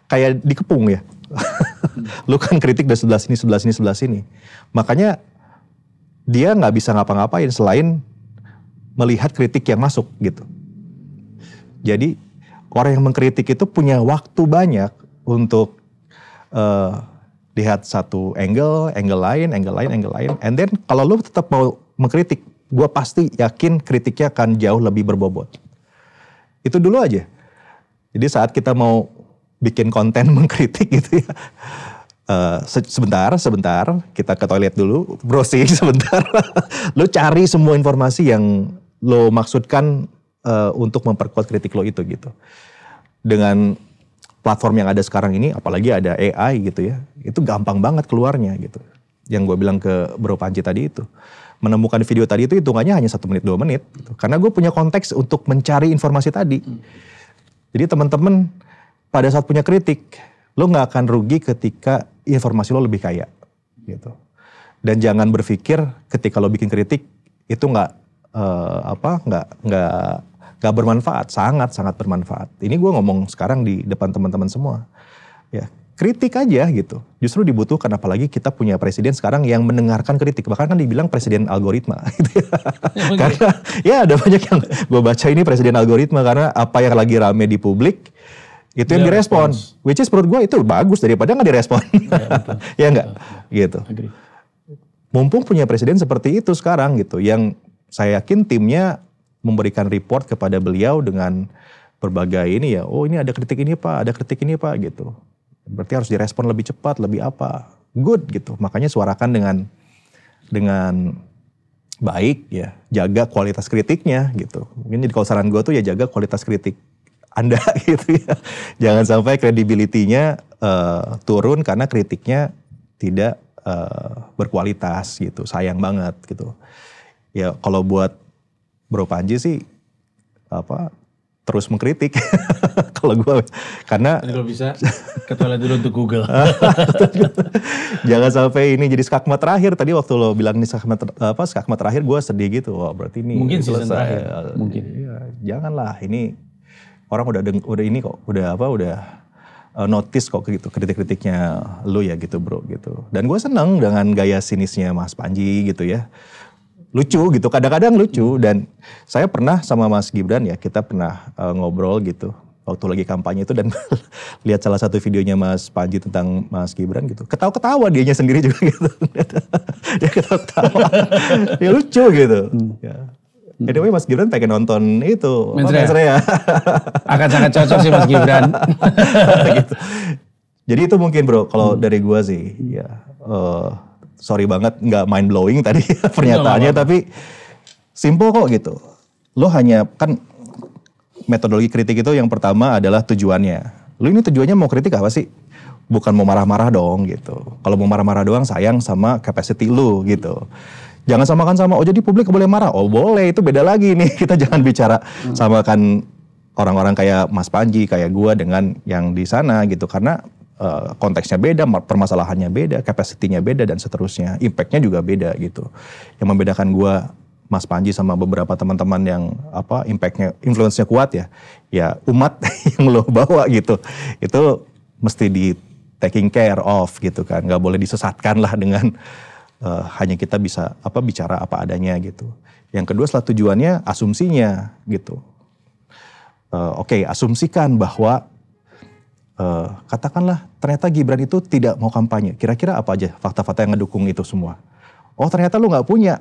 kayak dikepung ya. Lu kan kritik dari sebelah sini. Makanya dia nggak bisa ngapa-ngapain selain melihat kritik yang masuk gitu. Jadi orang yang mengkritik itu punya waktu banyak untuk lihat satu angle lain. And then kalau lu tetap mau mengkritik, gue pasti yakin kritiknya akan jauh lebih berbobot. Itu dulu aja. Jadi saat kita mau bikin konten mengkritik gitu ya. Sebentar, kita ke toilet dulu, browsing sebentar. Lo cari semua informasi yang lo maksudkan untuk memperkuat kritik lo itu gitu. Dengan platform yang ada sekarang ini, apalagi ada AI gitu ya, itu gampang banget keluarnya gitu. Yang gue bilang ke Bro Panji tadi itu. Menemukan video tadi itu hitungannya hanya 1 menit, 2 menit. Gitu. Karena gue punya konteks untuk mencari informasi tadi. Jadi teman-teman pada saat punya kritik, lo nggak akan rugi ketika informasi lo lebih kaya, gitu. Dan jangan berpikir ketika lo bikin kritik itu nggak bermanfaat, sangat bermanfaat. Ini gue ngomong sekarang di depan teman-teman semua, ya kritik aja gitu. Justru dibutuhkan, apalagi kita punya presiden sekarang yang mendengarkan kritik. Bahkan kan dibilang presiden algoritma, gitu ya. Karena ya ada banyak yang gue baca ini presiden algoritma karena apa yang lagi rame di publik. Itu yang direspon, which is menurut gue itu bagus daripada nggak direspon, ya nggak, gitu. Mumpung punya presiden seperti itu sekarang gitu, yang saya yakin timnya memberikan report kepada beliau dengan berbagai ini ya, oh ini ada kritik ini pak, gitu. Berarti harus direspon lebih cepat, lebih apa, good gitu. Makanya suarakan dengan baik ya, jaga kualitas kritiknya gitu. Mungkin jadi kalau saran gue tuh ya jaga kualitas kritik Anda gitu ya. Jangan sampai kredibilitinya turun karena kritiknya tidak berkualitas gitu. Sayang banget gitu. Ya kalau buat Bro Panji sih terus mengkritik. Kalau gue karena
kalau bisa ke toilet dulu untuk Google.
Jangan sampai ini jadi skakmat terakhir. Tadi waktu lo bilang ini skakmat terakhir gue sedih gitu. Wah berarti ini
mungkin season
selesai.
terakhir. Mungkin.
Ya, janganlah ini orang udah ini kok, udah notice kok gitu kritik-kritiknya lu ya gitu bro gitu. Dan gue seneng dengan gaya sinisnya Mas Panji gitu ya. Lucu gitu, kadang-kadang lucu. Dan saya pernah sama Mas Gibran ya, kita pernah ngobrol gitu waktu lagi kampanye itu, dan lihat salah satu videonya Mas Panji tentang Mas Gibran gitu. Ketawa-ketawa dianya sendiri juga gitu. Dia ketawa-ketawa. Ya lucu gitu. Ya. Anyway, Mas Gibran pengen nonton itu.
Mensreya. Akan sangat cocok sih Mas Gibran.
Gitu. Jadi itu mungkin bro, kalau dari gua sih, ya sorry banget nggak mind blowing tadi pernyataannya, tapi simple kok gitu. Lo hanya kan metodologi kritik itu yang pertama adalah tujuannya. Lo ini tujuannya mau kritik apa sih? Bukan mau marah-marah dong gitu. Kalau mau marah-marah doang sayang sama capacity lo gitu. Jangan samakan sama, oh jadi publik boleh marah. Oh boleh, itu beda lagi nih. Kita jangan bicara samakan orang-orang kayak Mas Panji, kayak gua dengan yang di sana gitu. Karena konteksnya beda, permasalahannya beda, capacity-nya beda, dan seterusnya. Impact-nya juga beda gitu. Yang membedakan gua, Mas Panji sama beberapa teman-teman yang impact-nya, influence-nya kuat ya. Ya umat yang lo bawa gitu. Itu mesti di taking care of gitu kan. Gak boleh disesatkan lah dengan hanya kita bisa bicara apa adanya gitu. Yang kedua setelah tujuannya, asumsinya gitu. Oke, asumsikan bahwa katakanlah ternyata Gibran itu tidak mau kampanye. Kira-kira apa aja fakta-fakta yang ngedukung itu semua? Oh ternyata lu gak punya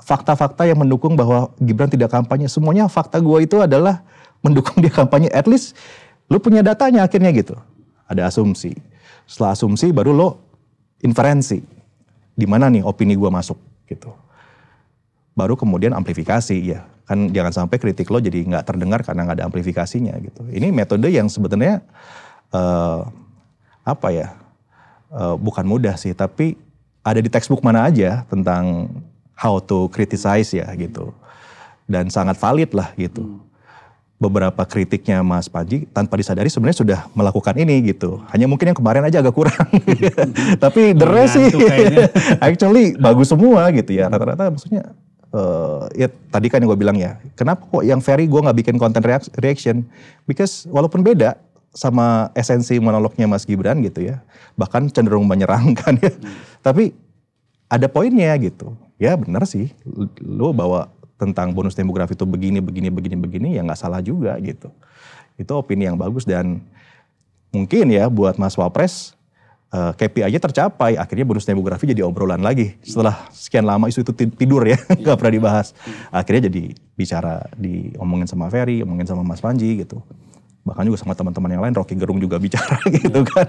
fakta-fakta yang mendukung bahwa Gibran tidak kampanye. Semuanya fakta gue itu adalah mendukung dia kampanye. At least lu punya datanya akhirnya gitu. Ada asumsi. Setelah asumsi baru lo inferensi. Di mana nih opini gue masuk gitu. Baru kemudian amplifikasi ya. Kan jangan sampai kritik lo jadi gak terdengar karena gak ada amplifikasinya gitu. Ini metode yang sebenarnya bukan mudah sih, tapi ada di textbook mana aja tentang how to criticize ya gitu. Dan sangat valid lah gitu. Beberapa kritiknya Mas Panji tanpa disadari sebenarnya sudah melakukan ini gitu. Hanya mungkin yang kemarin aja agak kurang. Tapi the rest sih actually bagus semua gitu ya. Rata-rata maksudnya ya tadi kan yang gue bilang ya. Kenapa kok yang Ferry gue gak bikin content reaction? Because walaupun beda sama esensi monolognya Mas Gibran gitu ya. Bahkan cenderung menyerangkan ya. Tapi ada poinnya gitu. Ya benar sih. Lu bawa tentang bonus demografi itu begini ya nggak salah juga gitu. Itu opini yang bagus dan mungkin ya buat Mas Wapres KPI-nya tercapai, akhirnya bonus demografi jadi obrolan lagi. Setelah sekian lama isu itu tidur ya, nggak pernah dibahas. Akhirnya jadi bicara, diomongin sama Ferry, omongin sama Mas Panji gitu. Bahkan juga sama teman-teman yang lain, Rocky Gerung juga bicara gitu kan.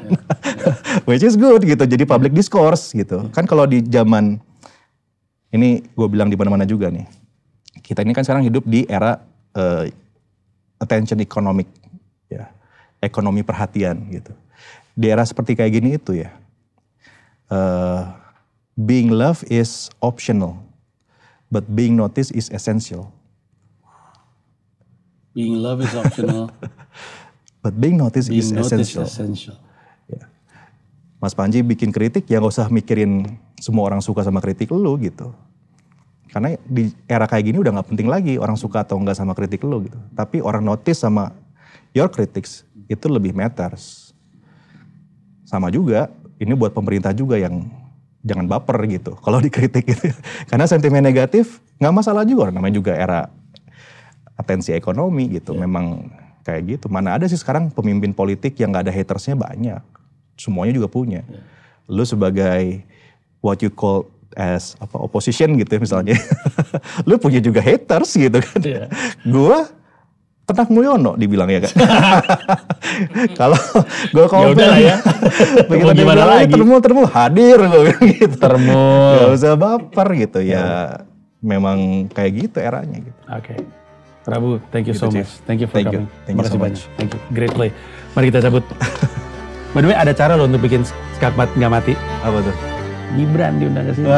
Which is good gitu, jadi public discourse gitu. Kan kalau di zaman, ini gue bilang di mana-mana juga nih. Kita ini kan sekarang hidup di era attention economic, ya, ekonomi perhatian gitu. Di era seperti kayak gini itu ya, being loved is optional, but being noticed is essential.
Being loved is optional,
but being noticed is essential. Ya. Mas Panji bikin kritik ya gak usah mikirin semua orang suka sama kritik lu gitu. Karena di era kayak gini udah gak penting lagi orang suka atau enggak sama kritik lu gitu. Tapi orang notice sama your critics itu lebih matters. Sama juga, ini buat pemerintah juga yang jangan baper gitu kalau dikritik gitu. Karena sentimen negatif gak masalah juga, namanya juga era atensi ekonomi gitu. Memang kayak gitu. Mana ada sih sekarang pemimpin politik yang gak ada hatersnya banyak. Semuanya juga punya. Lu sebagai what you call as opposition gitu ya misalnya. Lu punya juga haters gitu kan. Gua Petak Mulyono dibilang ya kan. Kalau gue komen
ya.
begitu
gimana lagi?
Termu hadir gue bilang gitu.
Termu.
Gak usah baper gitu ya. Memang kayak gitu eranya gitu.
Oke. Prabu, thank you so much. Thank you for coming.
Thank you so much.
Thank you. Great play. Mari kita cabut. By the way, ada cara loh untuk bikin skakmat nggak mati.
Apa tuh?
Gibran diundang ke sini.